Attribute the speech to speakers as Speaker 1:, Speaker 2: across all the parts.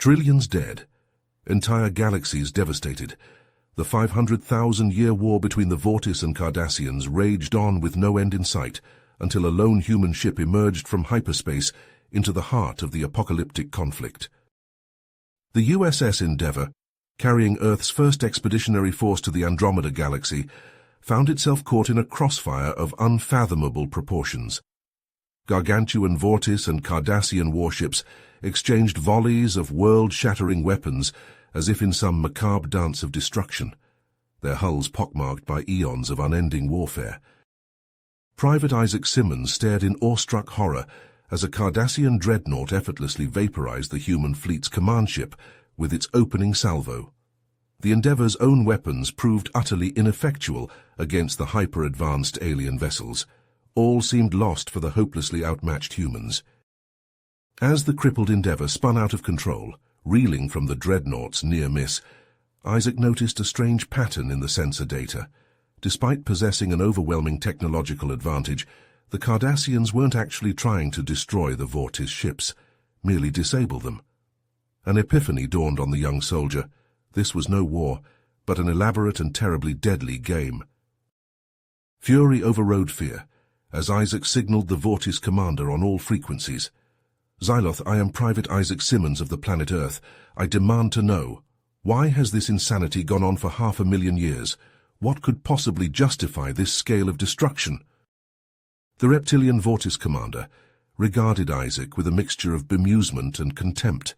Speaker 1: Trillions dead, entire galaxies devastated. The 500,000-year war between the Vortis and Cardassians raged on with no end in sight until a lone human ship emerged from hyperspace into the heart of the apocalyptic conflict. The USS Endeavour, carrying Earth's first expeditionary force to the Andromeda Galaxy, found itself caught in a crossfire of unfathomable proportions. Gargantuan Vortis and Cardassian warships exchanged volleys of world-shattering weapons as if in some macabre dance of destruction, their hulls pockmarked by eons of unending warfare. Private Isaac Simmons stared in awestruck horror as a Cardassian dreadnought effortlessly vaporized the human fleet's command ship with its opening salvo. The Endeavour's own weapons proved utterly ineffectual against the hyper-advanced alien vessels. All seemed lost for the hopelessly outmatched humans. As the crippled Endeavour spun out of control, reeling from the dreadnought's near miss, Isaac noticed a strange pattern in the sensor data. Despite possessing an overwhelming technological advantage, the Cardassians weren't actually trying to destroy the Vortis ships, merely disable them. An epiphany dawned on the young soldier. This was no war, but an elaborate and terribly deadly game. Fury overrode fear, as Isaac signaled the Vortis commander on all frequencies. "Xyloth, I am Private Isaac Simmons of the planet Earth. I demand to know, why has this insanity gone on for 500,000 years? What could possibly justify this scale of destruction?" The reptilian Vortis commander regarded Isaac with a mixture of bemusement and contempt.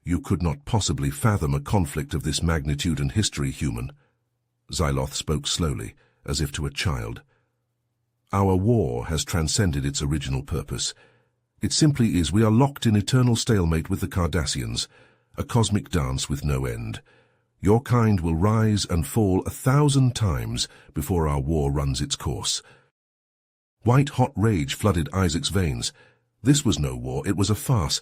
Speaker 1: "You could not possibly fathom a conflict of this magnitude and history, human." Xyloth spoke slowly, as if to a child. "Our war has transcended its original purpose. It simply is we are locked in eternal stalemate with the Cardassians, a cosmic dance with no end. Your kind will rise and fall 1,000 times before our war runs its course." White-hot rage flooded Isaac's veins. This was no war, it was a farce.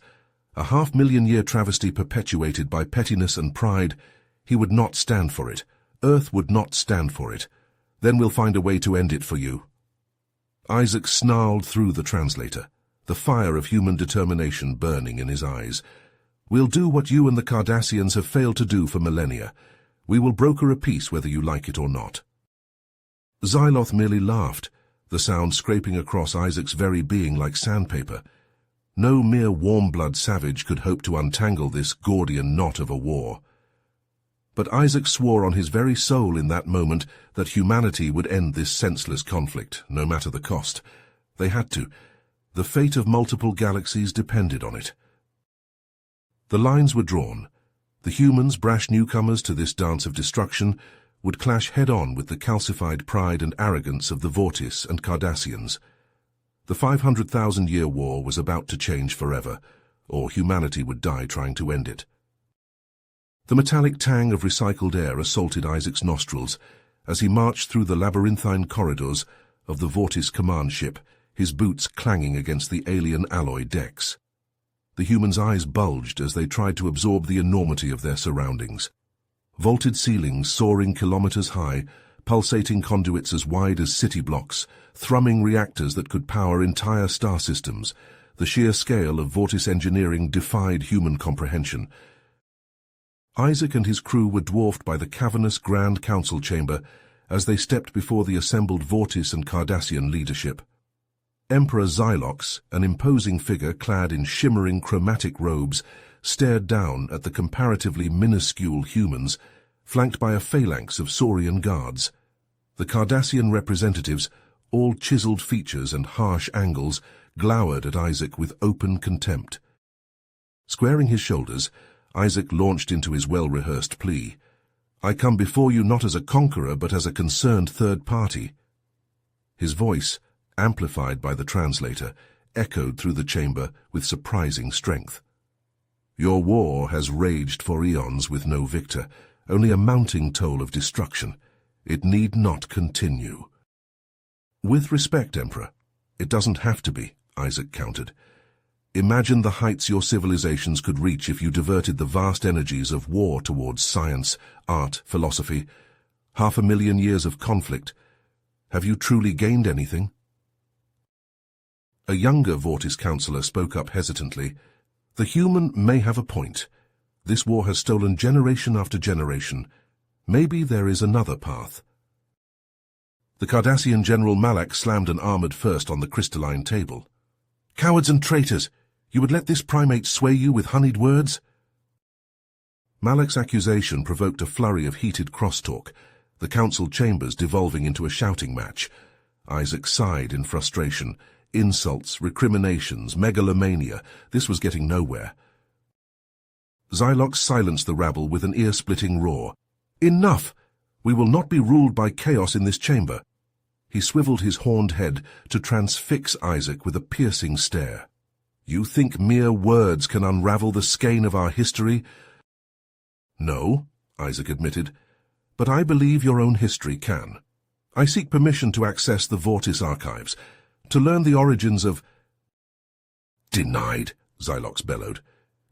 Speaker 1: A 500,000-year travesty perpetuated by pettiness and pride. He would not stand for it. Earth would not stand for it. "Then we'll find a way to end it for you." Isaac snarled through the translator, the fire of human determination burning in his eyes. "We'll do what you and the Cardassians have failed to do for millennia. We will broker a peace whether you like it or not." Xyloth merely laughed, the sound scraping across Isaac's very being like sandpaper. No mere warm-blood savage could hope to untangle this Gordian knot of a war. But Isaac swore on his very soul in that moment that humanity would end this senseless conflict, no matter the cost. They had to. The fate of multiple galaxies depended on it. The lines were drawn. The humans, brash newcomers to this dance of destruction, would clash head-on with the calcified pride and arrogance of the Vortis and Cardassians. The 500,000-year war was about to change forever, or humanity would die trying to end it. The metallic tang of recycled air assaulted Isaac's nostrils as he marched through the labyrinthine corridors of the Vortis command ship, his boots clanging against the alien alloy decks. The humans' eyes bulged as they tried to absorb the enormity of their surroundings. Vaulted ceilings soaring kilometers high, pulsating conduits as wide as city blocks, thrumming reactors that could power entire star systems. The sheer scale of Vortis engineering defied human comprehension. Isaac and his crew were dwarfed by the cavernous Grand Council chamber as they stepped before the assembled Vortis and Cardassian leadership. Emperor Xylox, an imposing figure clad in shimmering chromatic robes, stared down at the comparatively minuscule humans, flanked by a phalanx of Saurian guards. The Cardassian representatives, all chiseled features and harsh angles, glowered at Isaac with open contempt. Squaring his shoulders, Isaac launched into his well-rehearsed plea. "I come before you not as a conqueror, but as a concerned third party." His voice, amplified by the translator, echoed through the chamber with surprising strength. "Your war has raged for eons with no victor, only a mounting toll of destruction. It need not continue." "With respect, Emperor, it doesn't have to be," Isaac countered. "Imagine the heights your civilizations could reach if you diverted the vast energies of war towards science, art, philosophy. 500,000 years of conflict. Have you truly gained anything?" A younger Vortis counselor spoke up hesitantly. The human may have a point. This war has stolen generation after generation. Maybe there is another path. The Cardassian General Malak slammed an armored fist on the crystalline table. Cowards and traitors! You would let this primate sway you with honeyed words? Malak's accusation provoked a flurry of heated crosstalk, the council chambers devolving into a shouting match. Isaac sighed in frustration. Insults, recriminations, megalomania. This was getting nowhere. Xylox silenced the rabble with an ear-splitting roar. Enough! We will not be ruled by chaos in this chamber. He swiveled his horned head to transfix Isaac with a piercing stare. You think mere words can unravel the skein of our history? No, Isaac admitted, but I believe your own history can. I seek permission to access the Vortis archives, to learn the origins of— Denied, Xylox bellowed.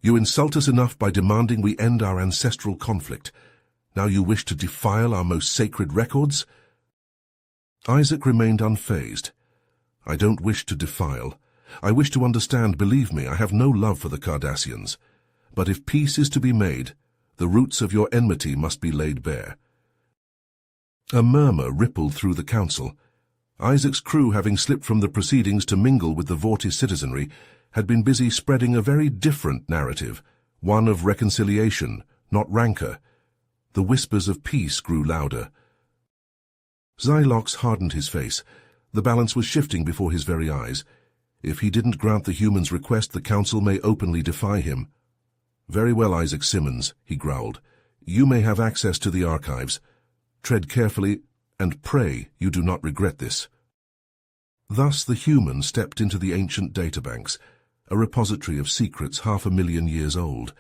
Speaker 1: You insult us enough by demanding we end our ancestral conflict. Now you wish to defile our most sacred records? Isaac remained unfazed. I don't wish to defile. I wish to understand. Believe me, I have no love for the Cardassians. But if peace is to be made, the roots of your enmity must be laid bare. A murmur rippled through the council. Isaac's crew, having slipped from the proceedings to mingle with the Vortis citizenry, had been busy spreading a very different narrative, one of reconciliation, not rancor. The whispers of peace grew louder. Xylox hardened his face. The balance was shifting before his very eyes. If he didn't grant the humans' request, the council may openly defy him. Very well, Isaac Simmons, he growled. You may have access to the archives. Tread carefully, and pray you do not regret this. Thus the human stepped into the ancient databanks, a repository of secrets 500,000 years old.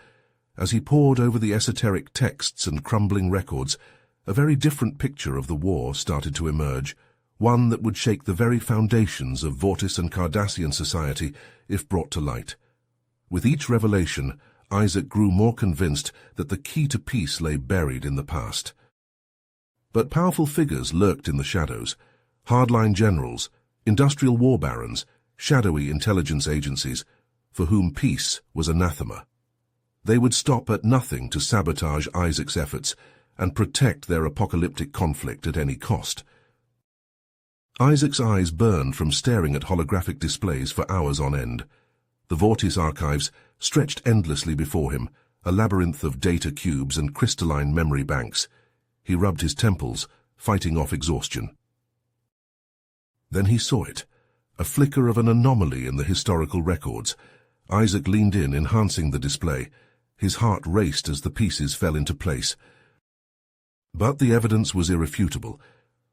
Speaker 1: As he pored over the esoteric texts and crumbling records, a very different picture of the war started to emerge, one that would shake the very foundations of Vortis and Cardassian society if brought to light. With each revelation, Isaac grew more convinced that the key to peace lay buried in the past. But powerful figures lurked in the shadows, hardline generals, industrial war barons, shadowy intelligence agencies, for whom peace was anathema. They would stop at nothing to sabotage Isaac's efforts and protect their apocalyptic conflict at any cost. Isaac's eyes burned from staring at holographic displays for hours on end. The Vortis archives stretched endlessly before him, a labyrinth of data cubes and crystalline memory banks. He rubbed his temples, fighting off exhaustion. Then he saw it, a flicker of an anomaly in the historical records. Isaac leaned in, enhancing the display. His heart raced as the pieces fell into place. But the evidence was irrefutable.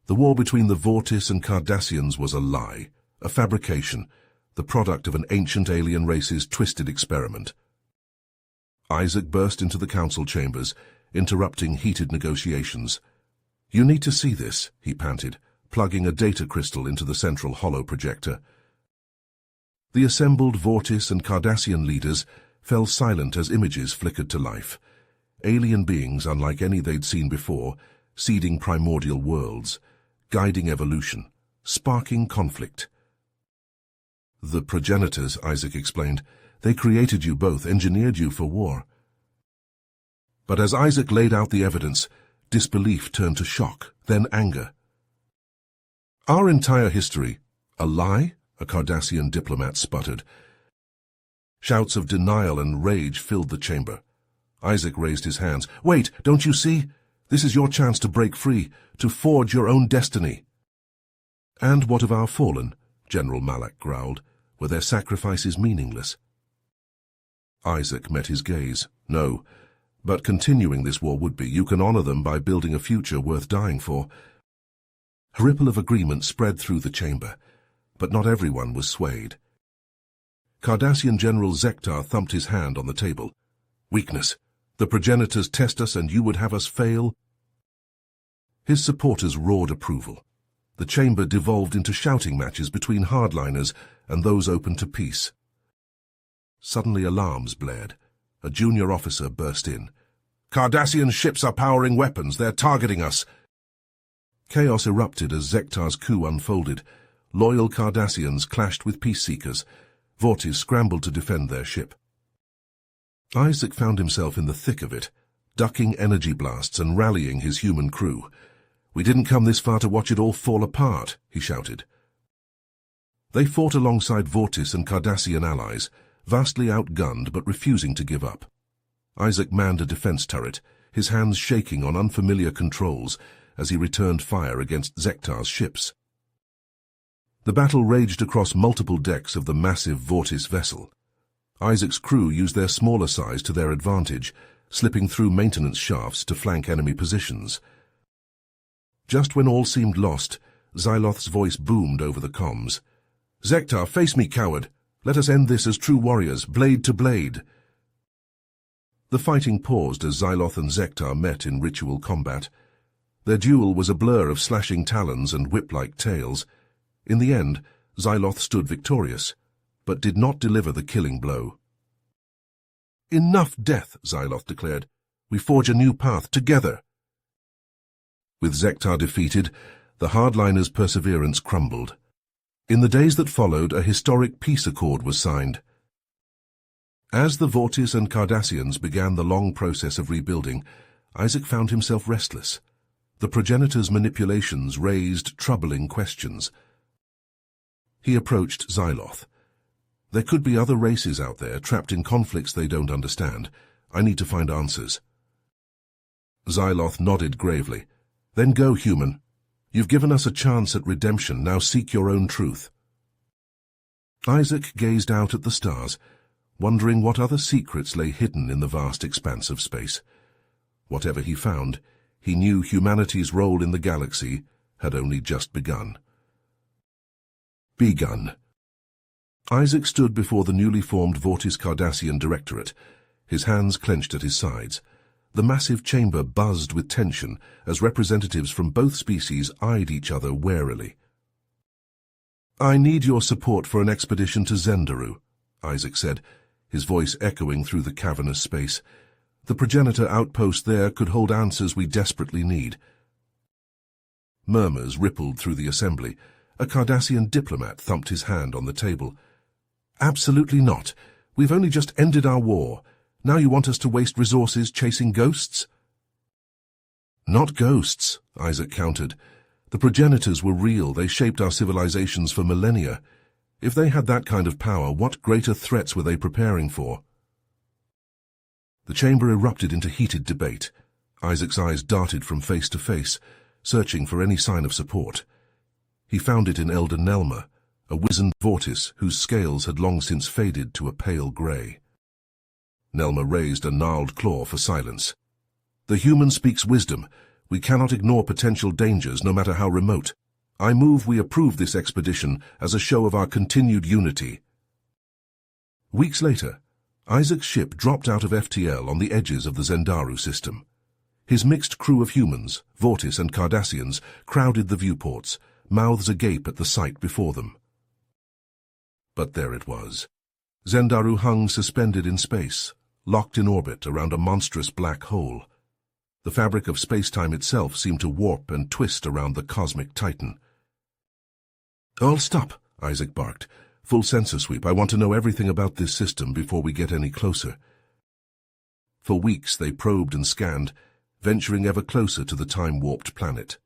Speaker 1: The war between the Vortis and Cardassians was a lie, a fabrication, the product of an ancient alien race's twisted experiment. Isaac burst into the council chambers, interrupting heated negotiations. You need to see this, he panted, plugging a data crystal into the central hollow projector. The assembled Vortis and Cardassian leaders fell silent as images flickered to life. Alien beings unlike any they'd seen before, seeding primordial worlds, guiding evolution, sparking conflict. The progenitors, Isaac explained. They created you both, engineered you for war. But as Isaac laid out the evidence, disbelief turned to shock, then anger. Our entire history, a lie? A Cardassian diplomat sputtered. Shouts of denial and rage filled the chamber. Isaac raised his hands. Wait, don't you see? This is your chance to break free, to forge your own destiny. And what of our fallen? General Malak growled. Were their sacrifices meaningless? Isaac met his gaze. No, but continuing this war would be. You can honor them by building a future worth dying for. A ripple of agreement spread through the chamber, but not everyone was swayed. Cardassian General Zektar thumped his hand on the table. Weakness. The progenitors test us and you would have us fail? His supporters roared approval. The chamber devolved into shouting matches between hardliners and those open to peace. Suddenly alarms blared. A junior officer burst in. Cardassian ships are powering weapons. They're targeting us. Chaos erupted as Zektar's coup unfolded. Loyal Cardassians clashed with peace-seekers. Vortis scrambled to defend their ship. Isaac found himself in the thick of it, ducking energy blasts and rallying his human crew. "We didn't come this far to watch it all fall apart," he shouted. They fought alongside Vortis and Cardassian allies, vastly outgunned but refusing to give up. Isaac manned a defense turret, his hands shaking on unfamiliar controls as he returned fire against Zektar's ships. The battle raged across multiple decks of the massive Vortis vessel. Isaac's crew used their smaller size to their advantage, slipping through maintenance shafts to flank enemy positions. Just when all seemed lost, Xyloth's voice boomed over the comms. "Zektar, face me, coward! Let us end this as true warriors, blade to blade!" The fighting paused as Xyloth and Zektar met in ritual combat. Their duel was a blur of slashing talons and whip-like tails. In the end, Xyloth stood victorious, but did not deliver the killing blow. "Enough death," Xyloth declared. "We forge a new path together." With Zektar defeated, the hardliners' perseverance crumbled. In the days that followed, a historic peace accord was signed. As the Vortis and Cardassians began the long process of rebuilding, Isaac found himself restless. The progenitors' manipulations raised troubling questions. He approached Xyloth. "There could be other races out there, trapped in conflicts they don't understand. I need to find answers." Xyloth nodded gravely. "Then go, human. You've given us a chance at redemption, now seek your own truth." Isaac gazed out at the stars, wondering what other secrets lay hidden in the vast expanse of space. Whatever he found, he knew humanity's role in the galaxy had only just begun. Isaac stood before the newly formed Vortis Cardassian Directorate, his hands clenched at his sides. The massive chamber buzzed with tension as representatives from both species eyed each other warily. "I need your support for an expedition to Zendaru," Isaac said, his voice echoing through the cavernous space. "The progenitor outpost there could hold answers we desperately need." Murmurs rippled through the assembly. A Cardassian diplomat thumped his hand on the table. "Absolutely not. We've only just ended our war. Now you want us to waste resources chasing ghosts?" "Not ghosts," Isaac countered. "The progenitors were real. They shaped our civilizations for millennia. If they had that kind of power, what greater threats were they preparing for?" The chamber erupted into heated debate. Isaac's eyes darted from face to face, searching for any sign of support. He found it in Elder Nelma, a wizened Vortis whose scales had long since faded to a pale grey. Nelma raised a gnarled claw for silence. "The human speaks wisdom. We cannot ignore potential dangers, no matter how remote. I move we approve this expedition as a show of our continued unity." Weeks later, Isaac's ship dropped out of FTL on the edges of the Zendaru system. His mixed crew of humans, Vortis and Cardassians, crowded the viewports, mouths agape at the sight before them. But there it was. Zendaru hung suspended in space, locked in orbit around a monstrous black hole. The fabric of space-time itself seemed to warp and twist around the cosmic titan. "I'll stop," Isaac barked. "Full sensor sweep. I want to know everything about this system before we get any closer." For weeks they probed and scanned, venturing ever closer to the time-warped planet.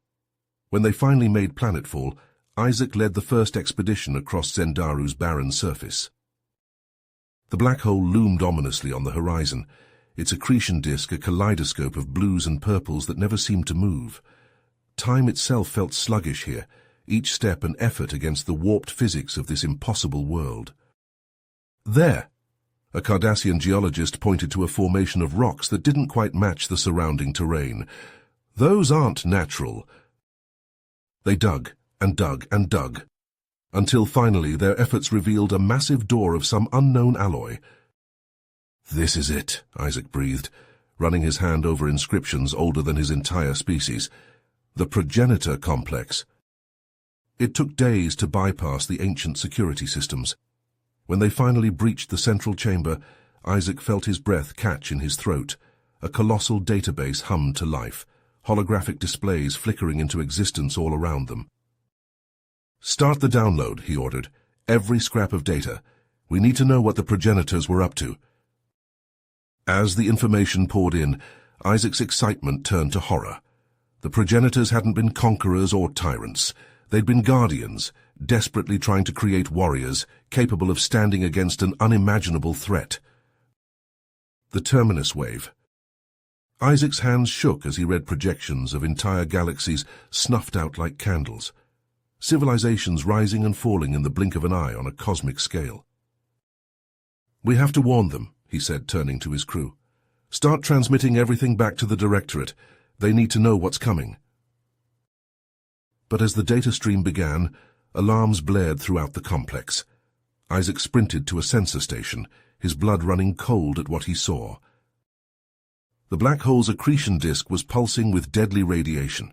Speaker 1: When they finally made planetfall, Isaac led the first expedition across Zendaru's barren surface. The black hole loomed ominously on the horizon, its accretion disk a kaleidoscope of blues and purples that never seemed to move. Time itself felt sluggish here, each step an effort against the warped physics of this impossible world. "There!" A Cardassian geologist pointed to a formation of rocks that didn't quite match the surrounding terrain. "Those aren't natural." They dug and dug and dug, until finally their efforts revealed a massive door of some unknown alloy. "This is it," Isaac breathed, running his hand over inscriptions older than his entire species. "The progenitor complex." It took days to bypass the ancient security systems. When they finally breached the central chamber, Isaac felt his breath catch in his throat. A colossal database hummed to life, holographic displays flickering into existence all around them. "Start the download," he ordered. "Every scrap of data. We need to know what the progenitors were up to." As the information poured in, Isaac's excitement turned to horror. The progenitors hadn't been conquerors or tyrants. They'd been guardians, desperately trying to create warriors capable of standing against an unimaginable threat. The Terminus Wave. Isaac's hands shook as he read projections of entire galaxies snuffed out like candles. Civilizations rising and falling in the blink of an eye on a cosmic scale. "We have to warn them," he said, turning to his crew. "Start transmitting everything back to the Directorate. They need to know what's coming." But as the data stream began, alarms blared throughout the complex. Isaac sprinted to a sensor station, his blood running cold at what he saw. The black hole's accretion disk was pulsing with deadly radiation.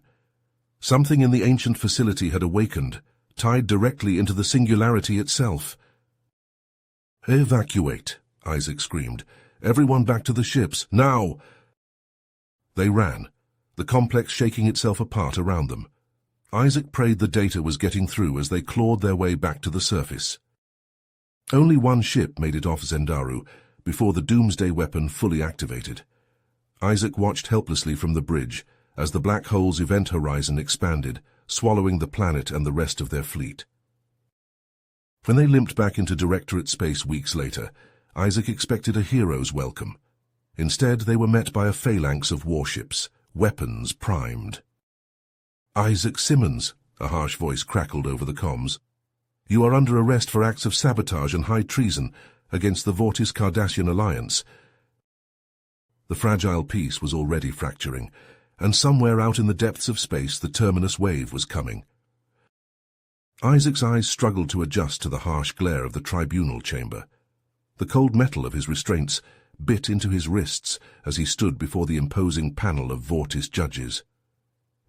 Speaker 1: Something in the ancient facility had awakened, tied directly into the singularity itself. "Evacuate," Isaac screamed. "Everyone back to the ships, now!" They ran, the complex shaking itself apart around them. Isaac prayed the data was getting through as they clawed their way back to the surface. Only one ship made it off Zendaru before the doomsday weapon fully activated. Isaac watched helplessly from the bridge as the black hole's event horizon expanded, swallowing the planet and the rest of their fleet. When they limped back into Directorate space weeks later, Isaac expected a hero's welcome. Instead, they were met by a phalanx of warships, weapons primed. "Isaac Simmons," a harsh voice crackled over the comms. "You are under arrest for acts of sabotage and high treason against the Vortis-Cardassian alliance." The fragile peace was already fracturing, and somewhere out in the depths of space the Terminus Wave was coming. Isaac's eyes struggled to adjust to the harsh glare of the tribunal chamber. The cold metal of his restraints bit into his wrists as he stood before the imposing panel of Vortis judges.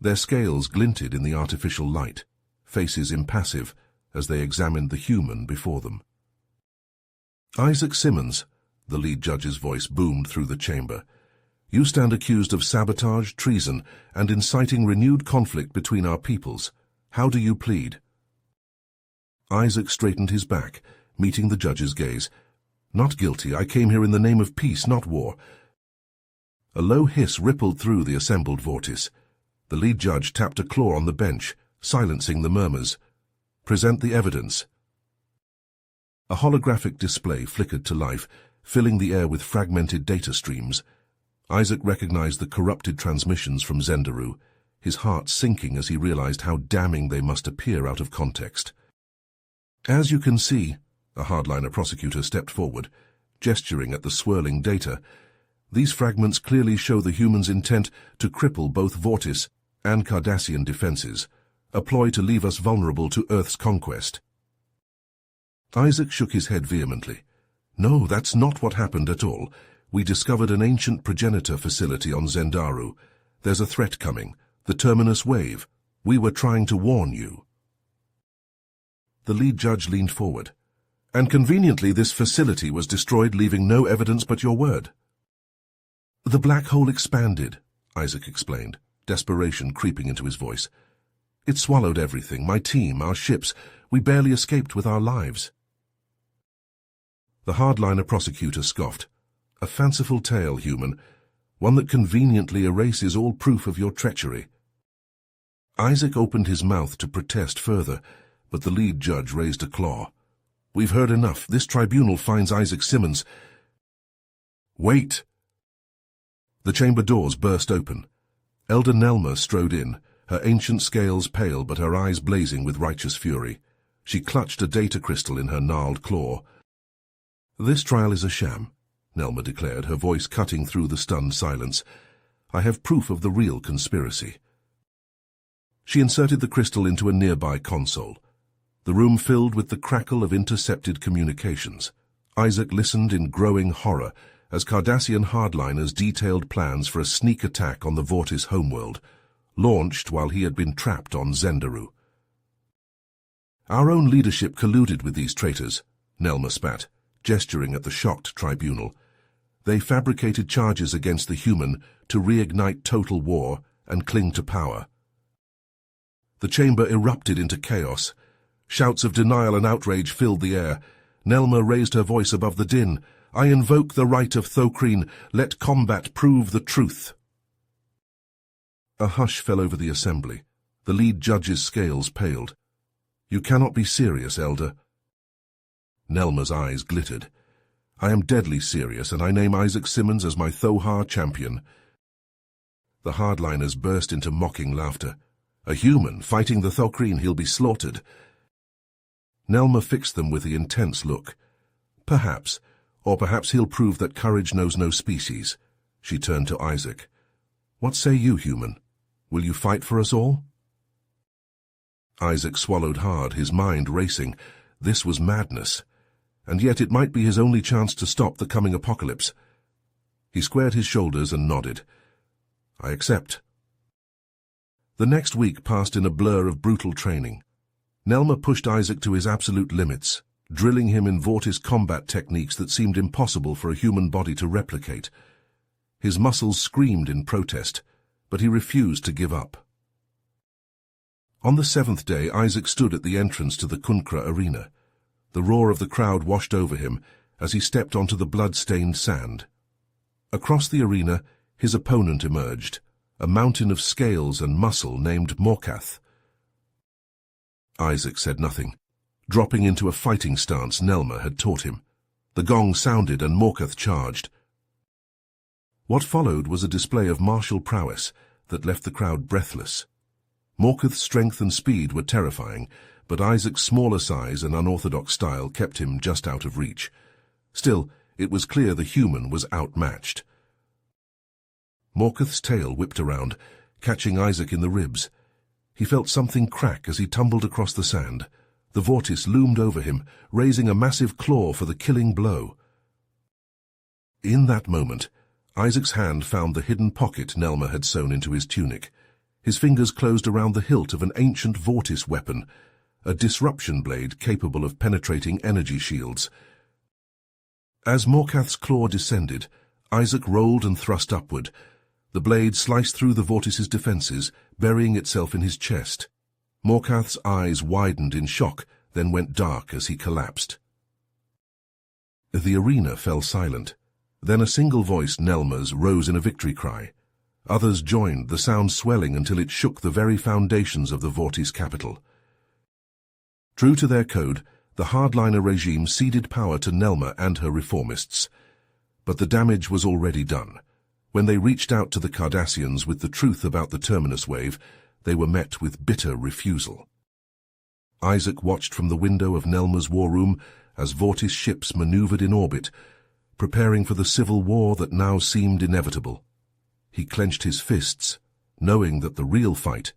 Speaker 1: Their scales glinted in the artificial light, faces impassive as they examined the human before them. "Isaac Simmons," the lead judge's voice boomed through the chamber, "you stand accused of sabotage, treason, and inciting renewed conflict between our peoples. How do you plead?" Isaac straightened his back, meeting the judge's gaze. "Not guilty. I came here in the name of peace, not war." A low hiss rippled through the assembled Vortis. The lead judge tapped a claw on the bench, silencing the murmurs. "Present the evidence." A holographic display flickered to life, filling the air with fragmented data streams. Isaac recognized the corrupted transmissions from Zendaru, his heart sinking as he realized how damning they must appear out of context. "As you can see," a hardliner prosecutor stepped forward, gesturing at the swirling data, "these fragments clearly show the humans' intent to cripple both Vortis and Cardassian defenses, a ploy to leave us vulnerable to Earth's conquest." Isaac shook his head vehemently. "No, that's not what happened at all. We discovered an ancient progenitor facility on Zendaru. There's a threat coming, the Terminus Wave. We were trying to warn you." The lead judge leaned forward. "And conveniently this facility was destroyed, leaving no evidence but your word." "The black hole expanded," Isaac explained, desperation creeping into his voice. "It swallowed everything, my team, our ships. We barely escaped with our lives." The hardliner prosecutor scoffed. "A fanciful tale, human, one that conveniently erases all proof of your treachery." Isaac opened his mouth to protest further, but the lead judge raised a claw. "We've heard enough. This tribunal finds Isaac Simmons." "Wait!" The chamber doors burst open. Elder Nelma strode in, her ancient scales pale but her eyes blazing with righteous fury. She clutched a data crystal in her gnarled claw. "This trial is a sham," Nelma declared, her voice cutting through the stunned silence. "I have proof of the real conspiracy." She inserted the crystal into a nearby console. The room filled with the crackle of intercepted communications. Isaac listened in growing horror as Cardassian hardliners detailed plans for a sneak attack on the Vortis homeworld, launched while he had been trapped on Zendaru. "Our own leadership colluded with these traitors," Nelma spat, gesturing at the shocked tribunal. "They fabricated charges against the human to reignite total war and cling to power." The chamber erupted into chaos. Shouts of denial and outrage filled the air. Nelma raised her voice above the din. I invoke the right of Thocreen. Let combat prove the truth." A hush fell over the assembly. The lead judge's scales paled. "You cannot be serious, Elder." Nelma's eyes glittered. "I am deadly serious, and I name Isaac Simmons as my Thohar champion." The hardliners burst into mocking laughter. "A human fighting the Thocreen, he'll be slaughtered." Nelma fixed them with the intense look. "Perhaps, or perhaps he'll prove that courage knows no species." She turned to Isaac. "What say you, human? Will you fight for us all?" Isaac swallowed hard, his mind racing. This was madness, and yet it might be his only chance to stop the coming apocalypse. He squared his shoulders and nodded. "I accept." The next week passed in a blur of brutal training. Nelma pushed Isaac to his absolute limits, drilling him in Vortis combat techniques that seemed impossible for a human body to replicate. His muscles screamed in protest, but he refused to give up. On the 7th day, Isaac stood at the entrance to the Kunkra arena. The roar of the crowd washed over him as he stepped onto the blood-stained sand. Across the arena, his opponent emerged, a mountain of scales and muscle named Morkath. Isaac said nothing, dropping into a fighting stance Nelma had taught him. The gong sounded and Morkath charged. What followed was a display of martial prowess that left the crowd breathless. Morkath's strength and speed were terrifying, but Isaac's smaller size and unorthodox style kept him just out of reach. Still, it was clear the human was outmatched. Morkath's tail whipped around, catching Isaac in the ribs. He felt something crack as he tumbled across the sand. The Vortis loomed over him, raising a massive claw for the killing blow. In that moment, Isaac's hand found the hidden pocket Nelma had sewn into his tunic. His fingers closed around the hilt of an ancient Vortis weapon, a disruption blade capable of penetrating energy shields. As Morkath's claw descended, Isaac rolled and thrust upward. The blade sliced through the Vortis's defenses, burying itself in his chest. Morkath's eyes widened in shock, then went dark as he collapsed. The arena fell silent. Then a single voice, Nelma's, rose in a victory cry. Others joined, the sound swelling until it shook the very foundations of the Vortis capital. True to their code, the hardliner regime ceded power to Nelma and her reformists. But the damage was already done. When they reached out to the Cardassians with the truth about the Terminus wave, they were met with bitter refusal. Isaac watched from the window of Nelma's war room as Vortis ships maneuvered in orbit, preparing for the civil war that now seemed inevitable. He clenched his fists, knowing that the real fight,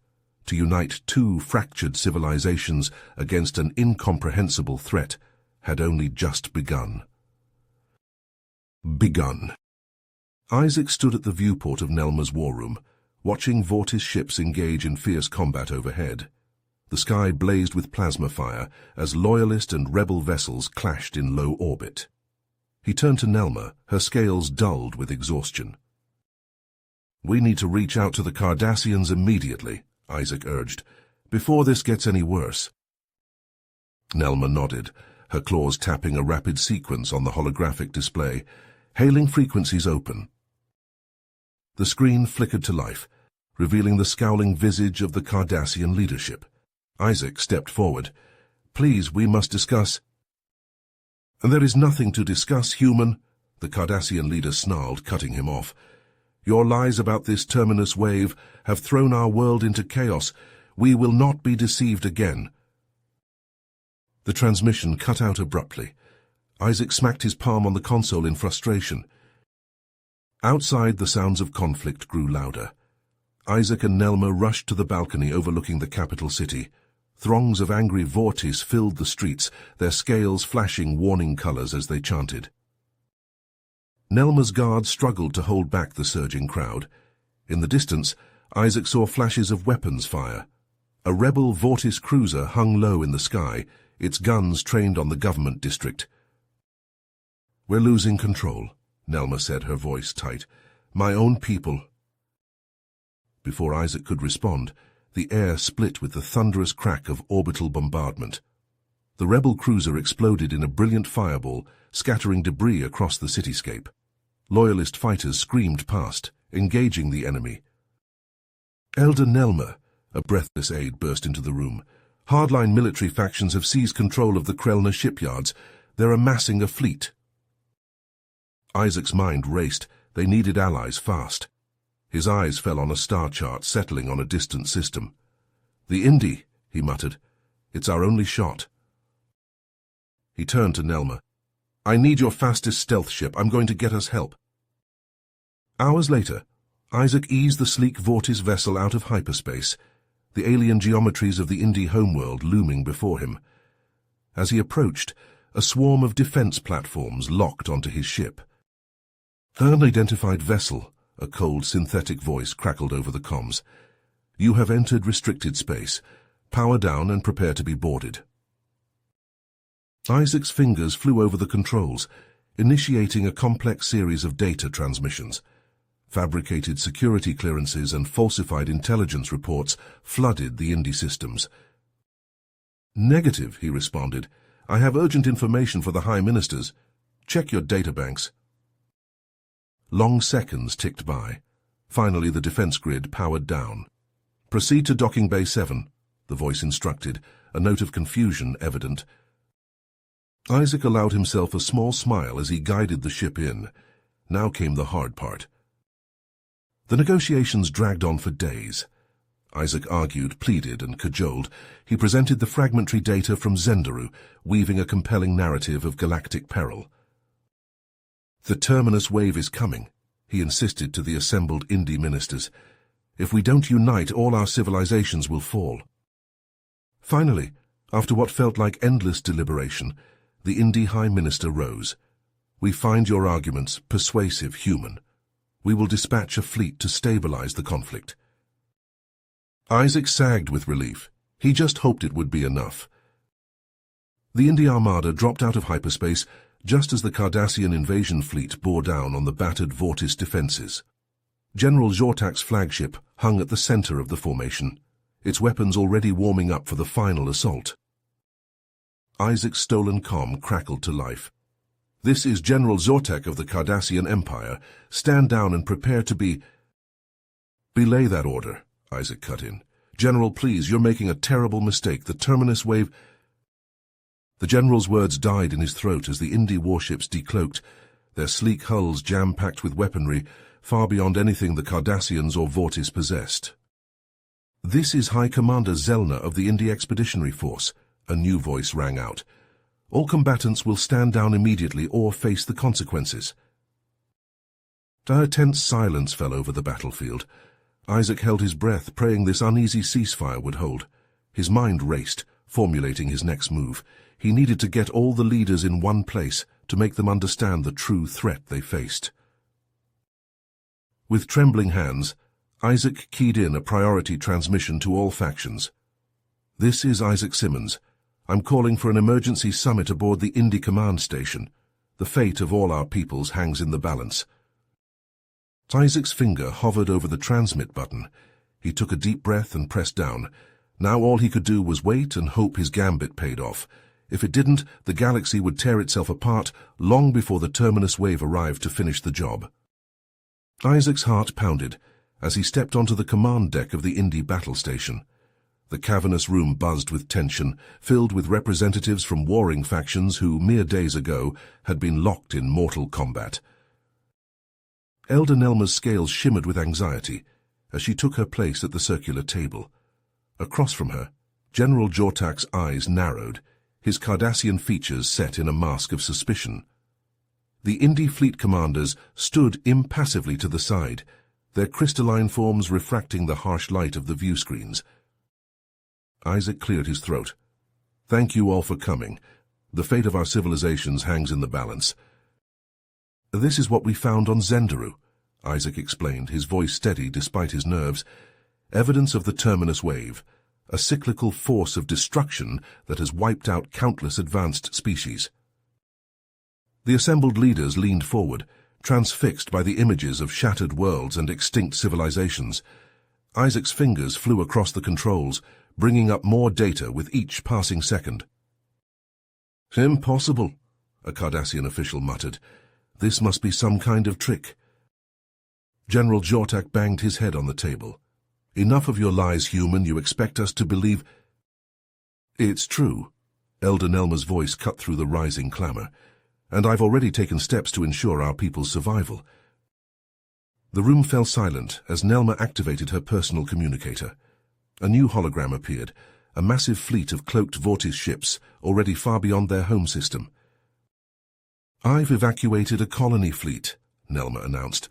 Speaker 1: to unite two fractured civilizations against an incomprehensible threat, had only just begun. Isaac stood at the viewport of Nelma's war room, watching Vortis ships engage in fierce combat overhead. The sky blazed with plasma fire as loyalist and rebel vessels clashed in low orbit. He turned to Nelma, her scales dulled with exhaustion. "We need to reach out to the Cardassians immediately," Isaac urged, "before this gets any worse." Nelma nodded, her claws tapping a rapid sequence on the holographic display. "Hailing frequencies open." The screen flickered to life, revealing the scowling visage of the Cardassian leadership. Isaac stepped forward. "Please, we must discuss." "And there is nothing to discuss, human," the Cardassian leader snarled, cutting him off. "Your lies about this Terminus wave have thrown our world into chaos. We will not be deceived again." The transmission cut out abruptly. Isaac smacked his palm on the console in frustration. Outside, the sounds of conflict grew louder. Isaac and Nelma rushed to the balcony overlooking the capital city. Throngs of angry Vortis filled the streets, their scales flashing warning colors as they chanted. Nelma's guards struggled to hold back the surging crowd. In the distance, Isaac saw flashes of weapons fire. A rebel Vortis cruiser hung low in the sky, its guns trained on the government district. "We're losing control," Nelma said, her voice tight. "My own people." Before Isaac could respond, the air split with the thunderous crack of orbital bombardment. The rebel cruiser exploded in a brilliant fireball, scattering debris across the cityscape. Loyalist fighters screamed past, engaging the enemy. Elder Nelma, a breathless aide, burst into the room. Hardline military factions have seized control of the Krellner shipyards. They're amassing a fleet. Isaac's mind raced. They needed allies fast. His eyes fell on a star chart settling on a distant system. "The Indy," he muttered. "It's our only shot." He turned to Nelma. "I need your fastest stealth ship. I'm going to get us help." Hours later, Isaac eased the sleek Vortis vessel out of hyperspace, the alien geometries of the Indy homeworld looming before him. As he approached, a swarm of defense platforms locked onto his ship. "Unidentified vessel," a cold synthetic voice crackled over the comms. "You have entered restricted space. Power down and prepare to be boarded." Isaac's fingers flew over the controls, initiating a complex series of data transmissions. Fabricated security clearances and falsified intelligence reports flooded the Indy systems. "Negative," he responded. "I have urgent information for the High Ministers. Check your databanks." Long seconds ticked by. Finally, the defense grid powered down. "Proceed to Docking Bay 7, the voice instructed, a note of confusion evident. Isaac allowed himself a small smile as he guided the ship in. Now came the hard part. The negotiations dragged on for days. Isaac argued, pleaded, and cajoled. He presented the fragmentary data from Zendaru, weaving a compelling narrative of galactic peril. "The terminus wave is coming," he insisted to the assembled Indy ministers. "If we don't unite, all our civilizations will fall." Finally, after what felt like endless deliberation, the Indy High Minister rose. "We find your arguments persuasive, human. We will dispatch a fleet to stabilize the conflict." Isaac sagged with relief. He just hoped it would be enough. The Indy Armada dropped out of hyperspace just as the Cardassian invasion fleet bore down on the battered Vortis defenses. General Zortak's flagship hung at the center of the formation, its weapons already warming up for the final assault. Isaac's stolen comm crackled to life. "This is General Zortak of the Cardassian Empire. Stand down and prepare to be—" "Belay that order," Isaac cut in. "General, please, you're making a terrible mistake. The terminus wave—" The general's words died in his throat as the Indy warships decloaked, their sleek hulls jam-packed with weaponry far beyond anything the Cardassians or Vortis possessed. "This is High Commander Zelna of the Indy Expeditionary Force," a new voice rang out. "All combatants will stand down immediately or face the consequences." A tense silence fell over the battlefield. Isaac held his breath, praying this uneasy ceasefire would hold. His mind raced, formulating his next move. He needed to get all the leaders in one place to make them understand the true threat they faced. With trembling hands, Isaac keyed in a priority transmission to all factions. "This is Isaac Simmons. I'm calling for an emergency summit aboard the Indy Command Station. The fate of all our peoples hangs in the balance." Isaac's finger hovered over the transmit button. He took a deep breath and pressed down. Now all he could do was wait and hope his gambit paid off. If it didn't, the galaxy would tear itself apart long before the terminus wave arrived to finish the job. Isaac's heart pounded as he stepped onto the command deck of the Indy battle station. The cavernous room buzzed with tension, filled with representatives from warring factions who, mere days ago, had been locked in mortal combat. Elder Nelma's scales shimmered with anxiety as she took her place at the circular table. Across from her, General Zortak's eyes narrowed, his Cardassian features set in a mask of suspicion. The Indy fleet commanders stood impassively to the side, their crystalline forms refracting the harsh light of the view screens. Isaac cleared his throat. "Thank you all for coming. The fate of our civilizations hangs in the balance." "This is what we found on Zendaru," Isaac explained, his voice steady despite his nerves. "Evidence of the terminus wave, a cyclical force of destruction that has wiped out countless advanced species." The assembled leaders leaned forward, transfixed by the images of shattered worlds and extinct civilizations. Isaac's fingers flew across the controls, bringing up more data with each passing second. Impossible, a Cardassian official muttered. This must be some kind of trick. General Jortak banged his head on the table. Enough of your lies, human. You expect us to believe... It's true. Elder Nelma's voice cut through the rising clamor. And I've already taken steps to ensure our people's survival. The room fell silent as Nelma activated her personal communicator. A new hologram appeared, a massive fleet of cloaked Vortis ships already far beyond their home system. I've evacuated a colony fleet, Nelma announced,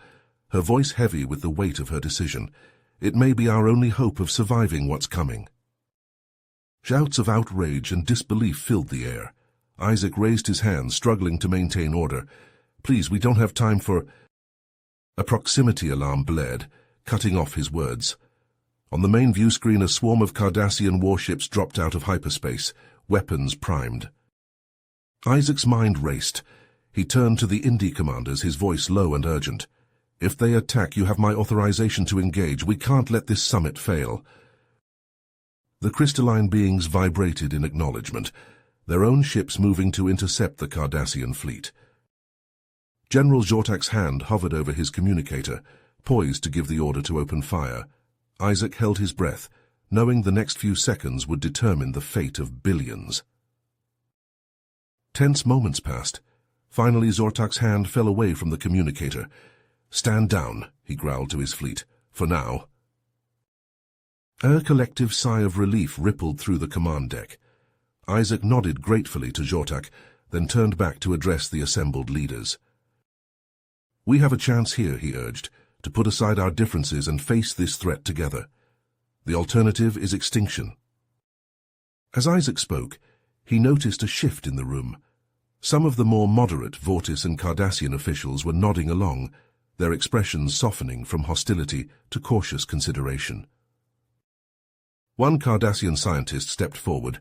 Speaker 1: her voice heavy with the weight of her decision. It may be our only hope of surviving what's coming. Shouts of outrage and disbelief filled the air. Isaac raised his hands, struggling to maintain order. Please, we don't have time for... A proximity alarm blared, cutting off his words. On the main view screen, a swarm of Cardassian warships dropped out of hyperspace, weapons primed. Isaac's mind raced. He turned to the Indie commanders, his voice low and urgent. If they attack, you have my authorization to engage. We can't let this summit fail. The crystalline beings vibrated in acknowledgement, their own ships moving to intercept the Cardassian fleet. General Jortak's hand hovered over his communicator, poised to give the order to open fire. Isaac held his breath, knowing the next few seconds would determine the fate of billions. Tense moments passed. Finally, Zortak's hand fell away from the communicator. "Stand down," he growled to his fleet. "For now." A collective sigh of relief rippled through the command deck. Isaac nodded gratefully to Zortak, then turned back to address the assembled leaders. "We have a chance here," he urged, "to put aside our differences and face this threat together. The alternative is extinction." As Isaac spoke, he noticed a shift in the room. Some of the more moderate Vortis and Cardassian officials were nodding along, their expressions softening from hostility to cautious consideration. One Cardassian scientist stepped forward.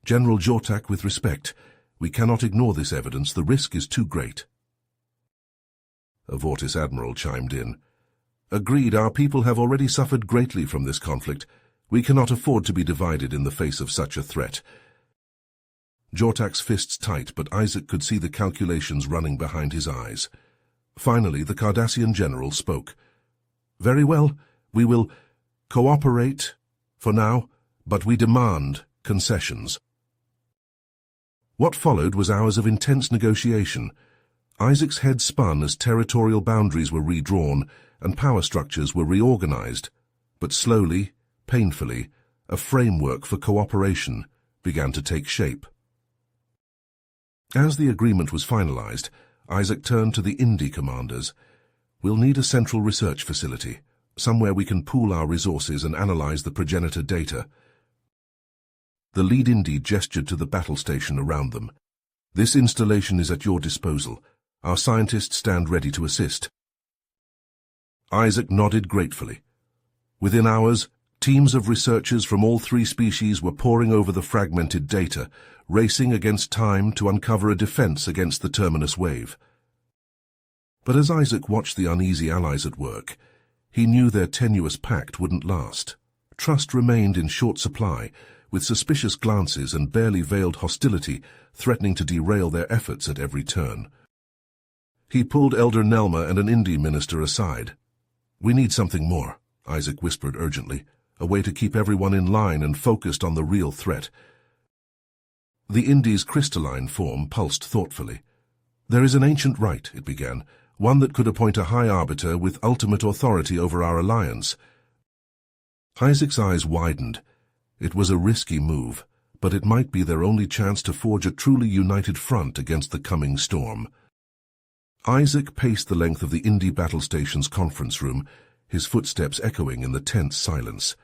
Speaker 1: "General Jortak, with respect, we cannot ignore this evidence. The risk is too great." A Vortis admiral chimed in. "Agreed, our people have already suffered greatly from this conflict. We cannot afford to be divided in the face of such a threat." Jortak's fists tight, but Isaac could see the calculations running behind his eyes. Finally, the Cardassian general spoke. "Very well, we will cooperate for now, but we demand concessions." What followed was hours of intense negotiation. Isaac's head spun as territorial boundaries were redrawn and power structures were reorganized. But slowly, painfully, a framework for cooperation began to take shape. As the agreement was finalized, Isaac turned to the Indie commanders. "We'll need a central research facility, somewhere we can pool our resources and analyze the progenitor data." The lead Indie gestured to the battle station around them. "This installation is at your disposal. Our scientists stand ready to assist." Isaac nodded gratefully. Within hours, teams of researchers from all three species were poring over the fragmented data, racing against time to uncover a defense against the terminus wave. But as Isaac watched the uneasy allies at work, he knew their tenuous pact wouldn't last. Trust remained in short supply, with suspicious glances and barely veiled hostility threatening to derail their efforts at every turn. He pulled Elder Nelma and an Indie minister aside. "We need something more," Isaac whispered urgently, "a way to keep everyone in line and focused on the real threat." The Indie's crystalline form pulsed thoughtfully. "There is an ancient rite," it began, "one that could appoint a high arbiter with ultimate authority over our alliance." Isaac's eyes widened. It was a risky move, but it might be their only chance to forge a truly united front against the coming storm. Isaac paced the length of the Indie battle station's conference room, his footsteps echoing in the tense silence.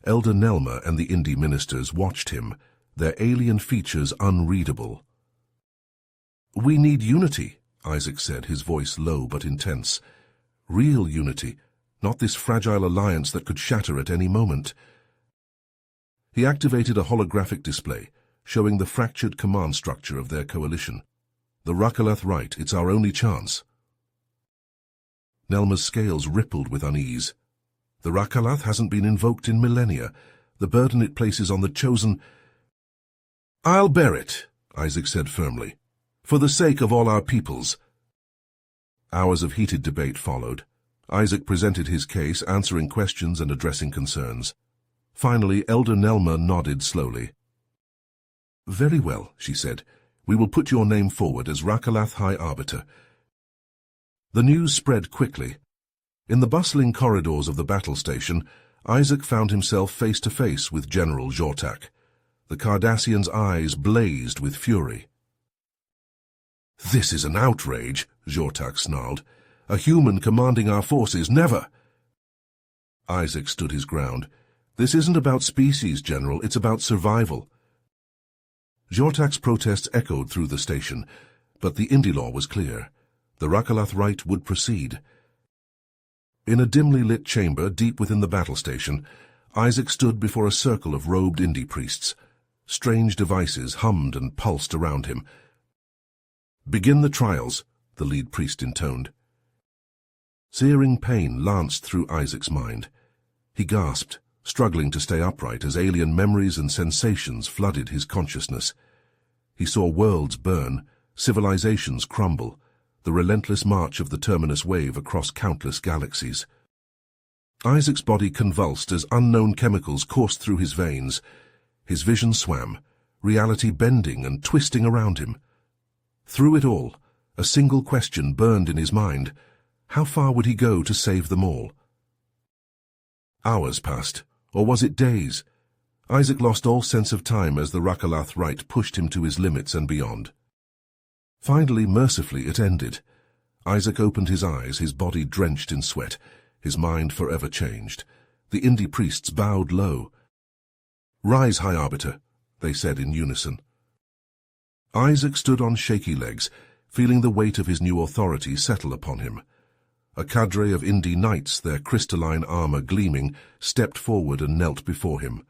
Speaker 1: Elder Nelma and the Indie ministers watched him, their alien features unreadable. "We need unity," Isaac said, his voice low but intense. "Real unity, not this fragile alliance that could shatter at any moment." He activated a holographic display, showing the fractured command structure of their coalition. "The Rakalath Rite, it's our only chance." Nelma's scales rippled with unease. "The Rakalath hasn't been invoked in millennia. The burden it places on the chosen—" "I'll bear it," Isaac said firmly. For the sake of all our peoples. Hours of heated debate followed. Isaac presented his case, answering questions and addressing concerns. Finally, Elder Nelma nodded slowly. Very well, she said. We will put your name forward as Rakalath High Arbiter. The news spread quickly. In the bustling corridors of the battle station, Isaac found himself face to face with General Jortak. The Cardassian's eyes blazed with fury. This is an outrage, Jortak snarled. A human commanding our forces, never! Isaac stood his ground. This isn't about species, General, it's about survival. Jortak's protests echoed through the station, but the Indy law was clear. The Rakalath Rite would proceed. In a dimly lit chamber deep within the battle station, Isaac stood before a circle of robed Indy priests. Strange devices hummed and pulsed around him. Begin the trials, the lead priest intoned. Searing pain lanced through Isaac's mind. He gasped, struggling to stay upright as alien memories and sensations flooded his consciousness. He saw worlds burn, civilizations crumble, the relentless march of the terminus wave across countless galaxies. Isaac's body convulsed as unknown chemicals coursed through his veins. His vision swam, reality bending and twisting around him. Through it all, a single question burned in his mind. How far would he go to save them all? Hours passed, or was it days? Isaac lost all sense of time as the Rakalath Rite pushed him to his limits and beyond. Finally, mercifully, it ended. Isaac opened his eyes, his body drenched in sweat, his mind forever changed. The Indy priests bowed low. Rise, High Arbiter, they said in unison. Isaac stood on shaky legs, feeling the weight of his new authority settle upon him. A cadre of Indy knights, their crystalline armor gleaming, stepped forward and knelt before him.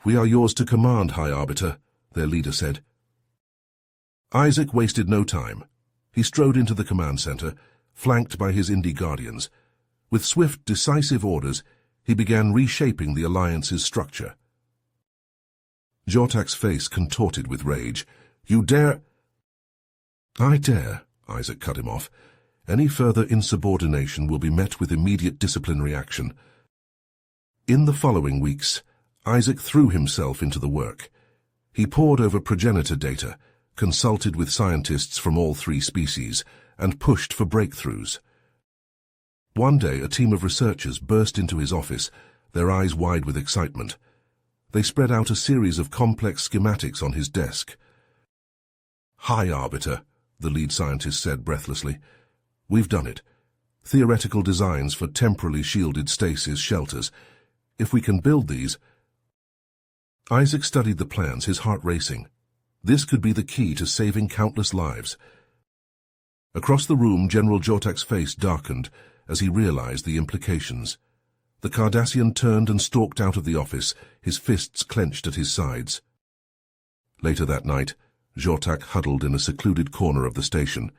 Speaker 1: We are yours to command, High Arbiter, their leader said. Isaac wasted no time. He strode into the command center, flanked by his Indy guardians. With swift, decisive orders, he began reshaping the Alliance's structure. Jortak's face contorted with rage. You dare— I dare, Isaac cut him off. Any further insubordination will be met with immediate disciplinary action. In the following weeks, Isaac threw himself into the work. He pored over progenitor data, consulted with scientists from all three species, and pushed for breakthroughs. One day, a team of researchers burst into his office, their eyes wide with excitement. They spread out a series of complex schematics on his desk. High Arbiter, the lead scientist said breathlessly. We've done it. Theoretical designs for temporally shielded stasis shelters. If we can build these— Isaac studied the plans, his heart racing. This could be the key to saving countless lives. Across the room, General Jortak's face darkened as he realized the implications. The Cardassian turned and stalked out of the office, his fists clenched at his sides. Later that night, Jortak huddled in a secluded corner of the station,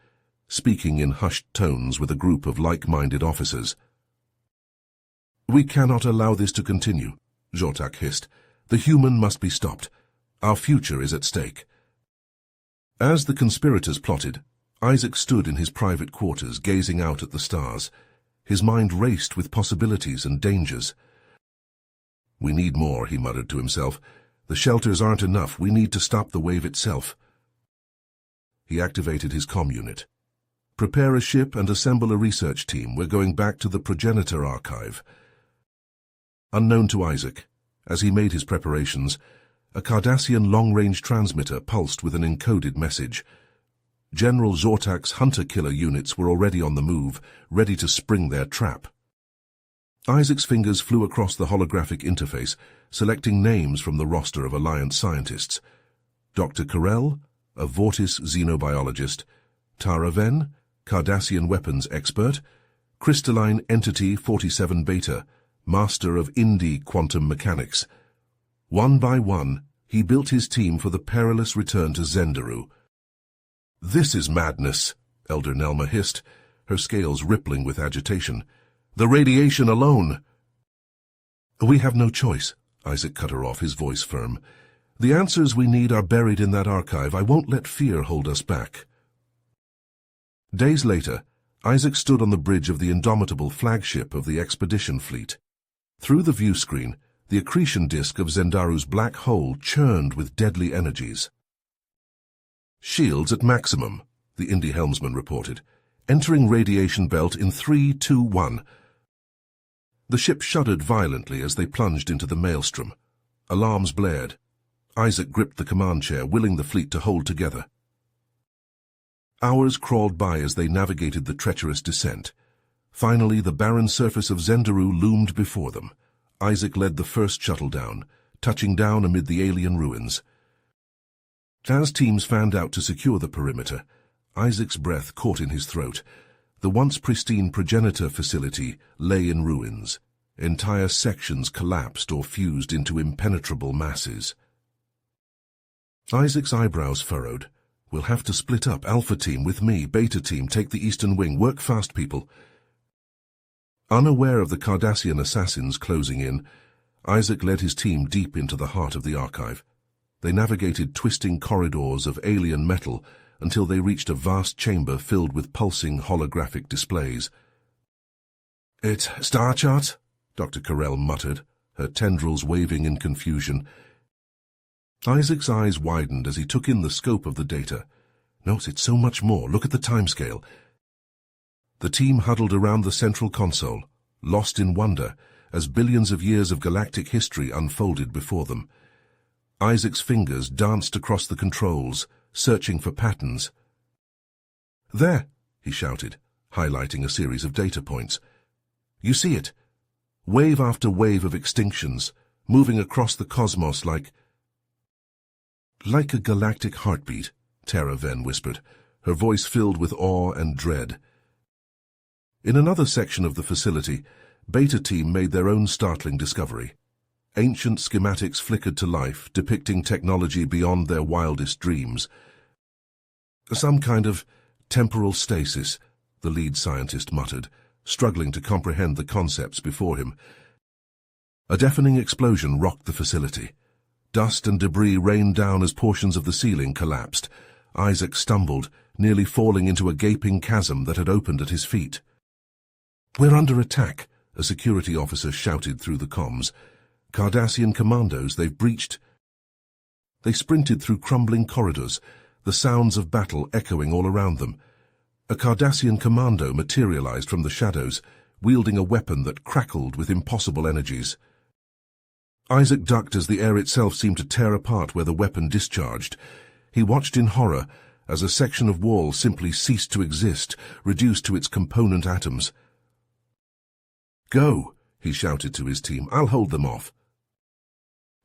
Speaker 1: speaking in hushed tones with a group of like-minded officers. We cannot allow this to continue, Jortak hissed. The human must be stopped. Our future is at stake. As the conspirators plotted, Isaac stood in his private quarters, gazing out at the stars. His mind raced with possibilities and dangers. We need more, he muttered to himself. The shelters aren't enough. We need to stop the wave itself. He activated his comm unit. Prepare a ship and assemble a research team. We're going back to the progenitor archive. Unknown to Isaac, as he made his preparations, a Cardassian long-range transmitter pulsed with an encoded message. General Jortak's hunter-killer units were already on the move, ready to spring their trap. Isaac's fingers flew across the holographic interface, selecting names from the roster of Alliance scientists. Dr. Carell, a Vortis xenobiologist; Tara Ven, Cardassian weapons expert; Crystalline Entity 47 Beta, master of Indy quantum mechanics. One by one, he built his team for the perilous return to Zendaru. This is madness, Elder Nelma hissed, her scales rippling with agitation. The radiation alone. We have no choice, Isaac cut her off, his voice firm. The answers we need are buried in that archive. I won't let fear hold us back. Days later, Isaac stood on the bridge of the indomitable flagship of the expedition fleet. Through the view screen, the accretion disk of Zendaru's black hole churned with deadly energies. "Shields at maximum," the Indy helmsman reported. "Entering radiation belt in 3, 2, 1. The ship shuddered violently as they plunged into the maelstrom. Alarms blared. Isaac gripped the command chair, willing the fleet to hold together. Hours crawled by as they navigated the treacherous descent. Finally, the barren surface of Zendaru loomed before them. Isaac led the first shuttle down, touching down amid the alien ruins. As teams fanned out to secure the perimeter, Isaac's breath caught in his throat. The once pristine progenitor facility lay in ruins. Entire sections collapsed or fused into impenetrable masses. Isaac's eyebrows furrowed. "We'll have to split up. Alpha team with me, Beta team take the eastern wing. Work fast, people." Unaware of the Cardassian assassins closing in, Isaac led his team deep into the heart of the archive. They navigated twisting corridors of alien metal until they reached a vast chamber filled with pulsing holographic displays. "It's star charts?" Dr. Carell muttered, her tendrils waving in confusion. Isaac's eyes widened as he took in the scope of the data. "No, it's so much more. Look at the timescale." The team huddled around the central console, lost in wonder, as billions of years of galactic history unfolded before them. Isaac's fingers danced across the controls, searching for patterns. "There," he shouted, highlighting a series of data points. "You see it? Wave after wave of extinctions, moving across the cosmos like a galactic heartbeat," Tara Venn whispered, her voice filled with awe and dread. In another section of the facility, Beta Team made their own startling discovery. Ancient schematics flickered to life, depicting technology beyond their wildest dreams. "Some kind of temporal stasis," the lead scientist muttered, struggling to comprehend the concepts before him. A deafening explosion rocked the facility. Dust and debris rained down as portions of the ceiling collapsed. Isaac stumbled, nearly falling into a gaping chasm that had opened at his feet. "We're under attack," a security officer shouted through the comms. "Cardassian commandos, they've breached." They sprinted through crumbling corridors, the sounds of battle echoing all around them. A Cardassian commando materialized from the shadows, wielding a weapon that crackled with impossible energies. Isaac ducked as the air itself seemed to tear apart where the weapon discharged. He watched in horror as a section of wall simply ceased to exist, reduced to its component atoms. "Go," he shouted to his team. "I'll hold them off."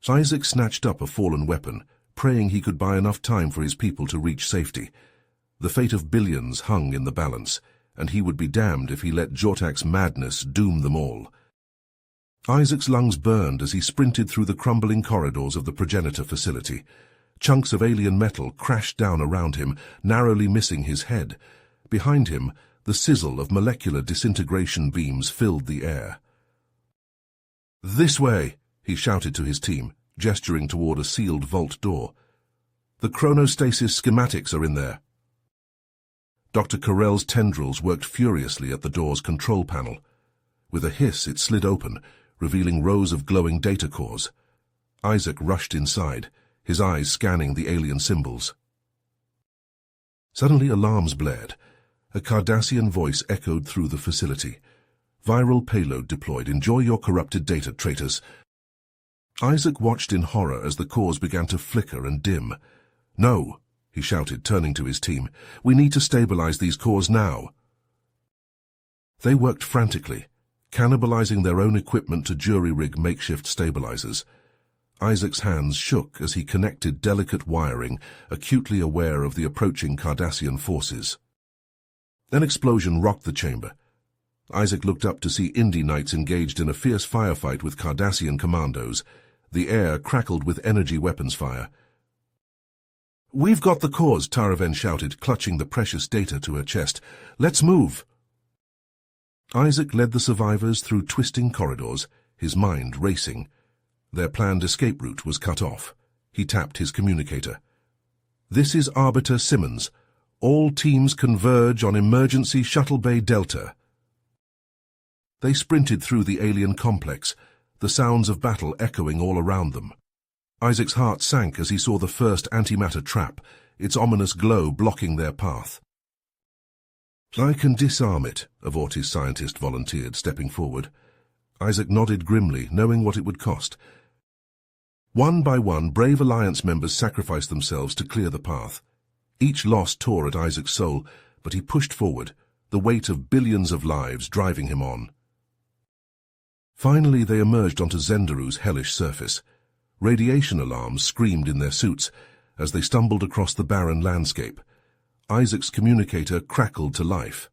Speaker 1: Isaac snatched up a fallen weapon, praying he could buy enough time for his people to reach safety. The fate of billions hung in the balance, and he would be damned if he let Jortak's madness doom them all. Isaac's lungs burned as he sprinted through the crumbling corridors of the progenitor facility. Chunks of alien metal crashed down around him, narrowly missing his head. Behind him, the sizzle of molecular disintegration beams filled the air. "This way," he shouted to his team, gesturing toward a sealed vault door. "The chronostasis schematics are in there." Dr. Carell's tendrils worked furiously at the door's control panel. With a hiss, it slid open, revealing rows of glowing data cores. Isaac rushed inside, his eyes scanning the alien symbols. Suddenly alarms blared. A Cardassian voice echoed through the facility. "Viral payload deployed. Enjoy your corrupted data, traitors." Isaac watched in horror as the cores began to flicker and dim. "No," he shouted, turning to his team. "We need to stabilize these cores now." They worked frantically, cannibalizing their own equipment to jury-rig makeshift stabilizers. Isaac's hands shook as he connected delicate wiring, acutely aware of the approaching Cardassian forces. An explosion rocked the chamber. Isaac looked up to see Indy Knights engaged in a fierce firefight with Cardassian commandos. The air crackled with energy weapons fire. "We've got the cause," Taraven shouted, clutching the precious data to her chest. "Let's move." Isaac led the survivors through twisting corridors, his mind racing. Their planned escape route was cut off. He tapped his communicator. "This is Arbiter Simmons. All teams converge on emergency Shuttle Bay Delta." They sprinted through the alien complex, the sounds of battle echoing all around them. Isaac's heart sank as he saw the first antimatter trap, its ominous glow blocking their path. "I can disarm it," a Vortis scientist volunteered, stepping forward. Isaac nodded grimly, knowing what it would cost. One by one, brave Alliance members sacrificed themselves to clear the path. Each loss tore at Isaac's soul, but he pushed forward, the weight of billions of lives driving him on. Finally, they emerged onto Zendaru's hellish surface. Radiation alarms screamed in their suits as they stumbled across the barren landscape. Isaac's communicator crackled to life.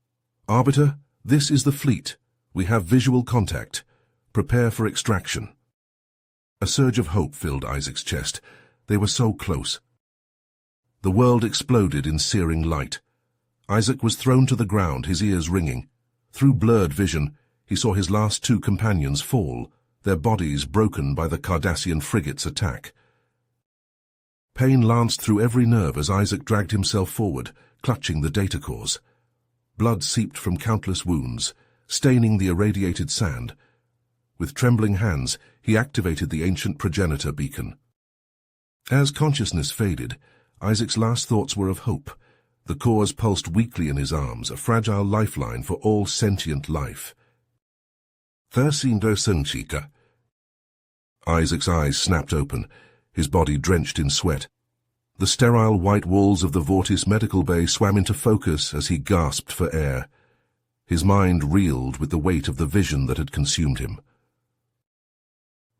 Speaker 1: "Arbiter, this is the fleet. We have visual contact. Prepare for extraction." A surge of hope filled Isaac's chest. They were so close. The world exploded in searing light. Isaac was thrown to the ground, his ears ringing. Through blurred vision, he saw his last two companions fall, their bodies broken by the Cardassian frigate's attack. Pain lanced through every nerve as Isaac dragged himself forward, clutching the data cores. Blood seeped from countless wounds, staining the irradiated sand. With trembling hands, he activated the ancient progenitor beacon. As consciousness faded, Isaac's last thoughts were of hope. The cores pulsed weakly in his arms, a fragile lifeline for all sentient life. "Thirsindo. Isaac's eyes snapped open, his body drenched in sweat. The sterile white walls of the Vortis medical bay swam into focus as he gasped for air. His mind reeled with the weight of the vision that had consumed him.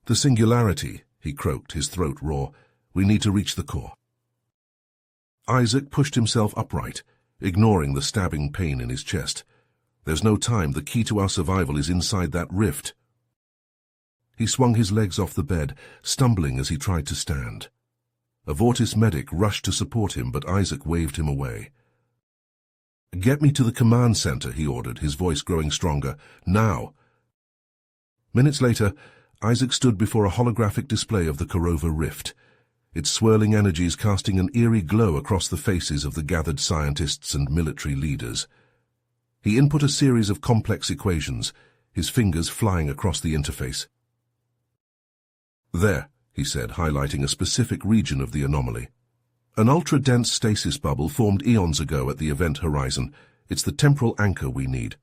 Speaker 1: "The singularity," he croaked, his throat raw. "We need to reach the core." Isaac pushed himself upright, ignoring the stabbing pain in his chest. "There's no time. The key to our survival is inside that rift." He swung his legs off the bed, stumbling as he tried to stand. A Vortis medic rushed to support him, but Isaac waved him away. "Get me to the command center," he ordered, his voice growing stronger. "Now!" Minutes later, Isaac stood before a holographic display of the Korova rift, its swirling energies casting an eerie glow across the faces of the gathered scientists and military leaders. He input a series of complex equations, his fingers flying across the interface. "There," he said, highlighting a specific region of the anomaly. "An ultra-dense stasis bubble formed eons ago at the event horizon. It's the temporal anchor we need."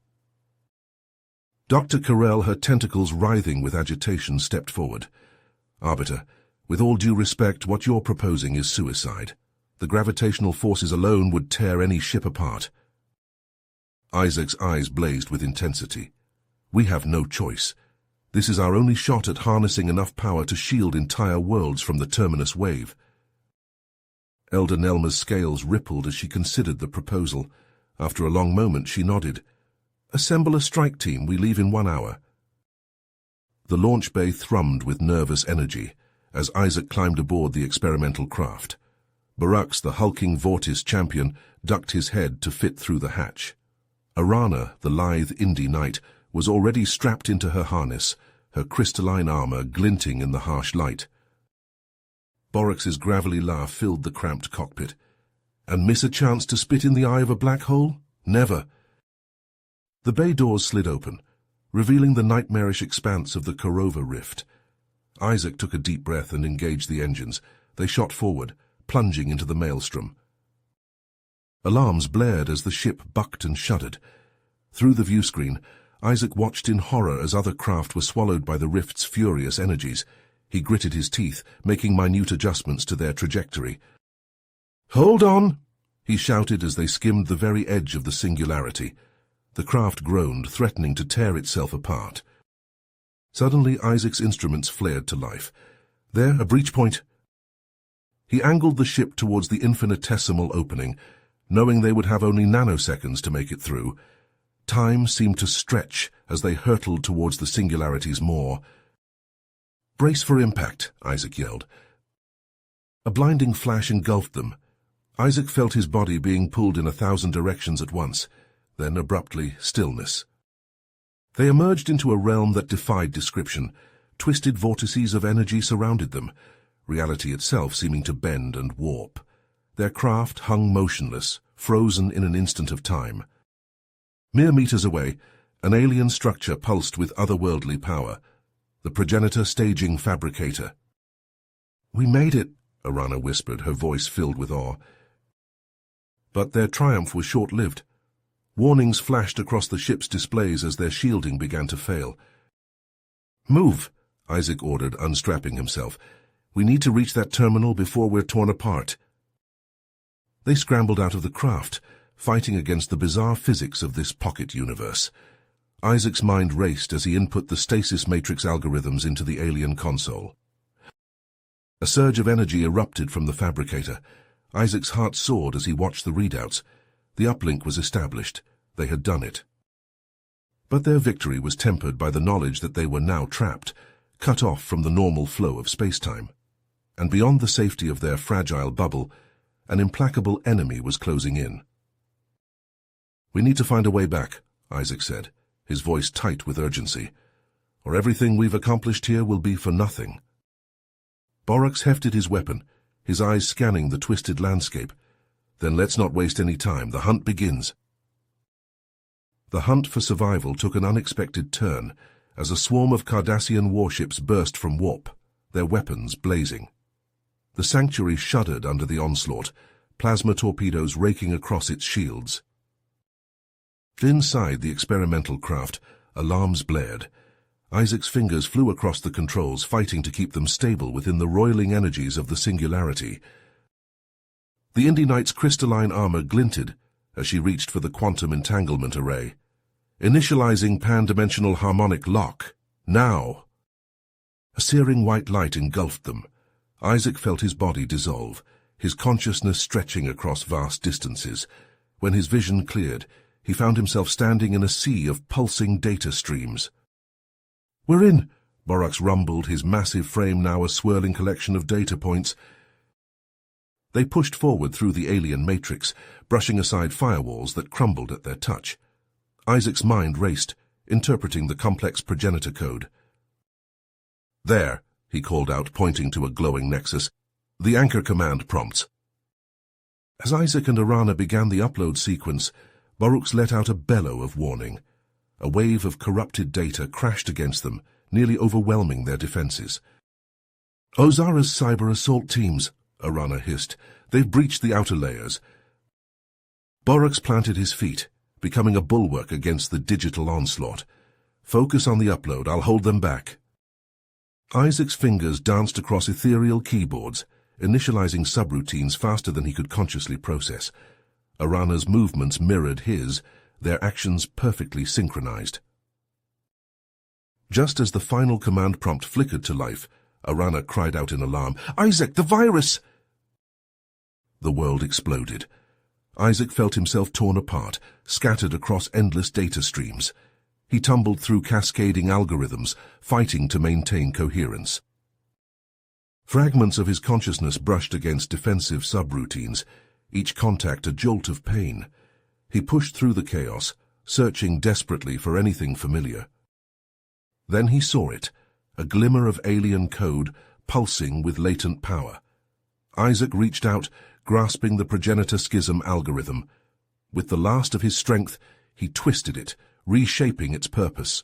Speaker 1: Dr. Carell, her tentacles writhing with agitation, stepped forward. "Arbiter, with all due respect, what you're proposing is suicide. The gravitational forces alone would tear any ship apart." Isaac's eyes blazed with intensity. "We have no choice. This is our only shot at harnessing enough power to shield entire worlds from the terminus wave." Elder Nelma's scales rippled as she considered the proposal. After a long moment, she nodded. "Assemble a strike team. We leave in 1 hour." The launch bay thrummed with nervous energy as Isaac climbed aboard the experimental craft. Barux, the hulking Vortis champion, ducked his head to fit through the hatch. Arana, the lithe Indie knight, was already strapped into her harness, her crystalline armor glinting in the harsh light. Borux's gravelly laugh filled the cramped cockpit. "And miss a chance to spit in the eye of a black hole? Never." The bay doors slid open, revealing the nightmarish expanse of the Korova rift. Isaac took a deep breath and engaged the engines. They shot forward, plunging into the maelstrom. Alarms blared as the ship bucked and shuddered. Through the viewscreen, Isaac watched in horror as other craft were swallowed by the rift's furious energies. He gritted his teeth, making minute adjustments to their trajectory. "Hold on!" he shouted as they skimmed the very edge of the singularity. The craft groaned, threatening to tear itself apart. Suddenly, Isaac's instruments flared to life. "There, a breach point." He angled the ship towards the infinitesimal opening, knowing they would have only nanoseconds to make it through. Time seemed to stretch as they hurtled towards the singularity's maw. "Brace for impact," Isaac yelled. A blinding flash engulfed them. Isaac felt his body being pulled in 1,000 directions at once. Then, abruptly, stillness. They emerged into a realm that defied description. Twisted vortices of energy surrounded them. reality itself seeming to bend and warp. Their craft hung motionless, frozen in an instant of time. Mere meters away, an alien structure pulsed with otherworldly power, the progenitor staging fabricator. "We made it," Arana whispered, her voice filled with awe. But their triumph was short-lived. Warnings flashed across the ship's displays as their shielding began to fail. "Move," Isaac ordered, unstrapping himself. "We need to reach that terminal before we're torn apart." They scrambled out of the craft, fighting against the bizarre physics of this pocket universe. Isaac's mind raced as he input the stasis matrix algorithms into the alien console. A surge of energy erupted from the fabricator. Isaac's heart soared as he watched the readouts. The uplink was established. They had done it. But their victory was tempered by the knowledge that they were now trapped, cut off from the normal flow of space-time. And beyond the safety of their fragile bubble, an implacable enemy was closing in. "We need to find a way back," Isaac said, his voice tight with urgency, "or everything we've accomplished here will be for nothing." Borax hefted his weapon, his eyes scanning the twisted landscape. "Then let's not waste any time. The hunt begins." The hunt for survival took an unexpected turn as a swarm of Cardassian warships burst from warp, their weapons blazing. The sanctuary shuddered under the onslaught, plasma torpedoes raking across its shields. Inside the experimental craft, alarms blared. Isaac's fingers flew across the controls, fighting to keep them stable within the roiling energies of the singularity. The Indy Knight's crystalline armor glinted as she reached for the quantum entanglement array. "Initializing pan-dimensional harmonic lock. Now!" A searing white light engulfed them. Isaac felt his body dissolve, his consciousness stretching across vast distances. When his vision cleared, he found himself standing in a sea of pulsing data streams. "We're in," Borax rumbled, his massive frame now a swirling collection of data points. They pushed forward through the alien matrix, brushing aside firewalls that crumbled at their touch. Isaac's mind raced, interpreting the complex progenitor code. "There," he called out, pointing to a glowing nexus. "The anchor command prompts." As Isaac and Arana began the upload sequence, Borax let out a bellow of warning. A wave of corrupted data crashed against them, nearly overwhelming their defenses. "Ozara's cyber assault teams," Arana hissed. "They've breached the outer layers." Borax planted his feet, becoming a bulwark against the digital onslaught. "Focus on the upload. I'll hold them back." Isaac's fingers danced across ethereal keyboards, initializing subroutines faster than he could consciously process. Arana's movements mirrored his, their actions perfectly synchronized. Just as the final command prompt flickered to life, Arana cried out in alarm, "Isaac, the virus!" The world exploded. Isaac felt himself torn apart, scattered across endless data streams. He tumbled through cascading algorithms, fighting to maintain coherence. Fragments of his consciousness brushed against defensive subroutines, each contact a jolt of pain. He pushed through the chaos, searching desperately for anything familiar. Then he saw it, a glimmer of alien code pulsing with latent power. Isaac reached out, grasping the progenitor schism algorithm. With the last of his strength, he twisted it, reshaping its purpose.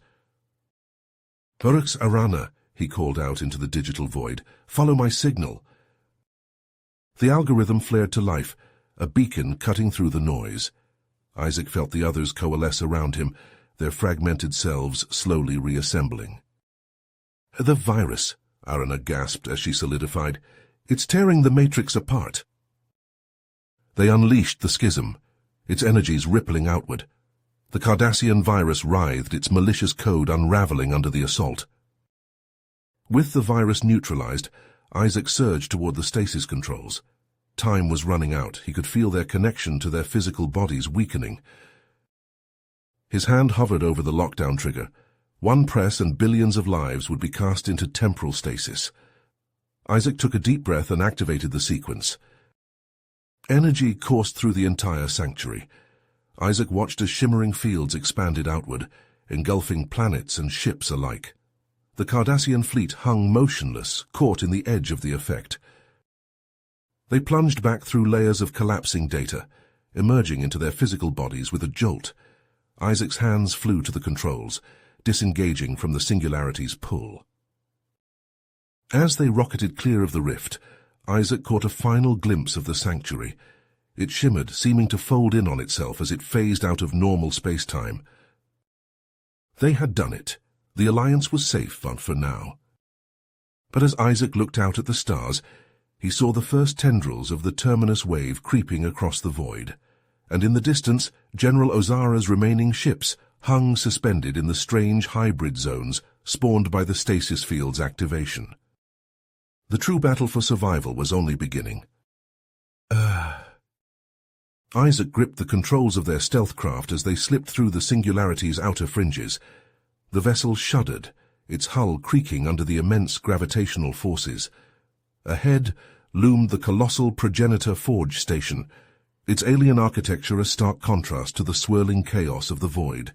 Speaker 1: "Borax Arana," he called out into the digital void, "follow my signal." The algorithm flared to life, a beacon cutting through the noise. Isaac felt the others coalesce around him, their fragmented selves slowly reassembling. "The virus," Arana gasped as she solidified. "It's tearing the matrix apart." They unleashed the schism, its energies rippling outward. The Cardassian virus writhed, its malicious code unraveling under the assault. With the virus neutralized, Isaac surged toward the stasis controls. Time was running out. He could feel their connection to their physical bodies weakening. His hand hovered over the lockdown trigger. One press and billions of lives would be cast into temporal stasis. Isaac took a deep breath and activated the sequence. Energy coursed through the entire sanctuary. Isaac watched as shimmering fields expanded outward, engulfing planets and ships alike. The Cardassian fleet hung motionless, caught in the edge of the effect. They plunged back through layers of collapsing data, emerging into their physical bodies with a jolt. Isaac's hands flew to the controls, disengaging from the Singularity's pull. As they rocketed clear of the rift, Isaac caught a final glimpse of the sanctuary. It shimmered, seeming to fold in on itself as it phased out of normal space-time. They had done it. The Alliance was safe for now. But as Isaac looked out at the stars, he saw the first tendrils of the terminus wave creeping across the void, and in the distance, General Ozara's remaining ships hung suspended in the strange hybrid zones spawned by the stasis field's activation. The true battle for survival was only beginning. Isaac gripped the controls of their stealth craft as they slipped through the Singularity's outer fringes. The vessel shuddered, its hull creaking under the immense gravitational forces. Ahead loomed the colossal Progenitor Forge station, its alien architecture a stark contrast to the swirling chaos of the void.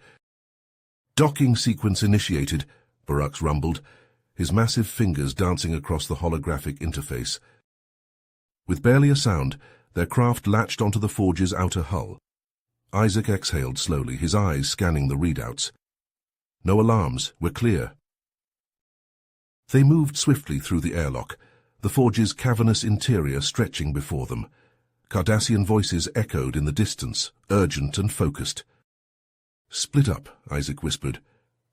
Speaker 1: "Docking sequence initiated," Barux rumbled, his massive fingers dancing across the holographic interface. With barely a sound, their craft latched onto the forge's outer hull. Isaac exhaled slowly, his eyes scanning the readouts. "No alarms, we're clear." They moved swiftly through the airlock, the forge's cavernous interior stretching before them. Cardassian voices echoed in the distance, urgent and focused. "Split up," Isaac whispered.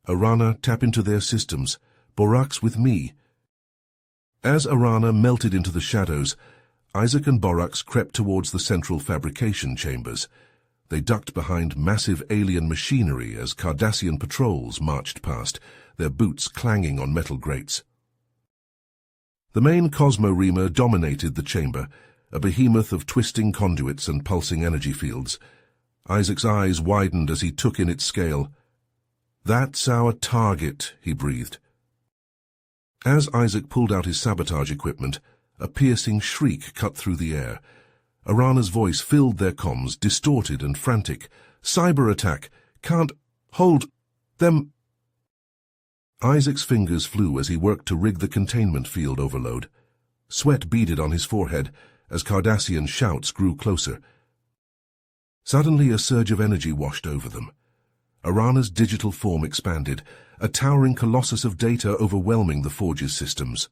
Speaker 1: "Arana, tap into their systems. Borax with me." As Arana melted into the shadows, Isaac and Borax crept towards the central fabrication chambers. They ducked behind massive alien machinery as Cardassian patrols marched past, their boots clanging on metal grates. The main Cosmo-Reamer dominated the chamber, a behemoth of twisting conduits and pulsing energy fields. Isaac's eyes widened as he took in its scale. "That's our target," he breathed. As Isaac pulled out his sabotage equipment, a piercing shriek cut through the air. Arana's voice filled their comms, distorted and frantic. "Cyber attack! Can't hold them!" Isaac's fingers flew as he worked to rig the containment field overload. Sweat beaded on his forehead as Cardassian shouts grew closer. Suddenly a surge of energy washed over them. Arana's digital form expanded, a towering colossus of data overwhelming the forge's systems.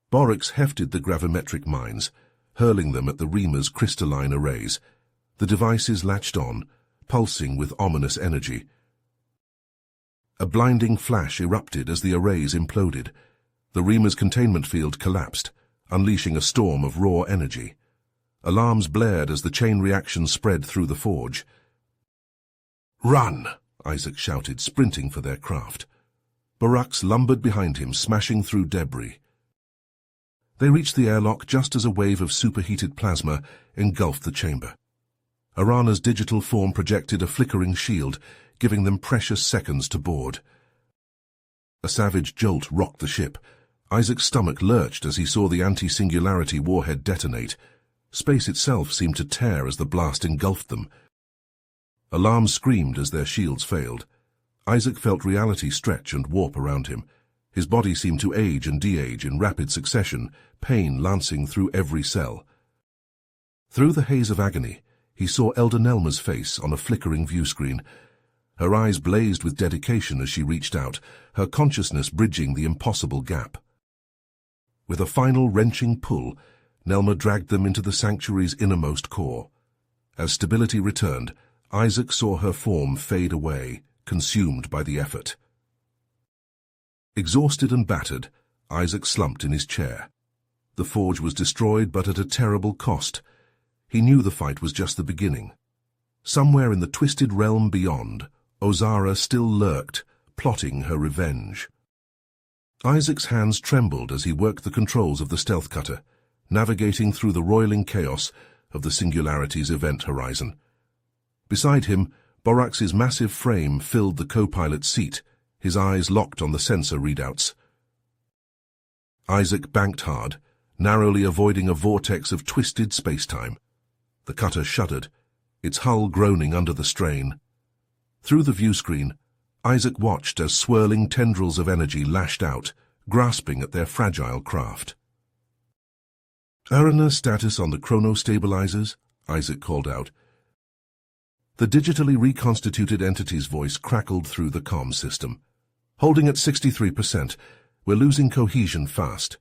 Speaker 1: Borax hefted the gravimetric mines, hurling them at the Reamer's crystalline arrays. The devices latched on, pulsing with ominous energy. A blinding flash erupted as the arrays imploded. The Reamer's containment field collapsed, unleashing a storm of raw energy. Alarms blared as the chain reaction spread through the forge. "Run!" Isaac shouted, sprinting for their craft. Borax lumbered behind him, smashing through debris. They reached the airlock just as a wave of superheated plasma engulfed the chamber. Arana's digital form projected a flickering shield, giving them precious seconds to board. A savage jolt rocked the ship. Isaac's stomach lurched as he saw the anti-singularity warhead detonate. Space itself seemed to tear as the blast engulfed them. Alarms screamed as their shields failed. Isaac felt reality stretch and warp around him. His body seemed to age and de-age in rapid succession, pain lancing through every cell. Through the haze of agony, he saw Elder Nelma's face on a flickering viewscreen. Her eyes blazed with dedication as she reached out, her consciousness bridging the impossible gap. With a final wrenching pull, Nelma dragged them into the sanctuary's innermost core. As stability returned, Isaac saw her form fade away, consumed by the effort. Exhausted and battered, Isaac slumped in his chair. The forge was destroyed, but at a terrible cost. He knew the fight was just the beginning. Somewhere in the twisted realm beyond, Ozara still lurked, plotting her revenge. Isaac's hands trembled as he worked the controls of the stealth cutter, navigating through the roiling chaos of the Singularity's event horizon. Beside him, Borax's massive frame filled the co-pilot's seat, his eyes locked on the sensor readouts. Isaac banked hard, narrowly avoiding a vortex of twisted space-time. The cutter shuddered, its hull groaning under the strain. Through the viewscreen, Isaac watched as swirling tendrils of energy lashed out, grasping at their fragile craft. "Arana status on the chronostabilizers," Isaac called out. The digitally reconstituted entity's voice crackled through the comm system. "Holding at 63%. We're losing cohesion fast."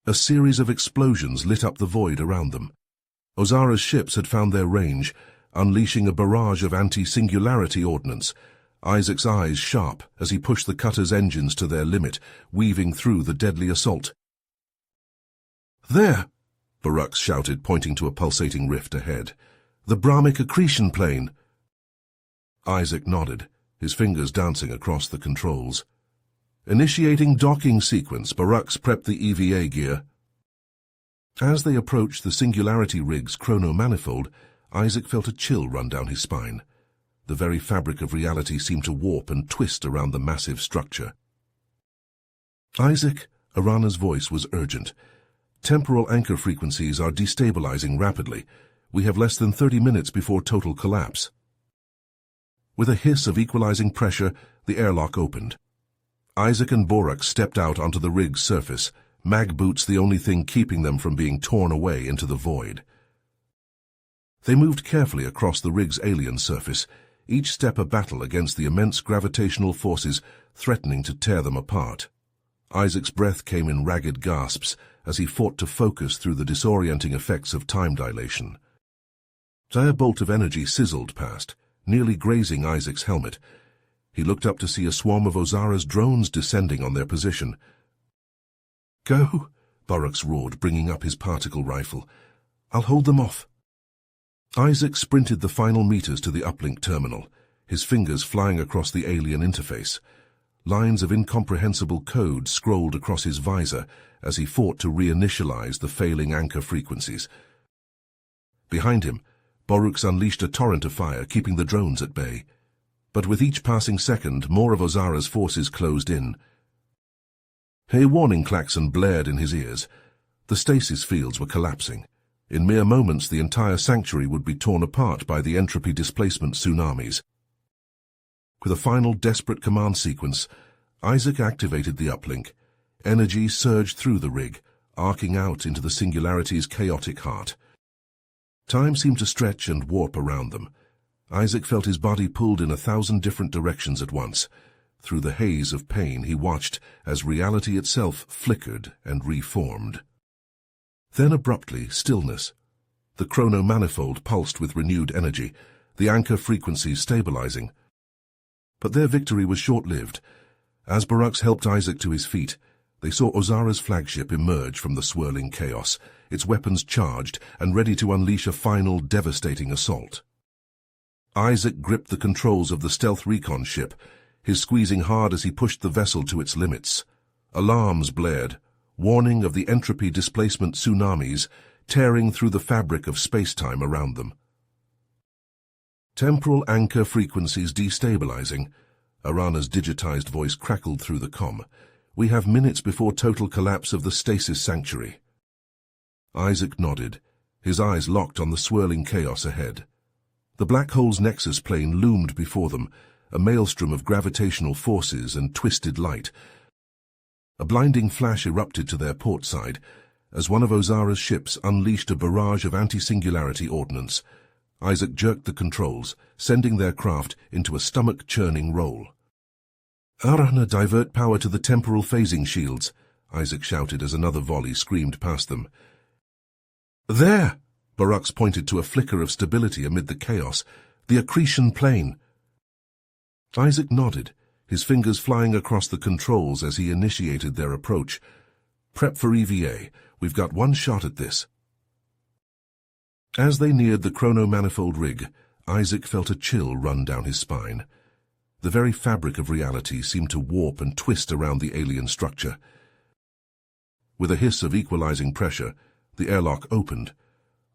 Speaker 1: A series of explosions lit up the void around them. Ozara's ships had found their range, unleashing a barrage of anti-singularity ordnance, Isaac's eyes sharp as he pushed the cutter's engines to their limit, weaving through the deadly assault. "There!" Barux shouted, pointing to a pulsating rift ahead. "The Brahmic accretion plane." Isaac nodded, his fingers dancing across the controls. Initiating docking sequence, Barux prepped the EVA gear. As they approached the Singularity rig's chrono-manifold, Isaac felt a chill run down his spine. The very fabric of reality seemed to warp and twist around the massive structure. "Isaac," Arana's voice was urgent. "Temporal anchor frequencies are destabilizing rapidly. We have less than 30 minutes before total collapse." With a hiss of equalizing pressure, the airlock opened. Isaac and Borux stepped out onto the rig's surface, mag boots the only thing keeping them from being torn away into the void. They moved carefully across the rig's alien surface, each step a battle against the immense gravitational forces threatening to tear them apart. Isaac's breath came in ragged gasps as he fought to focus through the disorienting effects of time dilation. A bolt of energy sizzled past, nearly grazing Isaac's helmet. He looked up to see a swarm of Ozara's drones descending on their position. "Go!" Borux roared, bringing up his particle rifle. "I'll hold them off." Isaac sprinted the final meters to the uplink terminal, his fingers flying across the alien interface. Lines of incomprehensible code scrolled across his visor as he fought to reinitialize the failing anchor frequencies. Behind him, Borux unleashed a torrent of fire, keeping the drones at bay. But with each passing second, more of Ozara's forces closed in. A warning klaxon blared in his ears. The stasis fields were collapsing. In mere moments, the entire sanctuary would be torn apart by the entropy displacement tsunamis. With a final desperate command sequence, Isaac activated the uplink. Energy surged through the rig, arcing out into the Singularity's chaotic heart. Time seemed to stretch and warp around them. Isaac felt his body pulled in 1,000 different directions at once. Through the haze of pain, he watched as reality itself flickered and reformed. Then abruptly, stillness. The chrono-manifold pulsed with renewed energy, the anchor frequencies stabilizing. But their victory was short-lived. As Barux helped Isaac to his feet, they saw Ozara's flagship emerge from the swirling chaos, its weapons charged and ready to unleash a final devastating assault. Isaac gripped the controls of the stealth recon ship, his squeezing hard as he pushed the vessel to its limits. Alarms blared, warning of the entropy displacement tsunamis tearing through the fabric of space-time around them. "Temporal anchor frequencies destabilizing," Arana's digitized voice crackled through the comm. "We have minutes before total collapse of the stasis sanctuary." Isaac nodded, his eyes locked on the swirling chaos ahead. The black hole's nexus plane loomed before them, a maelstrom of gravitational forces and twisted light. A blinding flash erupted to their port side as one of Ozara's ships unleashed a barrage of anti-singularity ordnance. Isaac jerked the controls, sending their craft into a stomach-churning roll. "Arana, divert power to the temporal phasing shields," Isaac shouted as another volley screamed past them. "There!" Barux pointed to a flicker of stability amid the chaos. "The accretion plane." Isaac nodded, his fingers flying across the controls as he initiated their approach. "Prep for EVA. We've got one shot at this." As they neared the chrono-manifold rig, Isaac felt a chill run down his spine. The very fabric of reality seemed to warp and twist around the alien structure. With a hiss of equalizing pressure, the airlock opened.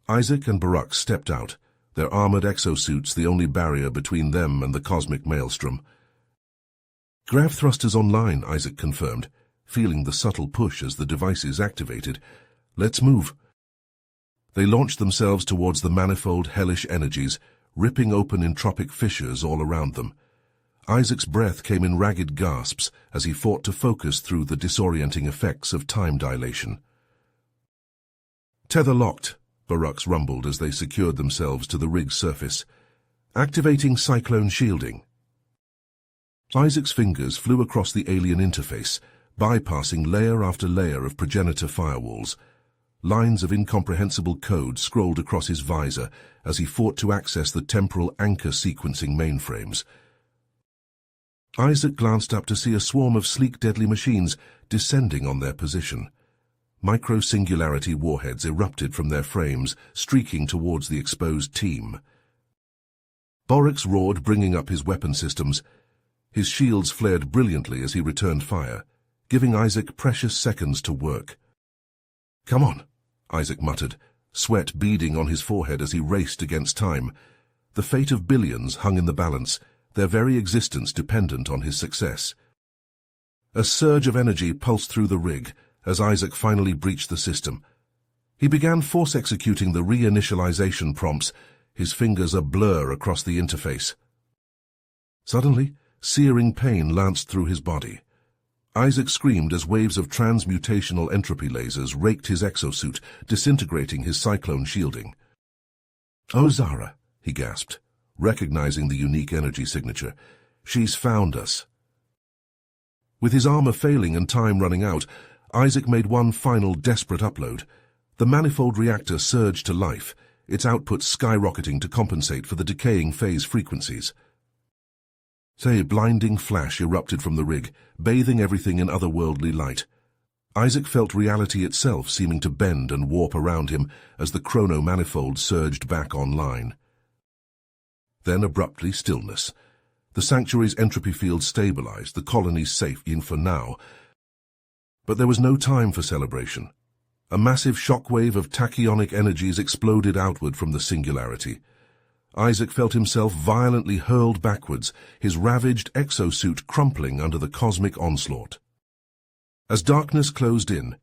Speaker 1: Isaac and Barux stepped out, their armored exosuits the only barrier between them and the cosmic maelstrom. "Grav thrusters online," Isaac confirmed, feeling the subtle push as the devices activated. "Let's move." They launched themselves towards the manifold hellish energies, ripping open entropic fissures all around them. Isaac's breath came in ragged gasps as he fought to focus through the disorienting effects of time dilation. "Tether locked," Orcs rumbled as they secured themselves to the rig's surface. "Activating cyclone shielding." Isaac's fingers flew across the alien interface, bypassing layer after layer of progenitor firewalls. Lines of incomprehensible code scrolled across his visor as he fought to access the temporal anchor sequencing mainframes. Isaac glanced up to see a swarm of sleek deadly machines descending on their position. Micro-singularity warheads erupted from their frames, streaking towards the exposed team. Orcs roared, bringing up his weapon systems. His shields flared brilliantly as he returned fire, giving Isaac precious seconds to work. "Come on," Isaac muttered, sweat beading on his forehead as he raced against time. The fate of billions hung in the balance, their very existence dependent on his success. A surge of energy pulsed through the rig as Isaac finally breached the system. He began force-executing the reinitialization prompts, his fingers a blur across the interface. Suddenly, searing pain lanced through his body. Isaac screamed as waves of transmutational entropy lasers raked his exosuit, disintegrating his cyclone shielding. "Oh, Zara," he gasped, recognizing the unique energy signature. "She's found us." With his armor failing and time running out, Isaac made one final desperate upload. The manifold reactor surged to life, its output skyrocketing to compensate for the decaying phase frequencies. A blinding flash erupted from the rig, bathing everything in otherworldly light. Isaac felt reality itself seeming to bend and warp around him as the chrono-manifold surged back online. Then abruptly stillness. The sanctuary's entropy field stabilized, the colony safe in for now. But there was no time for celebration. A massive shockwave of tachyonic energies exploded outward from the singularity. Isaac felt himself violently hurled backwards, his ravaged exosuit crumpling under the cosmic onslaught. As darkness closed in,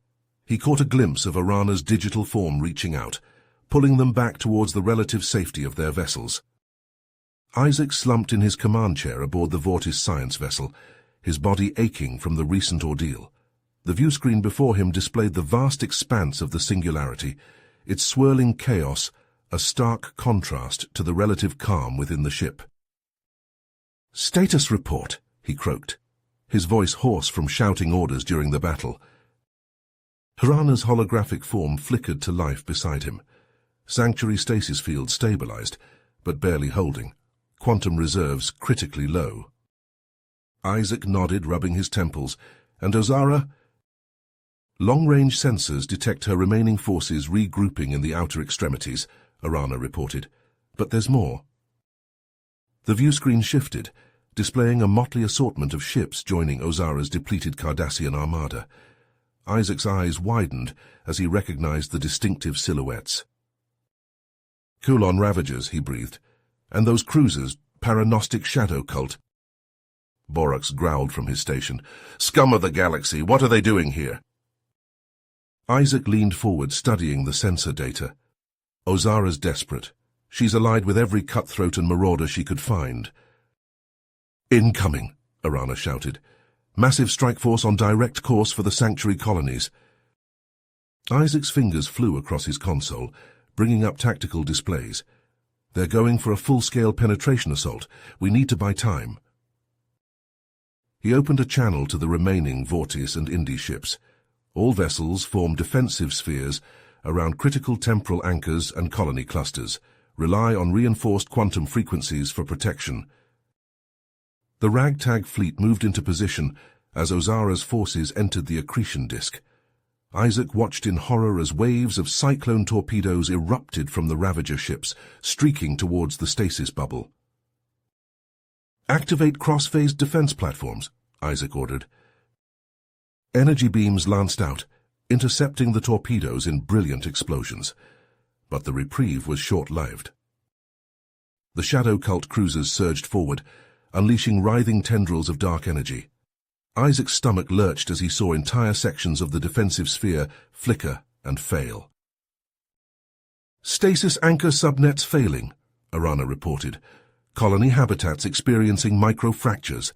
Speaker 1: he caught a glimpse of Arana's digital form reaching out, pulling them back towards the relative safety of their vessels. Isaac slumped in his command chair aboard the Vortis science vessel, his body aching from the recent ordeal. The viewscreen before him displayed the vast expanse of the singularity, its swirling chaos a stark contrast to the relative calm within the ship. "Status report," he croaked, his voice hoarse from shouting orders during the battle. Arana's holographic form flickered to life beside him. Sanctuary stasis field stabilized, but barely holding. Quantum reserves critically low. Isaac nodded, rubbing his temples. "And Ozara?" "Long-range sensors detect her remaining forces regrouping in the outer extremities," Arana reported. "But there's more." The viewscreen shifted, displaying a motley assortment of ships joining Ozara's depleted Cardassian armada. Isaac's eyes widened as he recognized the distinctive silhouettes. "Kulon Ravagers," he breathed. "And those cruisers, Paranostic Shadow Cult." Borax growled from his station. "Scum of the galaxy, what are they doing here?" Isaac leaned forward, studying the sensor data. "Ozara's desperate. She's allied with every cutthroat and marauder she could find." "Incoming," Arana shouted. "Massive strike force on direct course for the sanctuary colonies." Isaac's fingers flew across his console, bringing up tactical displays. "They're going for a full-scale penetration assault. We need to buy time." He opened a channel to the remaining Vortis and Indy ships. All vessels form defensive spheres around critical temporal anchors and colony clusters, rely on reinforced quantum frequencies for protection. The ragtag fleet moved into position as Ozara's forces entered the accretion disk. Isaac watched in horror as waves of cyclone torpedoes erupted from the Ravager ships, streaking towards the stasis bubble. "Activate cross-phase defense platforms," Isaac ordered. Energy beams lanced out, intercepting the torpedoes in brilliant explosions. But the reprieve was short-lived. The Shadow Cult cruisers surged forward, unleashing writhing tendrils of dark energy. Isaac's stomach lurched as he saw entire sections of the defensive sphere flicker and fail. "Stasis anchor subnets failing," Arana reported. colony habitats experiencing microfractures.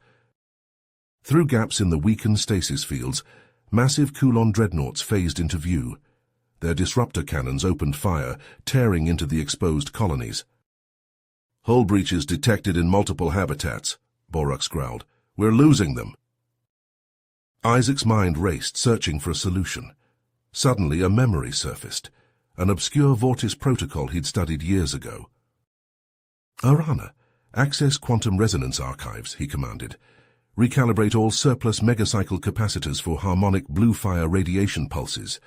Speaker 1: Through gaps in the weakened stasis fields, massive Kulon dreadnoughts phased into view. Their disruptor cannons opened fire, tearing into the exposed colonies. "Hull breaches detected in multiple habitats," Borux growled. "We're losing them." Isaac's mind raced, searching for a solution. Suddenly, a memory surfaced, an obscure Vortis protocol he'd studied years ago. "Arana, access quantum resonance archives," he commanded. "Recalibrate all surplus megacycle capacitors for harmonic blue fire radiation pulses."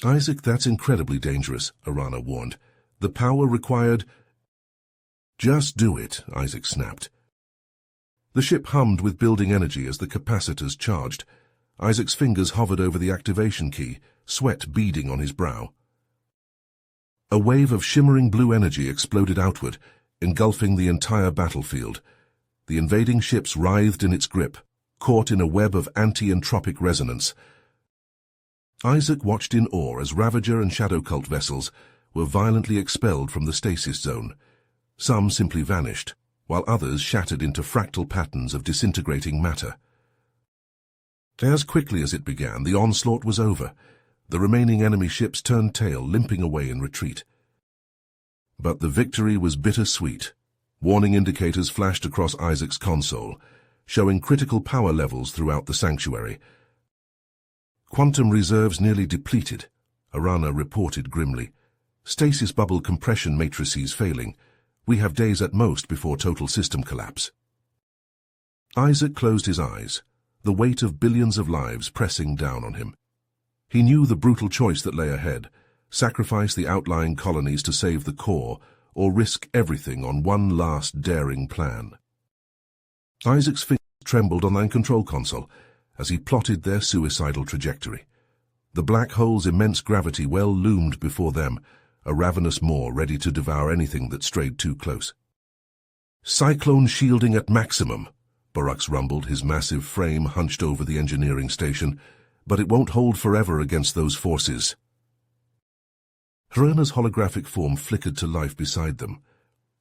Speaker 1: "Isaac, that's incredibly dangerous," Arana warned. "The power required—" "Just do it," Isaac snapped. The ship hummed with building energy as the capacitors charged. Isaac's fingers hovered over the activation key, sweat beading on his brow. A wave of shimmering blue energy exploded outward, engulfing the entire battlefield. The invading ships writhed in its grip, caught in a web of anti-entropic resonance. Isaac watched in awe as Ravager and Shadow Cult vessels were violently expelled from the stasis zone. Some simply vanished, while others shattered into fractal patterns of disintegrating matter. As quickly as it began, the onslaught was over. The remaining enemy ships turned tail, limping away in retreat. But the victory was bittersweet. Warning indicators flashed across Isaac's console, showing critical power levels throughout the sanctuary. "Quantum reserves nearly depleted," Arana reported grimly. "Stasis bubble compression matrices failing. We have days at most before total system collapse." Isaac closed his eyes, the weight of billions of lives pressing down on him. He knew the brutal choice that lay ahead: sacrifice the outlying colonies to save the core, or risk everything on one last daring plan. Isaac's fingers trembled on the control console as he plotted their suicidal trajectory. The black hole's immense gravity well loomed before them, a ravenous maw ready to devour anything that strayed too close. "Cyclone shielding at maximum," Borux rumbled, his massive frame hunched over the engineering station. "But it won't hold forever against those forces." Helena's holographic form flickered to life beside them.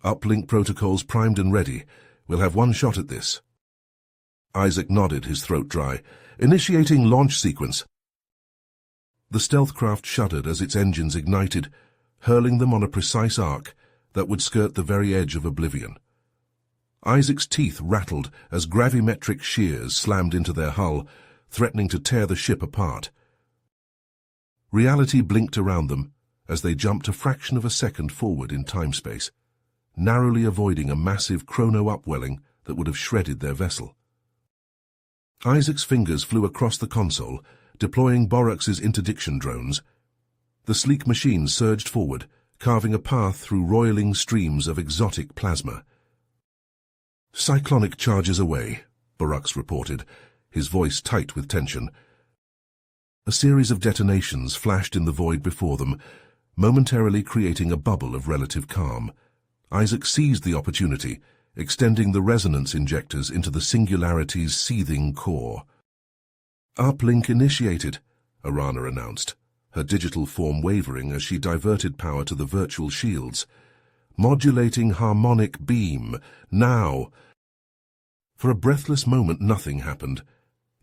Speaker 1: "Uplink protocols primed and ready. We'll have one shot at this." Isaac nodded, his throat dry. "Initiating launch sequence." The stealth craft shuddered as its engines ignited, hurling them on a precise arc that would skirt the very edge of oblivion. Isaac's teeth rattled as gravimetric shears slammed into their hull, threatening to tear the ship apart. Reality blinked around them as they jumped a fraction of a second forward in time-space, narrowly avoiding a massive chrono-upwelling that would have shredded their vessel. Isaac's fingers flew across the console, deploying Borux's interdiction drones. The sleek machine surged forward, carving a path through roiling streams of exotic plasma. "Cyclonic charges away," Borux reported, his voice tight with tension. A series of detonations flashed in the void before them, momentarily creating a bubble of relative calm. Isaac seized the opportunity, extending the resonance injectors into the Singularity's seething core. "Uplink initiated," Arana announced, her digital form wavering as she diverted power to the virtual shields. "Modulating harmonic beam. Now." For a breathless moment, nothing happened.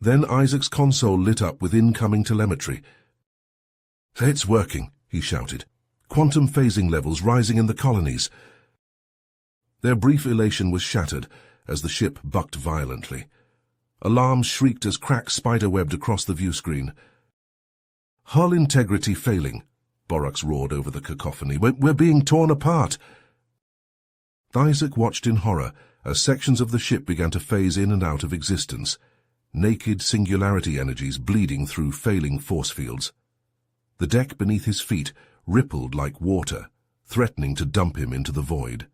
Speaker 1: Then Isaac's console lit up with incoming telemetry. "It's working," he shouted. "Quantum phasing levels rising in the colonies." Their brief elation was shattered as the ship bucked violently. Alarms shrieked as cracks spiderwebbed across the viewscreen. "Hull integrity failing," Borux roared over the cacophony. We're being torn apart." Isaac watched in horror as sections of the ship began to phase in and out of existence, naked singularity energies bleeding through failing force fields. The deck beneath his feet rippled like water, threatening to dump him into the void.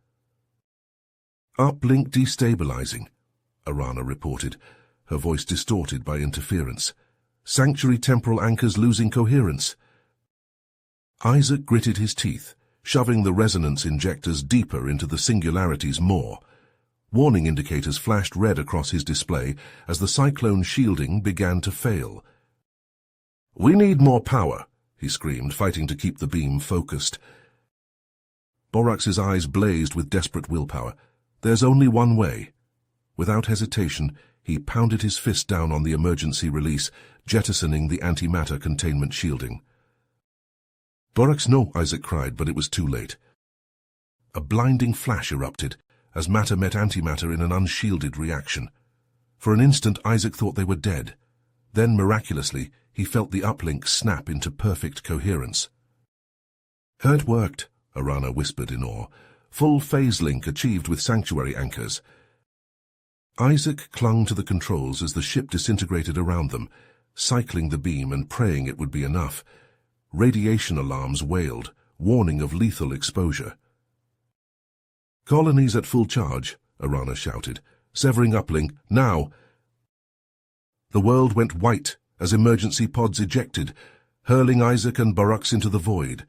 Speaker 1: "Uplink destabilizing," Arana reported, her voice distorted by interference. "Sanctuary temporal anchors losing coherence." Isaac gritted his teeth, shoving the resonance injectors deeper into the Singularity's maw. Warning indicators flashed red across his display as the cyclone shielding began to fail. "We need more power," he screamed, fighting to keep the beam focused. Borax's eyes blazed with desperate willpower. There's only one way. Without hesitation, he pounded his fist down on the emergency release, jettisoning the antimatter containment shielding. "Borax, no," Isaac cried, but it was too late. A blinding flash erupted as matter met antimatter in an unshielded reaction. For an instant, Isaac thought they were dead. Then, miraculously, he felt the uplink snap into perfect coherence. "It worked," Arana whispered in awe. "Full phase link achieved with sanctuary anchors." Isaac clung to the controls as the ship disintegrated around them, cycling the beam and praying it would be enough. Radiation alarms wailed, warning of lethal exposure. "Colonies at full charge," Arana shouted. "Severing uplink, now!" The world went white as emergency pods ejected, hurling Isaac and Borax into the void.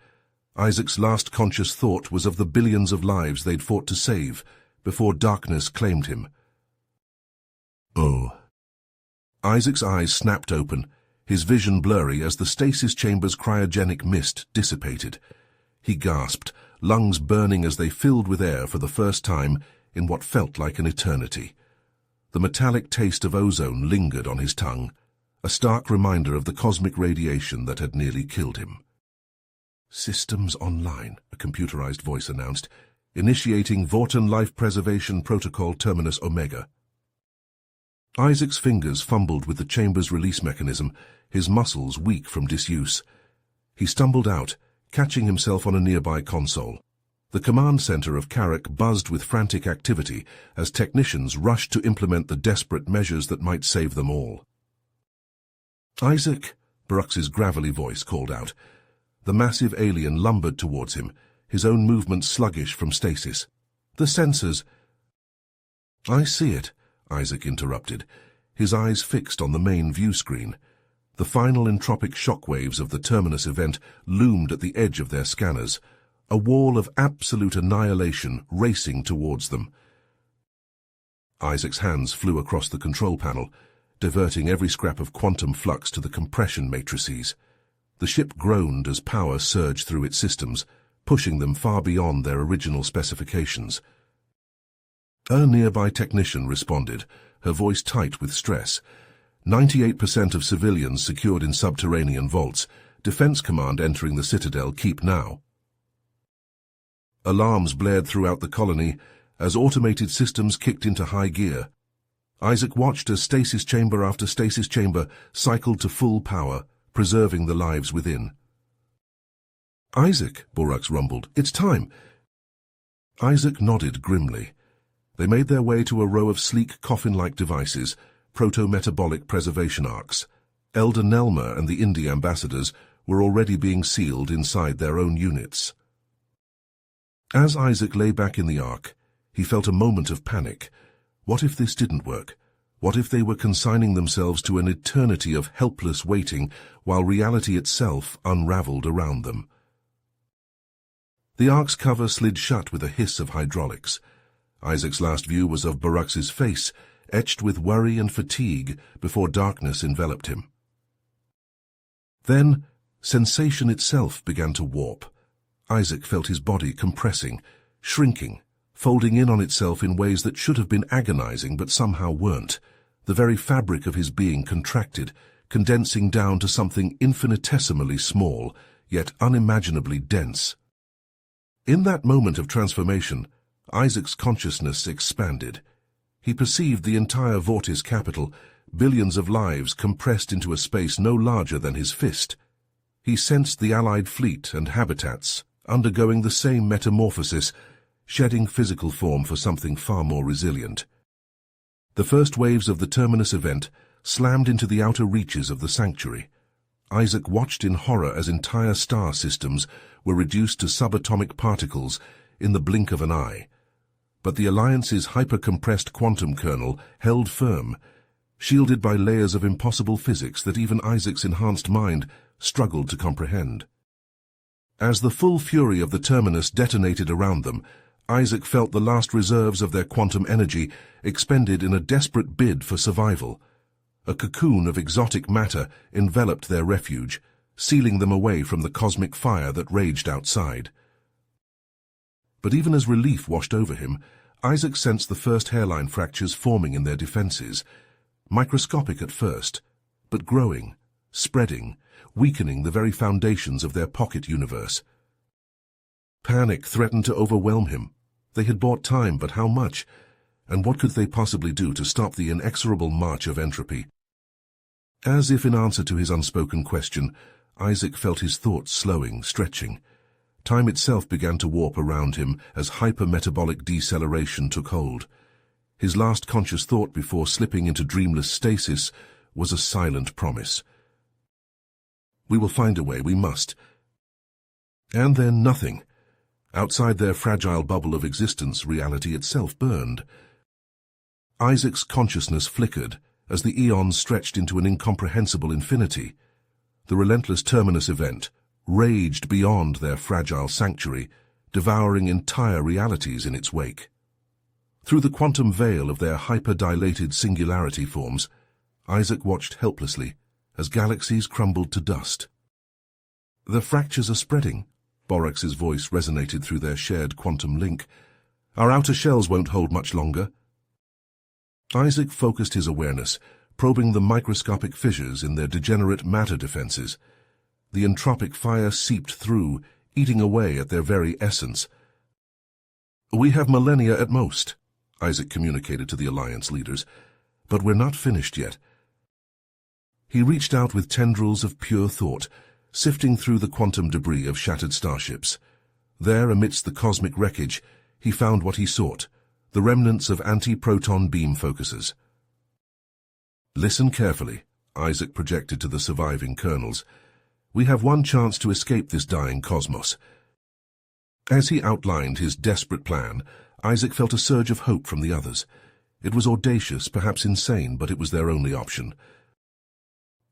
Speaker 1: Isaac's last conscious thought was of the billions of lives they'd fought to save before darkness claimed him. "Oh." Isaac's eyes snapped open, his vision blurry as the stasis chamber's cryogenic mist dissipated. He gasped, lungs burning as they filled with air for the first time in what felt like an eternity. The metallic taste of ozone lingered on his tongue, a stark reminder of the cosmic radiation that had nearly killed him. "Systems online," a computerized voice announced, "initiating Vorten Life Preservation Protocol Terminus Omega." Isaac's fingers fumbled with the chamber's release mechanism, his muscles weak from disuse. He stumbled out, catching himself on a nearby console. The command center of Carrick buzzed with frantic activity as technicians rushed to implement the desperate measures that might save them all. "Isaac," Borax's gravelly voice called out. The massive alien lumbered towards him, his own movements sluggish from stasis. "The sensors—" "I see it," Isaac interrupted, his eyes fixed on the main view screen. The final entropic shockwaves of the Terminus event loomed at the edge of their scanners, a wall of absolute annihilation racing towards them. Isaac's hands flew across the control panel, diverting every scrap of quantum flux to the compression matrices. The ship groaned as power surged through its systems, pushing them far beyond their original specifications. A nearby technician responded, her voice tight with stress. 98% of civilians secured in subterranean vaults. Defense Command entering the Citadel, keep now. Alarms blared throughout the colony as automated systems kicked into high gear. Isaac watched as stasis chamber after stasis chamber cycled to full power, preserving the lives within. "Isaac," Borax rumbled, "it's time." Isaac nodded grimly. They made their way to a row of sleek coffin-like devices, proto-metabolic preservation arcs. Elder Nelma and the Indie ambassadors were already being sealed inside their own units. As Isaac lay back in the ark, he felt a moment of panic. What if this didn't work? What if they were consigning themselves to an eternity of helpless waiting while reality itself unraveled around them? The ark's cover slid shut with a hiss of hydraulics. Isaac's last view was of Borax's face, etched with worry and fatigue before darkness enveloped him. Then, sensation itself began to warp. Isaac felt his body compressing, shrinking, folding in on itself in ways that should have been agonizing but somehow weren't. The very fabric of his being contracted, condensing down to something infinitesimally small, yet unimaginably dense. In that moment of transformation, Isaac's consciousness expanded. He perceived the entire Vortis capital, billions of lives compressed into a space no larger than his fist. He sensed the Allied fleet and habitats, undergoing the same metamorphosis, shedding physical form for something far more resilient. The first waves of the Terminus event slammed into the outer reaches of the sanctuary. Isaac watched in horror as entire star systems were reduced to subatomic particles in the blink of an eye. But the Alliance's hyper-compressed quantum kernel held firm, shielded by layers of impossible physics that even Isaac's enhanced mind struggled to comprehend. As the full fury of the Terminus detonated around them, Isaac felt the last reserves of their quantum energy expended in a desperate bid for survival. A cocoon of exotic matter enveloped their refuge, sealing them away from the cosmic fire that raged outside. But even as relief washed over him, Isaac sensed the first hairline fractures forming in their defenses, microscopic at first, but growing, spreading, weakening the very foundations of their pocket universe. Panic threatened to overwhelm him. They had bought time, but how much? And what could they possibly do to stop the inexorable march of entropy? As if in answer to his unspoken question, Isaac felt his thoughts slowing, stretching. Time itself began to warp around him as hypermetabolic deceleration took hold. His last conscious thought before slipping into dreamless stasis was a silent promise. We will find a way, we must. And then nothing. Outside their fragile bubble of existence, reality itself burned. Isaac's consciousness flickered as the eons stretched into an incomprehensible infinity. The relentless terminus event raged beyond their fragile sanctuary, devouring entire realities in its wake. Through the quantum veil of their hyper-dilated singularity forms, Isaac watched helplessly as galaxies crumbled to dust. The fractures are spreading. Borax's voice resonated through their shared quantum link. Our outer shells won't hold much longer. Isaac focused his awareness, probing the microscopic fissures in their degenerate matter defenses. The entropic fire seeped through, eating away at their very essence. We have millennia at most, Isaac communicated to the Alliance leaders, but we're not finished yet. He reached out with tendrils of pure thought, sifting through the quantum debris of shattered starships. There, amidst the cosmic wreckage, he found what he sought, the remnants of anti-proton beam focusers. Listen carefully, Isaac projected to the surviving colonels. We have one chance to escape this dying cosmos. As he outlined his desperate plan, Isaac felt a surge of hope from the others. It was audacious, perhaps insane, but it was their only option.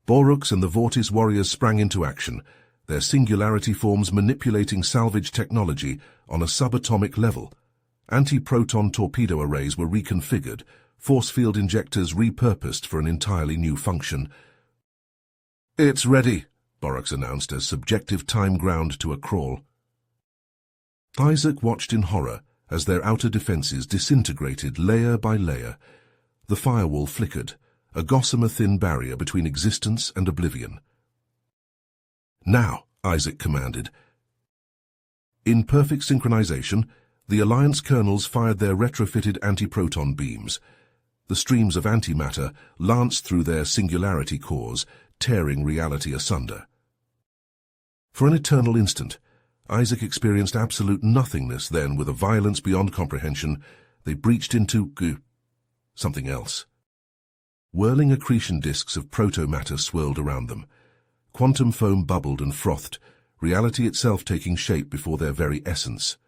Speaker 1: Orcs and the Vortis warriors sprang into action, their singularity forms manipulating salvage technology on a subatomic level. Anti-proton torpedo arrays were reconfigured, force field injectors repurposed for an entirely new function. It's ready, Orcs announced as subjective time ground to a crawl. Isaac watched in horror as their outer defenses disintegrated layer by layer. The firewall flickered, a gossamer-thin barrier between existence and oblivion. Now, Isaac commanded. In perfect synchronization, the Alliance colonels fired their retrofitted anti-proton beams. The streams of antimatter lanced through their singularity cores, tearing reality asunder. For an eternal instant, Isaac experienced absolute nothingness. Then, with a violence beyond comprehension, they breached into something else. Whirling accretion disks of proto-matter swirled around them. Quantum foam bubbled and frothed, reality itself taking shape before their very essence.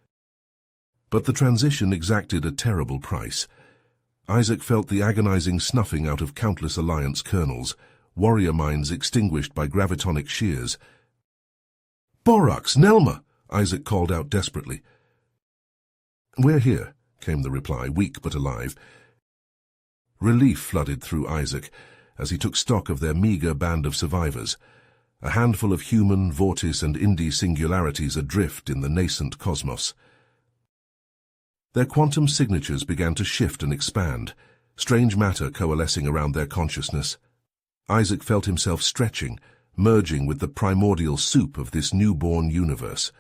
Speaker 1: But the transition exacted a terrible price. Isaac felt the agonizing snuffing out of countless Alliance colonels, warrior minds extinguished by gravitonic shears. "Borax, Nelma!" Isaac called out desperately. "We're here," came the reply, weak but alive. Relief flooded through Isaac as he took stock of their meager band of survivors, a handful of human, Vortis, and Indi singularities adrift in the nascent cosmos. Their quantum signatures began to shift and expand, strange matter coalescing around their consciousness. Isaac felt himself stretching, merging with the primordial soup of this newborn universe.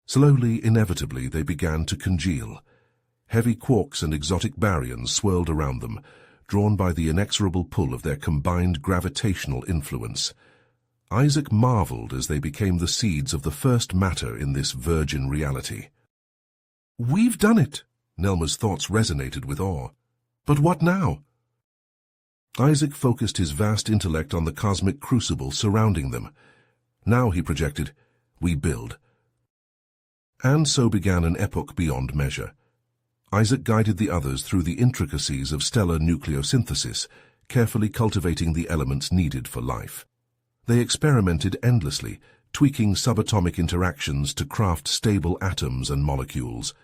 Speaker 1: Slowly, inevitably, they began to congeal. Heavy quarks and exotic baryons swirled around them, drawn by the inexorable pull of their combined gravitational influence. Isaac marveled as they became the seeds of the first matter in this virgin reality. "We've done it!" Nelma's thoughts resonated with awe. "But what now?" Isaac focused his vast intellect on the cosmic crucible surrounding them. Now, he projected, we build. And so began an epoch beyond measure. Isaac guided the others through the intricacies of stellar nucleosynthesis, carefully cultivating the elements needed for life. They experimented endlessly, tweaking subatomic interactions to craft stable atoms and molecules.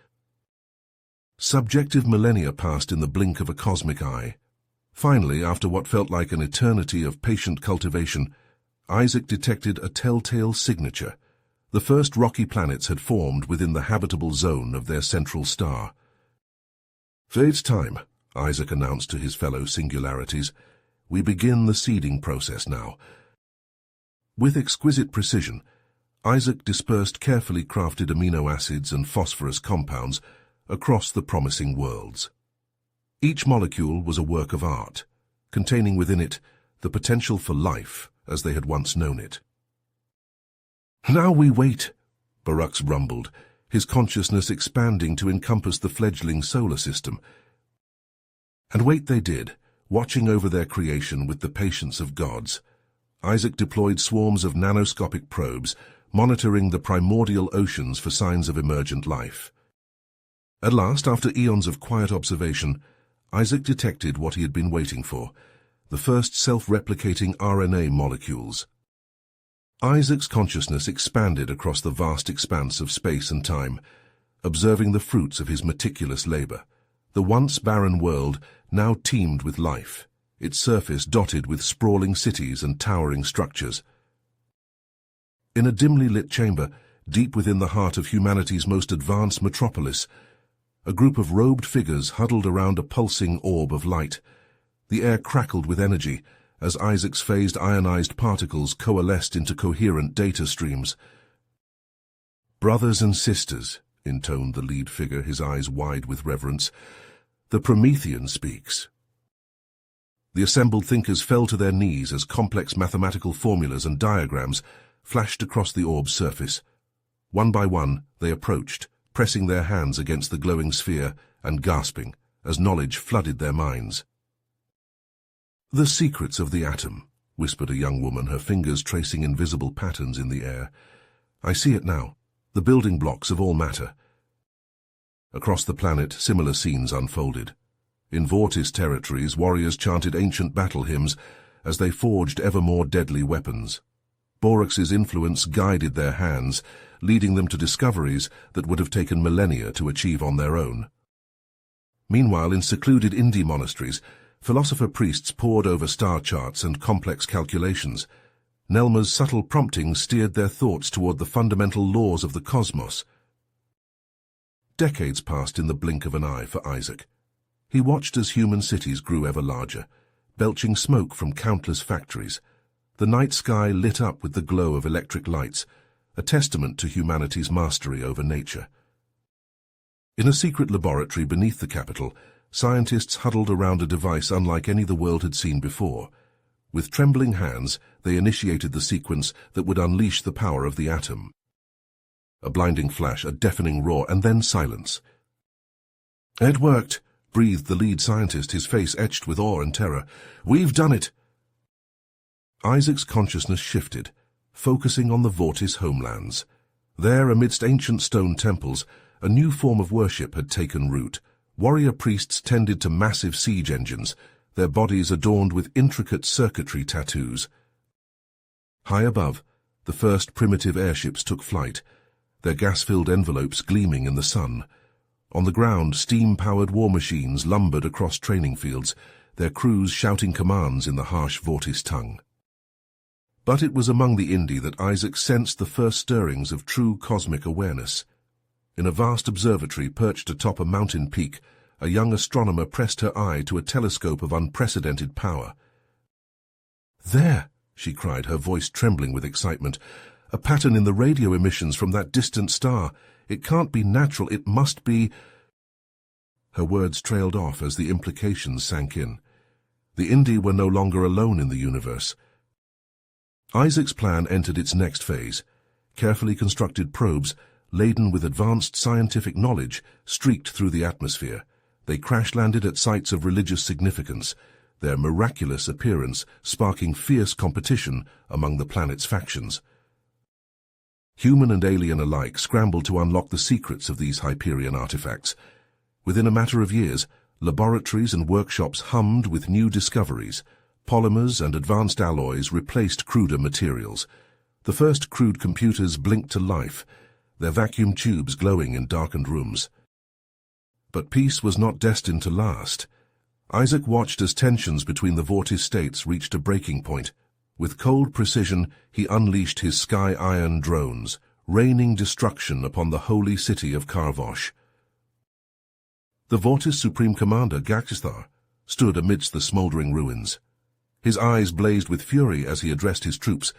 Speaker 1: Subjective millennia passed in the blink of a cosmic eye. Finally, after what felt like an eternity of patient cultivation, Isaac detected a telltale signature, The first rocky planets had formed within the habitable zone of their central star. "Fate's time," Isaac announced to his fellow singularities. "We begin the seeding process now." With exquisite precision, Isaac dispersed carefully crafted amino acids and phosphorus compounds across the promising worlds. Each molecule was a work of art, containing within it the potential for life as they had once known it. "Now we wait," Barux rumbled, his consciousness expanding to encompass the fledgling solar system. And wait they did, watching over their creation with the patience of gods. Isaac deployed swarms of nanoscopic probes, monitoring the primordial oceans for signs of emergent life. At last, after eons of quiet observation, Isaac detected what he had been waiting for, the first self-replicating RNA molecules. Isaac's consciousness expanded across the vast expanse of space and time, observing the fruits of his meticulous labor. The once barren world now teemed with life, its surface dotted with sprawling cities and towering structures. In a dimly lit chamber, deep within the heart of humanity's most advanced metropolis, a group of robed figures huddled around a pulsing orb of light. The air crackled with energy as Isaac's phased ionized particles coalesced into coherent data streams. "Brothers and sisters," intoned the lead figure, his eyes wide with reverence, "the Promethean speaks." The assembled thinkers fell to their knees as complex mathematical formulas and diagrams flashed across the orb's surface. One by one, they approached, pressing their hands against the glowing sphere and gasping as knowledge flooded their minds. "The secrets of the atom," whispered a young woman, her fingers tracing invisible patterns in the air. "I see it now, the building blocks of all matter." Across the planet, similar scenes unfolded. In Vortis territories, warriors chanted ancient battle hymns as they forged ever more deadly weapons. Borax's influence guided their hands, leading them to discoveries that would have taken millennia to achieve on their own. Meanwhile, in secluded Indi monasteries, philosopher priests pored over star charts and complex calculations. Nelma's subtle promptings steered their thoughts toward the fundamental laws of the cosmos. Decades passed in the blink of an eye for Isaac. He watched as human cities grew ever larger, belching smoke from countless factories. The night sky lit up with the glow of electric lights, a testament to humanity's mastery over nature. In a secret laboratory beneath the capital, scientists huddled around a device unlike any the world had seen before. With trembling hands, they initiated the sequence that would unleash the power of the atom. A blinding flash, a deafening roar, and then silence. "It worked," breathed the lead scientist, his face etched with awe and terror. "We've done it." Isaac's consciousness shifted, focusing on the Vortis homelands. There, amidst ancient stone temples, a new form of worship had taken root. Warrior priests tended to massive siege engines, their bodies adorned with intricate circuitry tattoos. High above, the first primitive airships took flight, their gas-filled envelopes gleaming in the sun. On the ground, steam-powered war machines lumbered across training fields, their crews shouting commands in the harsh Vortis tongue. But it was among the Indi that Isaac sensed the first stirrings of true cosmic awareness. In a vast observatory perched atop a mountain peak, a young astronomer pressed her eye to a telescope of unprecedented power. "There!" she cried, her voice trembling with excitement. "A pattern in the radio emissions from that distant star. It can't be natural, it must be—" Her words trailed off as the implications sank in. The Indi were no longer alone in the universe. Isaac's plan entered its next phase. Carefully constructed probes, laden with advanced scientific knowledge, streaked through the atmosphere. They crash-landed at sites of religious significance, their miraculous appearance sparking fierce competition among the planet's factions. Human and alien alike scrambled to unlock the secrets of these Hyperion artifacts. Within a matter of years, laboratories and workshops hummed with new discoveries. Polymers and advanced alloys replaced cruder materials. The first crude computers blinked to life, their vacuum tubes glowing in darkened rooms. But peace was not destined to last. Isaac watched as tensions between the Vortis states reached a breaking point. With cold precision, he unleashed his sky iron drones, raining destruction upon the holy city of Karvosh. The Vortis Supreme Commander Galactic stood amidst the smouldering ruins. His eyes blazed with fury as he addressed his troops.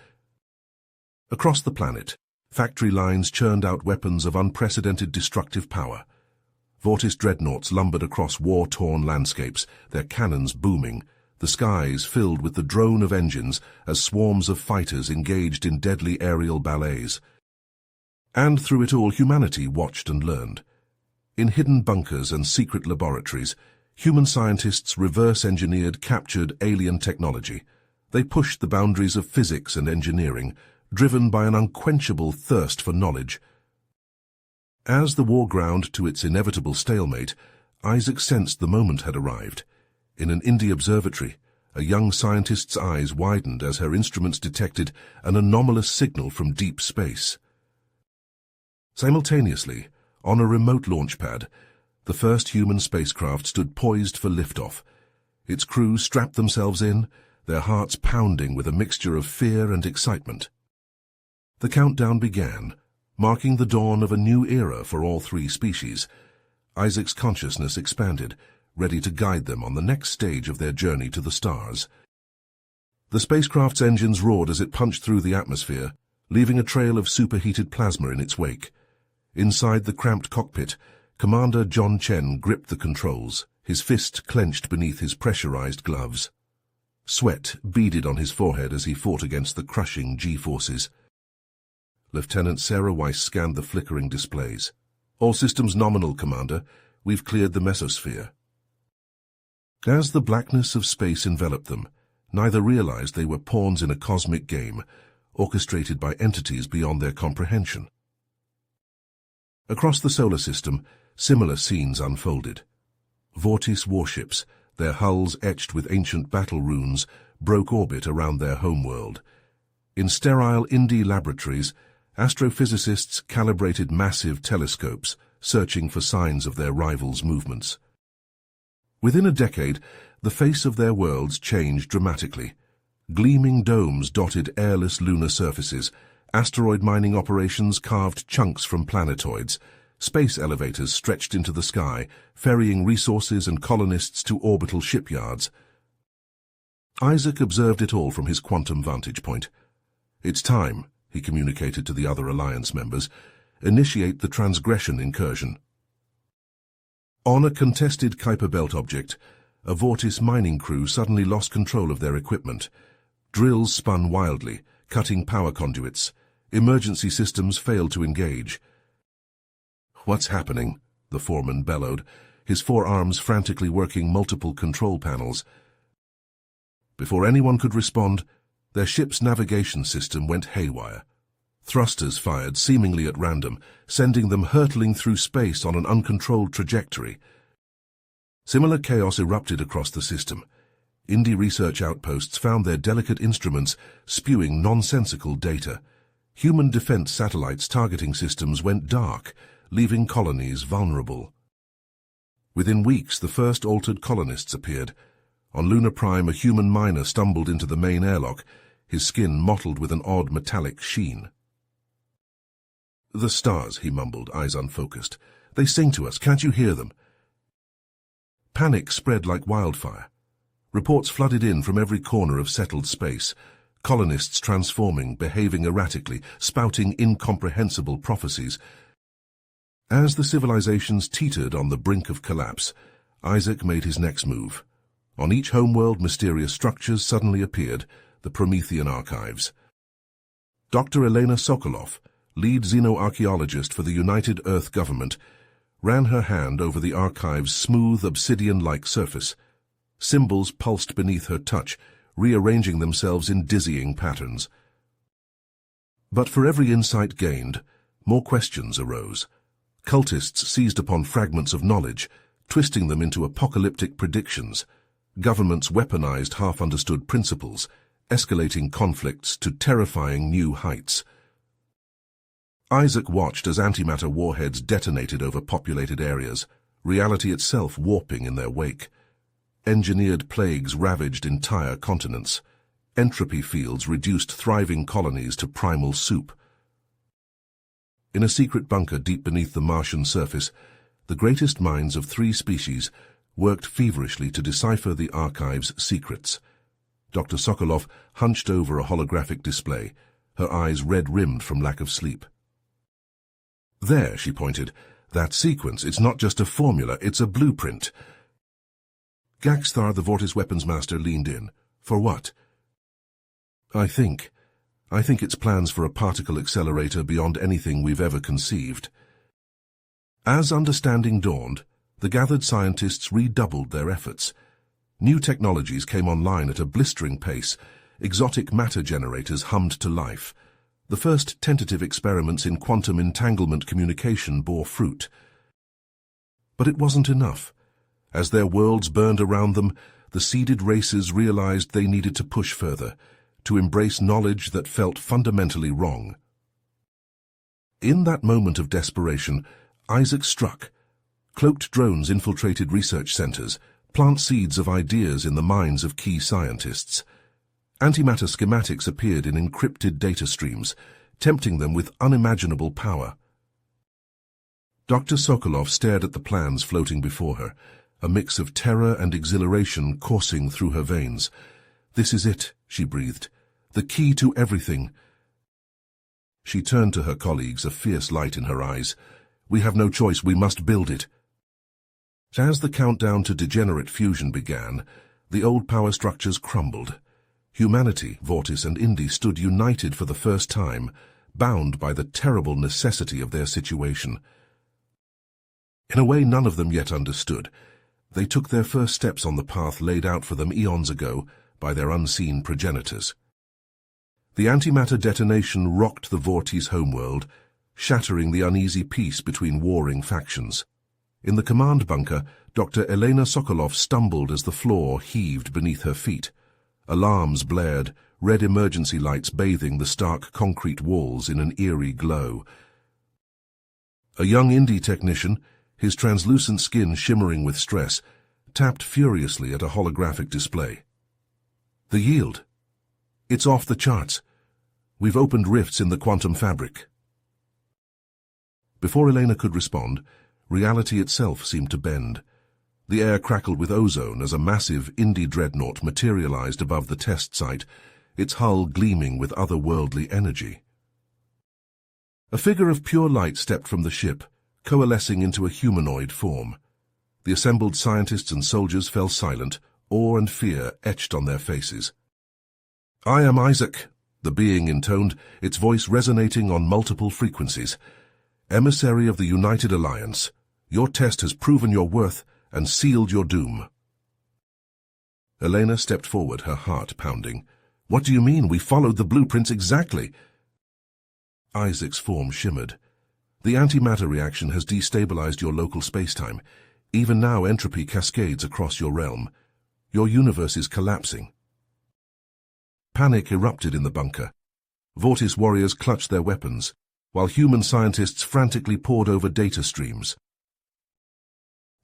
Speaker 1: Across the planet, factory lines churned out weapons of unprecedented destructive power. Vortis dreadnoughts lumbered across war-torn landscapes, their cannons booming, the skies filled with the drone of engines as swarms of fighters engaged in deadly aerial ballets. And through it all, humanity watched and learned. In hidden bunkers and secret laboratories, human scientists reverse-engineered captured alien technology. They pushed the boundaries of physics and engineering, driven by an unquenchable thirst for knowledge. As the war ground to its inevitable stalemate, Isaac sensed the moment had arrived. In an Indie observatory, a young scientist's eyes widened as her instruments detected an anomalous signal from deep space. Simultaneously, on a remote launch pad, the first human spacecraft stood poised for liftoff. Its crew strapped themselves in, their hearts pounding with a mixture of fear and excitement. The countdown began, marking the dawn of a new era for all three species. Isaac's consciousness expanded, ready to guide them on the next stage of their journey to the stars. The spacecraft's engines roared as it punched through the atmosphere, leaving a trail of superheated plasma in its wake. Inside the cramped cockpit, Commander John Chen gripped the controls, his fist clenched beneath his pressurized gloves. Sweat beaded on his forehead as he fought against the crushing G-forces. Lieutenant Sarah Weiss scanned the flickering displays. "All systems nominal, Commander. We've cleared the mesosphere." As the blackness of space enveloped them, neither realized they were pawns in a cosmic game, orchestrated by entities beyond their comprehension. Across the solar system, similar scenes unfolded. Vortis warships, their hulls etched with ancient battle runes, broke orbit around their homeworld. In sterile Indie laboratories, astrophysicists calibrated massive telescopes, searching for signs of their rivals' movements. Within a decade, the face of their worlds changed dramatically. Gleaming domes dotted airless lunar surfaces, asteroid mining operations carved chunks from planetoids, space elevators stretched into the sky, ferrying resources and colonists to orbital shipyards. Isaac observed it all from his quantum vantage point. "It's time," he communicated to the other Alliance members. "Initiate the transgression incursion." On a contested Kuiper Belt object, a Vortis mining crew suddenly lost control of their equipment. Drills spun wildly, cutting power conduits. Emergency systems failed to engage. "What's happening?" the foreman bellowed, his forearms frantically working multiple control panels. Before anyone could respond, their ship's navigation system went haywire. Thrusters fired seemingly at random, sending them hurtling through space on an uncontrolled trajectory. Similar chaos erupted across the system. Indie research outposts found their delicate instruments spewing nonsensical data. Human defense satellites' targeting systems went dark, leaving colonies vulnerable. Within weeks, the first altered colonists appeared. On Lunar Prime, a human miner stumbled into the main airlock, his skin mottled with an odd metallic sheen. "The stars," he mumbled, eyes unfocused. "They sing to us, can't you hear them?" Panic spread like wildfire. Reports flooded in from every corner of settled space, colonists transforming, behaving erratically, spouting incomprehensible prophecies. As the civilizations teetered on the brink of collapse, Isaac made his next move. On each homeworld, mysterious structures suddenly appeared, the Promethean archives. Dr. Elena Sokolov, lead xenoarchaeologist for the United Earth government, ran her hand over the archive's smooth, obsidian-like surface. Symbols pulsed beneath her touch, rearranging themselves in dizzying patterns. But for every insight gained, more questions arose. Cultists seized upon fragments of knowledge, twisting them into apocalyptic predictions. Governments weaponized half-understood principles, escalating conflicts to terrifying new heights. Isaac watched as antimatter warheads detonated over populated areas, reality itself warping in their wake. Engineered plagues ravaged entire continents. Entropy fields reduced thriving colonies to primal soup. In a secret bunker deep beneath the Martian surface, the greatest minds of 3 species worked feverishly to decipher the archive's secrets. Dr. Sokolov hunched over a holographic display, her eyes red-rimmed from lack of sleep. "There," she pointed. "That sequence, it's not just a formula, it's a blueprint." Gaxthar, the Vortis weapons master, leaned in. "For what?" I think it's plans for a particle accelerator beyond anything we've ever conceived." As understanding dawned, the gathered scientists redoubled their efforts. New technologies came online at a blistering pace. Exotic matter generators hummed to life. The first tentative experiments in quantum entanglement communication bore fruit. But it wasn't enough. As their worlds burned around them, the seeded races realized they needed to push further, to embrace knowledge that felt fundamentally wrong. In that moment of desperation, Isaac struck. Cloaked drones infiltrated research centers, plant seeds of ideas in the minds of key scientists. Antimatter schematics appeared in encrypted data streams, tempting them with unimaginable power. Dr. Sokolov stared at the plans floating before her, a mix of terror and exhilaration coursing through her veins. "This is it," she breathed. "The key to everything." She turned to her colleagues, a fierce light in her eyes. "We have no choice, we must build it." As the countdown to degenerate fusion began, the old power structures crumbled. Humanity, Vortis and Indy, stood united for the first time, bound by the terrible necessity of their situation. In a way none of them yet understood, they took their first steps on the path laid out for them eons ago by their unseen progenitors. The antimatter detonation rocked the Vortis homeworld, shattering the uneasy peace between warring factions. In the command bunker, Dr. Elena Sokolov stumbled as the floor heaved beneath her feet. Alarms blared, red emergency lights bathing the stark concrete walls in an eerie glow. A young Indy technician, his translucent skin shimmering with stress, tapped furiously at a holographic display. "The yield. It's off the charts. We've opened rifts in the quantum fabric." Before Elena could respond, reality itself seemed to bend. The air crackled with ozone as a massive Indy dreadnought materialized above the test site, its hull gleaming with otherworldly energy. A figure of pure light stepped from the ship, coalescing into a humanoid form. The assembled scientists and soldiers fell silent, awe and fear etched on their faces. "I am Isaac," the being intoned, its voice resonating on multiple frequencies. "Emissary of the United Alliance, your test has proven your worth and sealed your doom." Elena stepped forward, her heart pounding. "What do you mean? We followed the blueprints exactly." Isaac's form shimmered. "The antimatter reaction has destabilized your local spacetime. Even now entropy cascades across your realm. Your universe is collapsing." Panic erupted in the bunker. Vortis warriors clutched their weapons, while human scientists frantically pored over data streams.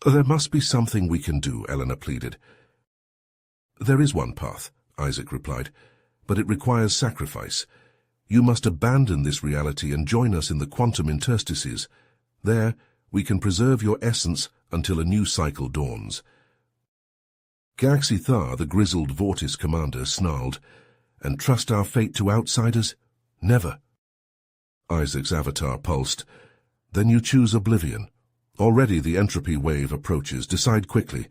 Speaker 1: "There must be something we can do," Elena pleaded. "There is one path," Isaac replied, "but it requires sacrifice. You must abandon this reality and join us in the quantum interstices. There, we can preserve your essence until a new cycle dawns." Gaxthar, the grizzled Vortis commander, snarled, "And trust our fate to outsiders? Never." Isaac's avatar pulsed. "Then you choose oblivion. Already the entropy wave approaches. Decide quickly."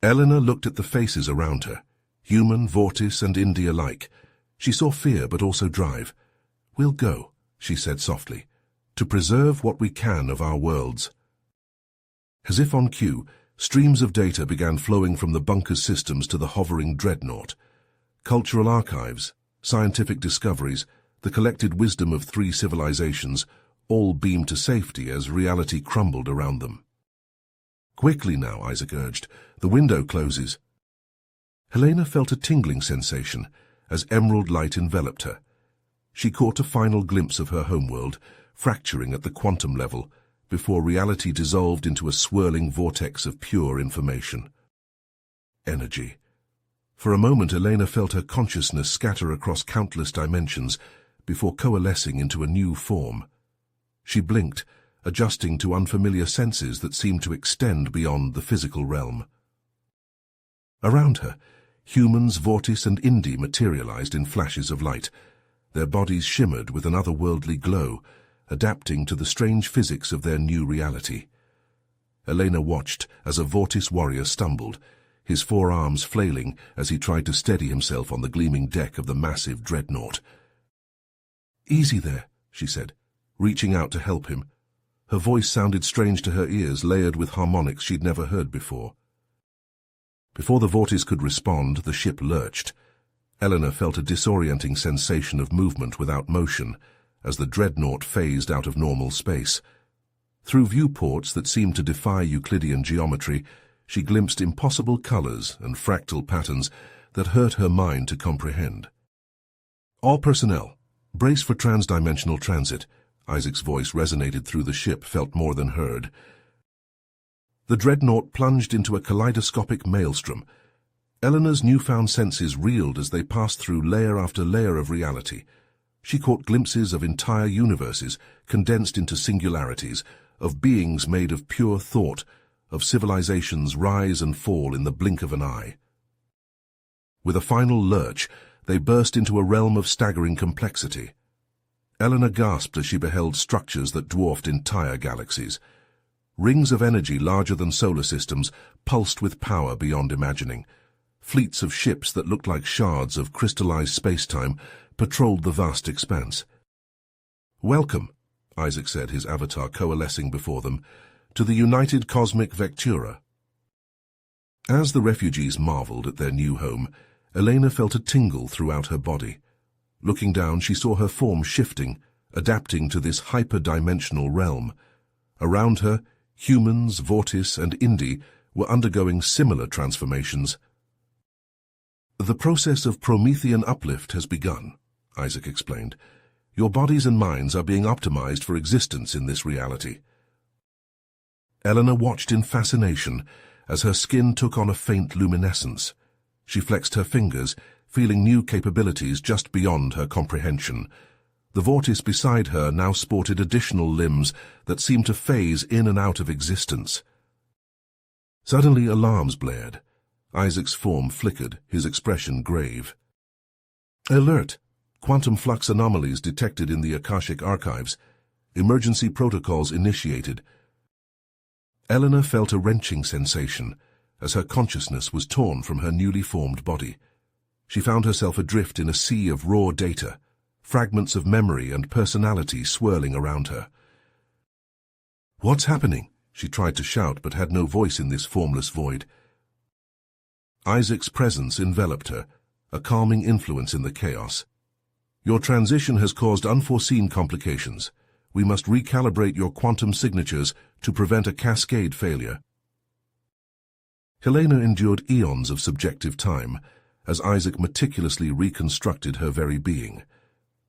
Speaker 1: Elena looked at the faces around her, human, Vortis, and Indy alike. She saw fear but also drive. "We'll go," she said softly, "to preserve what we can of our worlds." As if on cue, streams of data began flowing from the bunker's systems to the hovering dreadnought. Cultural archives, scientific discoveries, the collected wisdom of 3 civilizations, all beamed to safety as reality crumbled around them. "Quickly now," Isaac urged. "The window closes." Helena felt a tingling sensation as emerald light enveloped her. She caught a final glimpse of her homeworld, fracturing at the quantum level, before reality dissolved into a swirling vortex of pure information. Energy. For a moment, Elena felt her consciousness scatter across countless dimensions before coalescing into a new form, She blinked, adjusting to unfamiliar senses that seemed to extend beyond the physical realm. Around her, humans Vortis and Indi materialized in flashes of light. Their bodies shimmered with an otherworldly glow, adapting to the strange physics of their new reality. Elena watched as a Vortis warrior stumbled, his forearms flailing as he tried to steady himself on the gleaming deck of the massive dreadnought. "Easy there," she said, reaching out to help him. Her voice sounded strange to her ears, layered with harmonics she'd never heard before. Before the Vortis could respond, the ship lurched. Elena felt a disorienting sensation of movement without motion as the dreadnought phased out of normal space. Through viewports that seemed to defy Euclidean geometry, she glimpsed impossible colors and fractal patterns that hurt her mind to comprehend. "All personnel, brace for transdimensional transit." Isaac's voice resonated through the ship, felt more than heard. The dreadnought plunged into a kaleidoscopic maelstrom. Eleanor's newfound senses reeled as they passed through layer after layer of reality. She caught glimpses of entire universes, condensed into singularities, of beings made of pure thought, of civilizations rise and fall in the blink of an eye. With a final lurch, they burst into a realm of staggering complexity. Eleanor gasped as she beheld structures that dwarfed entire galaxies. Rings of energy larger than solar systems pulsed with power beyond imagining. Fleets of ships that looked like shards of crystallized space-time patrolled the vast expanse. "Welcome," Isaac said, his avatar coalescing before them, "to the United Cosmic Vectura." As the refugees marveled at their new home, Elena felt a tingle throughout her body. Looking down, she saw her form shifting, adapting to this hyper-dimensional realm. Around her, humans, Vortis, and Indi were undergoing similar transformations. "The process of Promethean uplift has begun," Isaac explained. "Your bodies and minds are being optimized for existence in this reality." Eleanor watched in fascination as her skin took on a faint luminescence. She flexed her fingers, feeling new capabilities just beyond her comprehension. The Vortis beside her now sported additional limbs that seemed to phase in and out of existence. Suddenly alarms blared. Isaac's form flickered, his expression grave. "Alert! Quantum flux anomalies detected in the Akashic archives. Emergency protocols initiated." Eleanor felt a wrenching sensation as her consciousness was torn from her newly formed body. She found herself adrift in a sea of raw data, fragments of memory and personality swirling around her. "What's happening?" She tried to shout, but had no voice in this formless void. Isaac's presence enveloped her, a calming influence in the chaos. "Your transition has caused unforeseen complications. We must recalibrate your quantum signatures to prevent a cascade failure." Helena endured eons of subjective time as Isaac meticulously reconstructed her very being.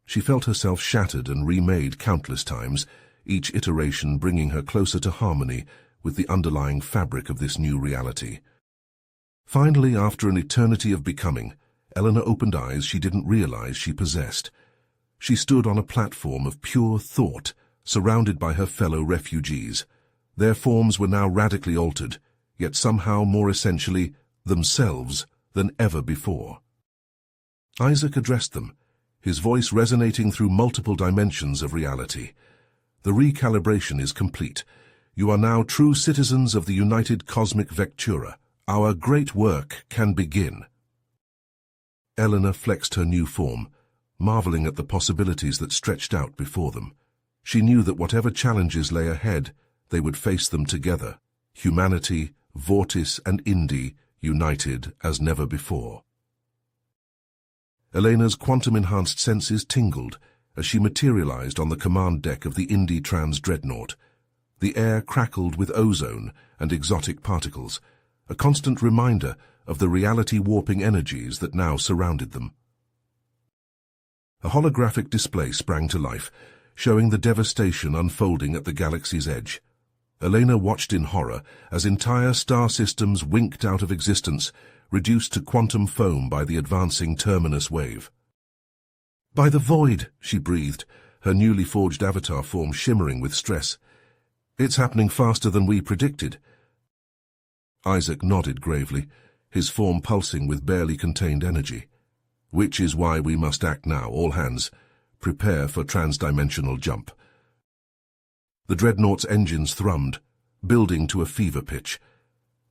Speaker 1: She felt herself shattered and remade countless times, each iteration bringing her closer to harmony with the underlying fabric of this new reality. Finally, after an eternity of becoming, Eleanor opened eyes she didn't realize she possessed. She stood on a platform of pure thought, surrounded by her fellow refugees. Their forms were now radically altered, yet somehow more essentially themselves than ever before. Isaac addressed them, his voice resonating through multiple dimensions of reality. "The recalibration is complete. You are now true citizens of the United Cosmic Vectura. Our great work can begin." Eleanor flexed her new form, marveling at the possibilities that stretched out before them. She knew that whatever challenges lay ahead, they would face them together, humanity, Vortis, and Indi, united as never before. Elena's quantum-enhanced senses tingled as she materialized on the command deck of the Indi Trans dreadnought. The air crackled with ozone and exotic particles, a constant reminder of the reality-warping energies that now surrounded them. A holographic display sprang to life, showing the devastation unfolding at the galaxy's edge. Elena watched in horror as entire star systems winked out of existence, reduced to quantum foam by the advancing terminus wave. "By the void," she breathed, her newly forged avatar form shimmering with stress. "It's happening faster than we predicted." Isaac nodded gravely, his form pulsing with barely contained energy. "Which is why we must act now, all hands. Prepare for transdimensional jump." The dreadnought's engines thrummed, building to a fever pitch.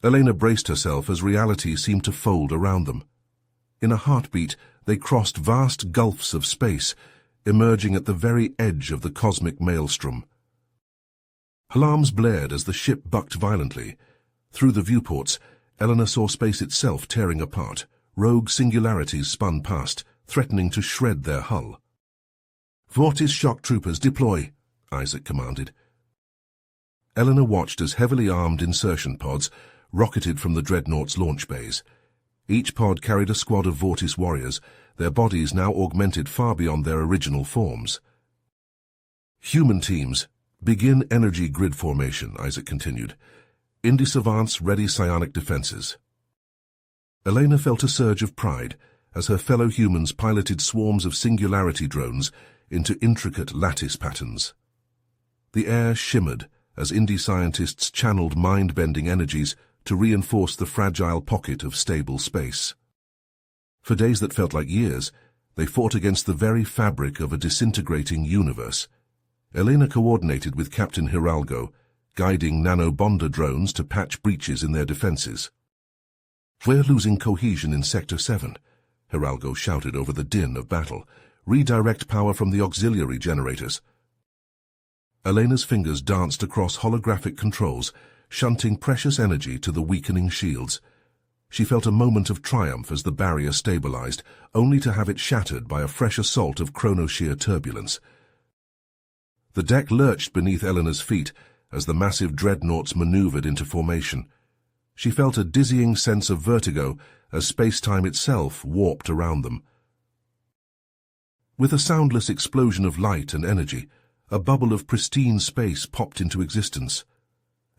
Speaker 1: Elena braced herself as reality seemed to fold around them. In a heartbeat, they crossed vast gulfs of space, emerging at the very edge of the cosmic maelstrom. Alarms blared as the ship bucked violently. Through the viewports, Elena saw space itself tearing apart. Rogue singularities spun past, threatening to shred their hull. "Vortis shock troopers, deploy," Isaac commanded. Elena watched as heavily armed insertion pods rocketed from the dreadnought's launch bays. Each pod carried a squad of Vortis warriors, their bodies now augmented far beyond their original forms. "Human teams, begin energy grid formation," Isaac continued. "Indi savants ready psionic defenses." Elena felt a surge of pride as her fellow humans piloted swarms of singularity drones into intricate lattice patterns. The air shimmered as Indi scientists channeled mind-bending energies to reinforce the fragile pocket of stable space. For days that felt like years, they fought against the very fabric of a disintegrating universe. Elena coordinated with Captain Hidalgo, guiding nano-bonder drones to patch breaches in their defenses. "We're losing cohesion in Sector 7, Hidalgo shouted over the din of battle. "Redirect power from the auxiliary generators." Elena's fingers danced across holographic controls, shunting precious energy to the weakening shields. She felt a moment of triumph as the barrier stabilized, only to have it shattered by a fresh assault of chronoshear turbulence. The deck lurched beneath Elena's feet as the massive dreadnoughts maneuvered into formation. She felt a dizzying sense of vertigo as space-time itself warped around them. With a soundless explosion of light and energy, a bubble of pristine space popped into existence.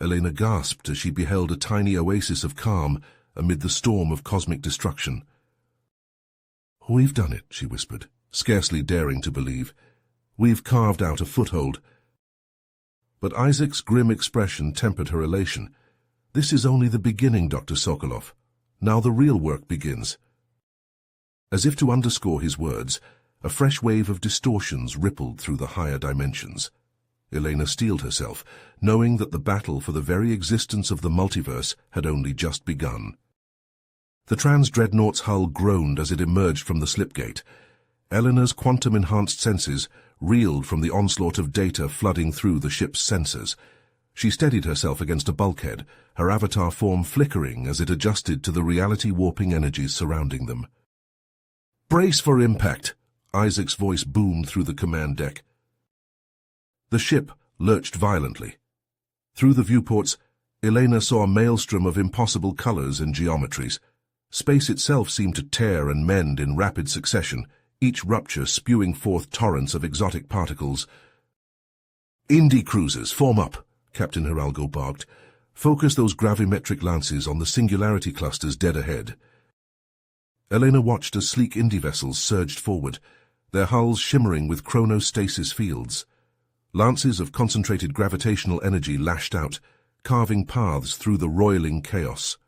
Speaker 1: Elena gasped as she beheld a tiny oasis of calm amid the storm of cosmic destruction. "We've done it," she whispered, scarcely daring to believe. "We've carved out a foothold." But Isaac's grim expression tempered her elation. "This is only the beginning, Dr. Sokolov. Now the real work begins." As if to underscore his words, a fresh wave of distortions rippled through the higher dimensions. Elena steeled herself, knowing that the battle for the very existence of the multiverse had only just begun. The trans-dreadnought's hull groaned as it emerged from the slipgate. Elena's quantum-enhanced senses reeled from the onslaught of data flooding through the ship's sensors. She steadied herself against a bulkhead, her avatar form flickering as it adjusted to the reality-warping energies surrounding them. "Brace for impact!" Isaac's voice boomed through the command deck. The ship lurched violently. Through the viewports, Elena saw a maelstrom of impossible colors and geometries. Space itself seemed to tear and mend in rapid succession, each rupture spewing forth torrents of exotic particles. "Indi cruisers, form up," Captain Hidalgo barked. "Focus those gravimetric lances on the singularity clusters dead ahead." Elena watched as sleek Indi vessels surged forward, their hulls shimmering with chronostasis fields. Lances of concentrated gravitational energy lashed out, carving paths through the roiling chaos.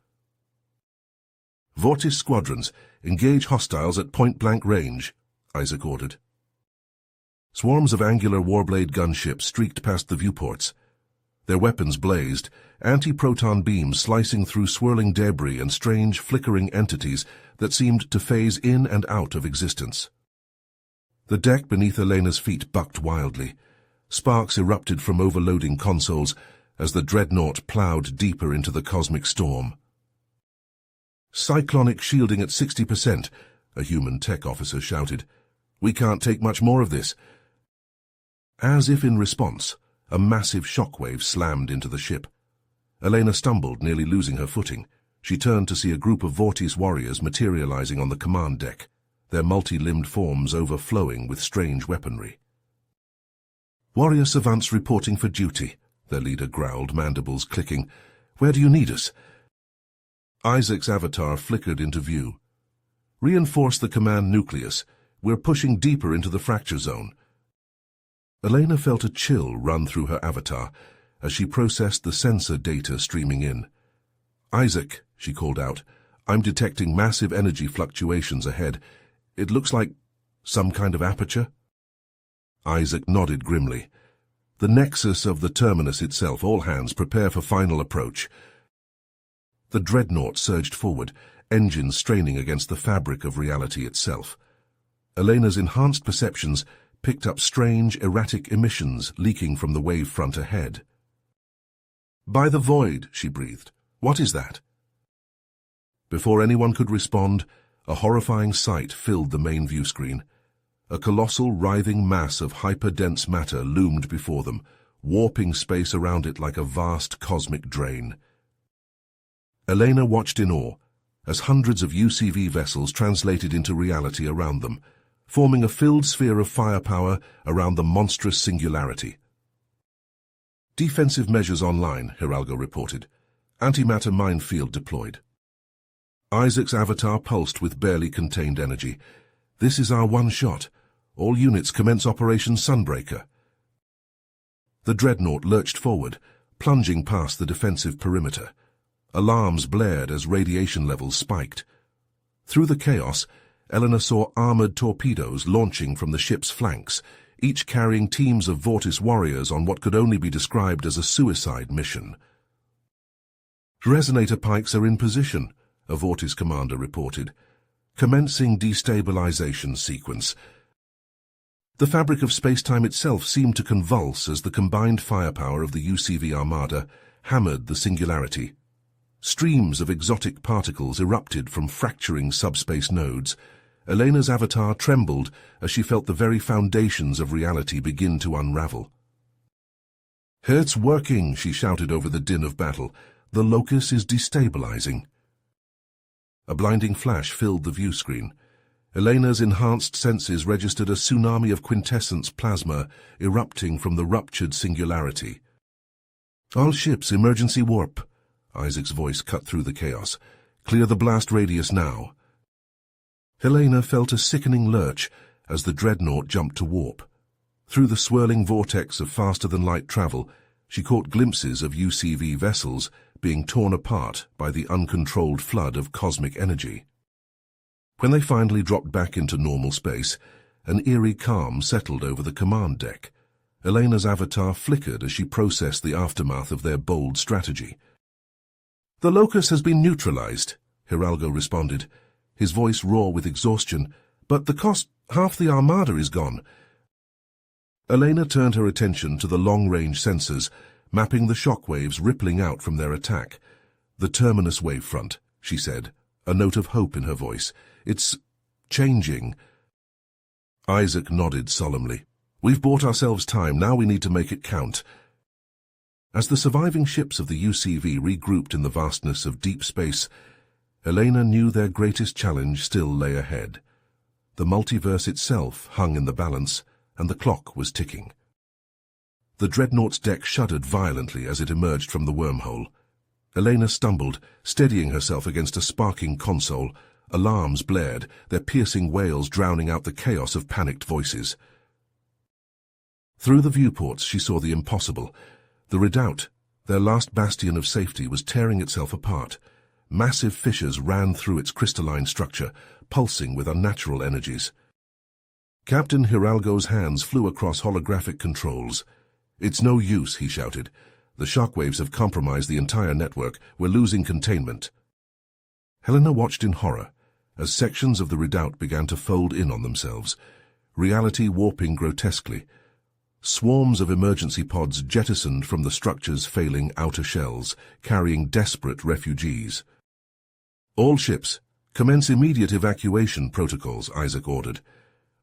Speaker 1: "Vortis squadrons, engage hostiles at point-blank range," Isaac ordered. Swarms of angular warblade gunships streaked past the viewports. Their weapons blazed, anti-proton beams slicing through swirling debris and strange, flickering entities that seemed to phase in and out of existence. The deck beneath Elena's feet bucked wildly. Sparks erupted from overloading consoles as the dreadnought plowed deeper into the cosmic storm. "Cyclonic shielding at 60%, a human tech officer shouted. "We can't take much more of this." As if in response, a massive shockwave slammed into the ship. Elena stumbled, nearly losing her footing. She turned to see a group of Vortis warriors materializing on the command deck, their multi-limbed forms overflowing with strange weaponry. "Warrior savants reporting for duty," their leader growled, mandibles clicking. "Where do you need us?" Isaac's avatar flickered into view. "Reinforce the command nucleus. We're pushing deeper into the fracture zone." Elena felt a chill run through her avatar as she processed the sensor data streaming in. "Isaac," she called out, "I'm detecting massive energy fluctuations ahead. It looks like some kind of aperture?" Isaac nodded grimly. "The nexus of the terminus itself. All hands, prepare for final approach." The dreadnought surged forward, engines straining against the fabric of reality itself. Elena's enhanced perceptions picked up strange, erratic emissions leaking from the wave front ahead. "By the void," she breathed. "What is that?" Before anyone could respond, a horrifying sight filled the main view screen. A colossal, writhing mass of hyper-dense matter loomed before them, warping space around it like a vast cosmic drain. Elena watched in awe as hundreds of UCV vessels translated into reality around them, forming a filled sphere of firepower around the monstrous singularity. "Defensive measures online," Hidalgo reported. "Antimatter minefield deployed." Isaac's avatar pulsed with barely contained energy. "This is our one shot. All units commence Operation Sunbreaker." The dreadnought lurched forward, plunging past the defensive perimeter. Alarms blared as radiation levels spiked. Through the chaos, Elena saw armored torpedoes launching from the ship's flanks, each carrying teams of Vortis warriors on what could only be described as a suicide mission. "Resonator pikes are in position," a Vortis commander reported. "Commencing destabilization sequence." The fabric of space-time itself seemed to convulse as the combined firepower of the UCV armada hammered the singularity. Streams of exotic particles erupted from fracturing subspace nodes. Elena's avatar trembled as she felt the very foundations of reality begin to unravel. "It's working," she shouted over the din of battle. "The locus is destabilizing." A blinding flash filled the view screen. Elena's enhanced senses registered a tsunami of quintessence plasma erupting from the ruptured singularity. "All ships, emergency warp." Isaac's voice cut through the chaos. "Clear the blast radius now." Helena felt a sickening lurch as the dreadnought jumped to warp. Through the swirling vortex of faster-than-light travel, she caught glimpses of UCV vessels being torn apart by the uncontrolled flood of cosmic energy. When they finally dropped back into normal space, an eerie calm settled over the command deck. Elena's avatar flickered as she processed the aftermath of their bold strategy. "The locus has been neutralized," Hidalgo responded, his voice raw with exhaustion. "But the cost, half the armada is gone." Elena turned her attention to the long-range sensors, mapping the shockwaves rippling out from their attack. "The terminus wavefront," she said, a note of hope in her voice. "It's changing." Isaac nodded solemnly. "We've bought ourselves time, now we need to make it count." As the surviving ships of the UCV regrouped in the vastness of deep space, Elena knew their greatest challenge still lay ahead. The multiverse itself hung in the balance, and the clock was ticking. The dreadnought's deck shuddered violently as it emerged from the wormhole. Elena stumbled, steadying herself against a sparking console. Alarms blared, their piercing wails drowning out the chaos of panicked voices. Through the viewports she saw the impossible. The redoubt, their last bastion of safety, was tearing itself apart. Massive fissures ran through its crystalline structure, pulsing with unnatural energies. Captain Hidalgo's hands flew across holographic controls. "It's no use," he shouted. "The shockwaves have compromised the entire network. We're losing containment." Helena watched in horror as sections of the redoubt began to fold in on themselves, reality warping grotesquely. Swarms of emergency pods jettisoned from the structure's failing outer shells, carrying desperate refugees. "All ships, commence immediate evacuation protocols," Isaac ordered.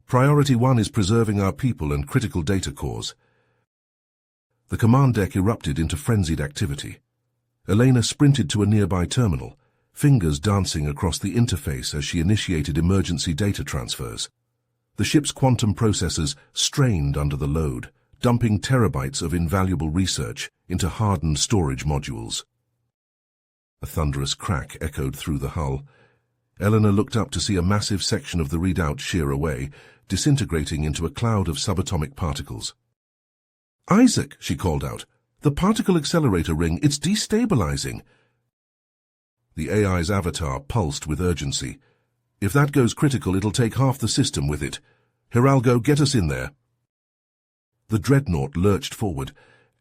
Speaker 1: "Priority 1 is preserving our people and critical data cores." The command deck erupted into frenzied activity. Elena sprinted to a nearby terminal, fingers dancing across the interface as she initiated emergency data transfers. The ship's quantum processors strained under the load, dumping terabytes of invaluable research into hardened storage modules. A thunderous crack echoed through the hull. Elena looked up to see a massive section of the redoubt shear away, disintegrating into a cloud of subatomic particles. "Isaac," she called out, "the particle accelerator ring, it's destabilizing." The AI's avatar pulsed with urgency. "If that goes critical, it'll take half the system with it. Hidalgo, get us in there." The dreadnought lurched forward,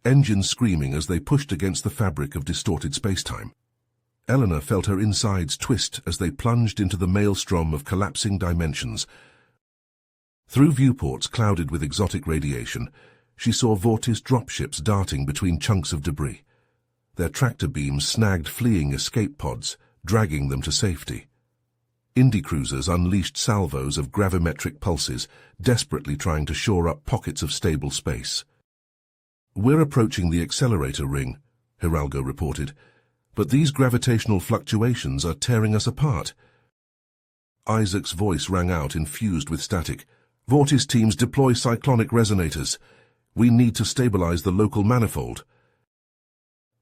Speaker 1: engines screaming as they pushed against the fabric of distorted spacetime. Eleanor felt her insides twist as they plunged into the maelstrom of collapsing dimensions. Through viewports clouded with exotic radiation, she saw Vortis dropships darting between chunks of debris. Their tractor beams snagged fleeing escape pods, dragging them to safety. Indie cruisers unleashed salvos of gravimetric pulses, desperately trying to shore up pockets of stable space. "We're approaching the accelerator ring," Hidalgo reported, "but these gravitational fluctuations are tearing us apart." Isaac's voice rang out, infused with static. "Vortis teams deploy cyclonic resonators. We need to stabilize the local manifold."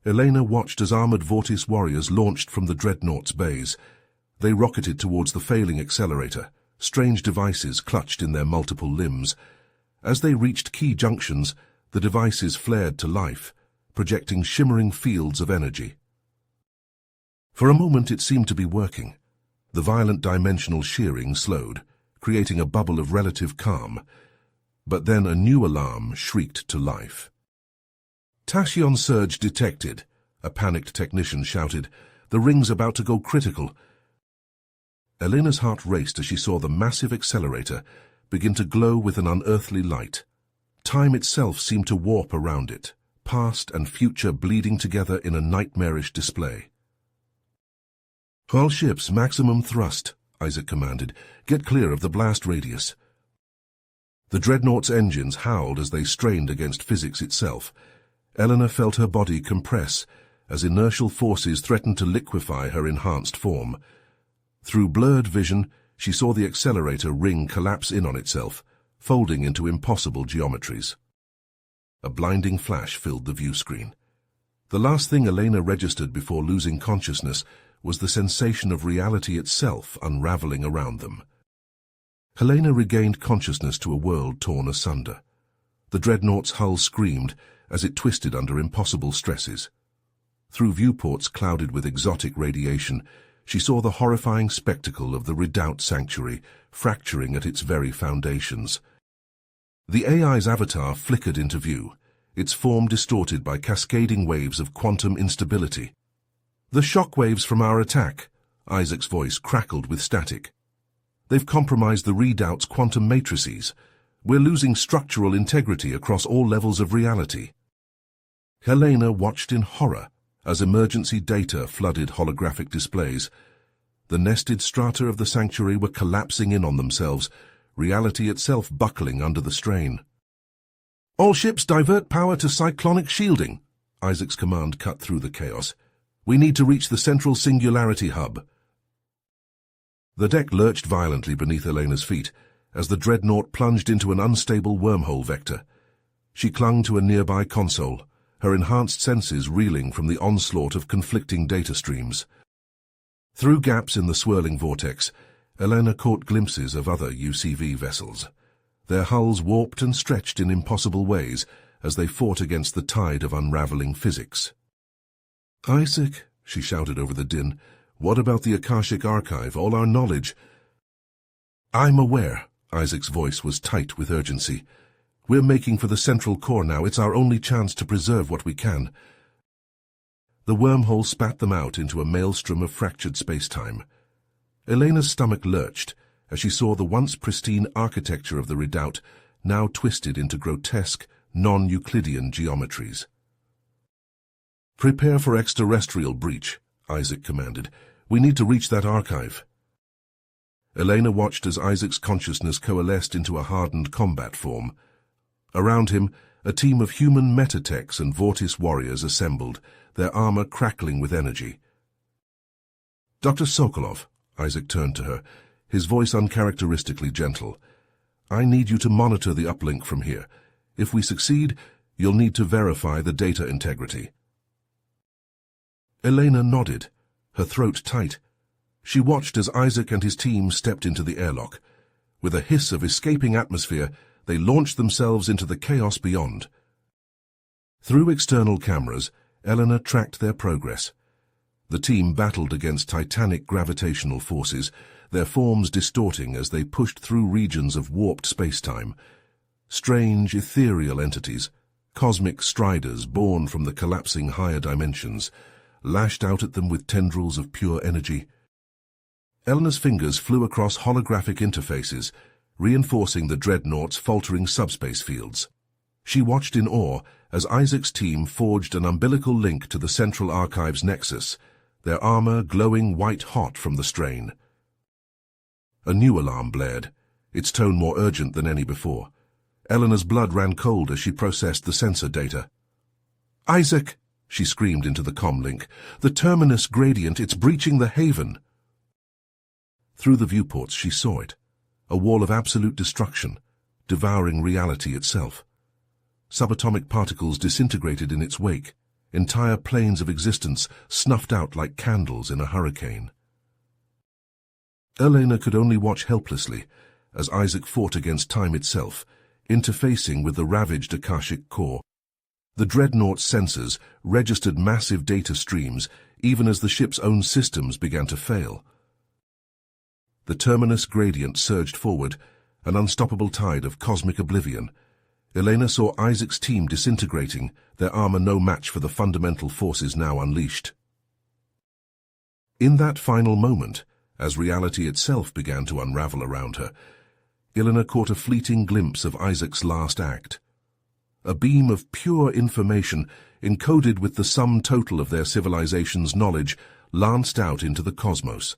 Speaker 1: Elena watched as armored Vortis warriors launched from the dreadnought's bays. They rocketed towards the failing accelerator, strange devices clutched in their multiple limbs. As they reached key junctions, the devices flared to life, projecting shimmering fields of energy. For a moment it seemed to be working. The violent dimensional shearing slowed, creating a bubble of relative calm. But then a new alarm shrieked to life. "Tachyon surge detected," a panicked technician shouted. "The ring's about to go critical." Elena's heart raced as she saw the massive accelerator begin to glow with an unearthly light. Time itself seemed to warp around it, past and future bleeding together in a nightmarish display. "All ships, maximum thrust," Isaac commanded. "Get clear of the blast radius." The dreadnought's engines howled as they strained against physics itself. Eleanor felt her body compress as inertial forces threatened to liquefy her enhanced form. Through blurred vision, she saw the accelerator ring collapse in on itself, folding into impossible geometries. A blinding flash filled the view screen. The last thing Elena registered before losing consciousness was the sensation of reality itself unraveling around them. Helena regained consciousness to a world torn asunder. The dreadnought's hull screamed as it twisted under impossible stresses. Through viewports clouded with exotic radiation, she saw the horrifying spectacle of the redoubt sanctuary fracturing at its very foundations. The AI's avatar flickered into view, its form distorted by cascading waves of quantum instability. "The shockwaves from our attack," Isaac's voice crackled with static. "They've compromised the redoubt's quantum matrices. We're losing structural integrity across all levels of reality." Helena watched in horror as emergency data flooded holographic displays. The nested strata of the sanctuary were collapsing in on themselves, reality itself buckling under the strain. "All ships divert power to cyclonic shielding," Isaac's command cut through the chaos. "We need to reach the central singularity hub." The deck lurched violently beneath Elena's feet as the dreadnought plunged into an unstable wormhole vector. She clung to a nearby console, her enhanced senses reeling from the onslaught of conflicting data streams. Through gaps in the swirling vortex, Elena caught glimpses of other UCV vessels. Their hulls warped and stretched in impossible ways as they fought against the tide of unraveling physics. "Isaac," she shouted over the din, "what about the Akashic Archive, all our knowledge?" "I'm aware," Isaac's voice was tight with urgency. "We're making for the central core now. It's our only chance to preserve what we can." The wormhole spat them out into a maelstrom of fractured spacetime. Elena's stomach lurched as she saw the once pristine architecture of the redoubt now twisted into grotesque, non-Euclidean geometries. "Prepare for extraterrestrial breach," Isaac commanded. "We need to reach that archive." Elena watched as Isaac's consciousness coalesced into a hardened combat form. Around him, a team of human metatechs and Vortis warriors assembled, their armor crackling with energy. "Dr. Sokolov," Isaac turned to her, his voice uncharacteristically gentle. "I need you to monitor the uplink from here. If we succeed, you'll need to verify the data integrity." Elena nodded, her throat tight. She watched as Isaac and his team stepped into the airlock. With a hiss of escaping atmosphere, they launched themselves into the chaos beyond. Through external cameras, Eleanor tracked their progress. The team battled against titanic gravitational forces, their forms distorting as they pushed through regions of warped spacetime. Strange, ethereal entities, cosmic striders born from the collapsing higher dimensions, lashed out at them with tendrils of pure energy. Eleanor's fingers flew across holographic interfaces, reinforcing the dreadnought's faltering subspace fields. She watched in awe as Isaac's team forged an umbilical link to the Central Archive's nexus, their armor glowing white-hot from the strain. A new alarm blared, its tone more urgent than any before. Eleanor's blood ran cold as she processed the sensor data. "Isaac!" she screamed into the comm link. "The terminus gradient, it's breaching the haven!" Through the viewports she saw it, a wall of absolute destruction, devouring reality itself. Subatomic particles disintegrated in its wake, entire planes of existence snuffed out like candles in a hurricane. Elena could only watch helplessly as Isaac fought against time itself, interfacing with the ravaged Akashic core. The dreadnought's sensors registered massive data streams even as the ship's own systems began to fail. The terminus gradient surged forward, an unstoppable tide of cosmic oblivion. Elena saw Isaac's team disintegrating, their armor no match for the fundamental forces now unleashed. In that final moment, as reality itself began to unravel around her, Elena caught a fleeting glimpse of Isaac's last act. A beam of pure information, encoded with the sum total of their civilization's knowledge, lanced out into the cosmos.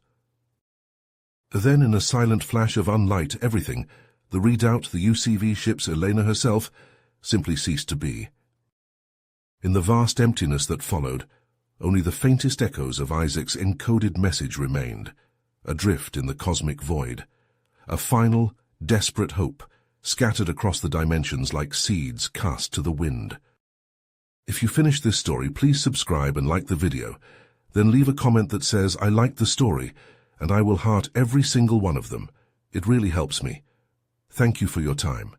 Speaker 1: Then, in a silent flash of unlight everything, the readout, the UCV ship's Elena herself, simply ceased to be. In the vast emptiness that followed, only the faintest echoes of Isaac's encoded message remained, adrift in the cosmic void. A final, desperate hope, scattered across the dimensions like seeds cast to the wind. If you finished this story, please subscribe and like the video. Then leave a comment that says, "I liked the story," and I will heart every single one of them. It really helps me. Thank you for your time.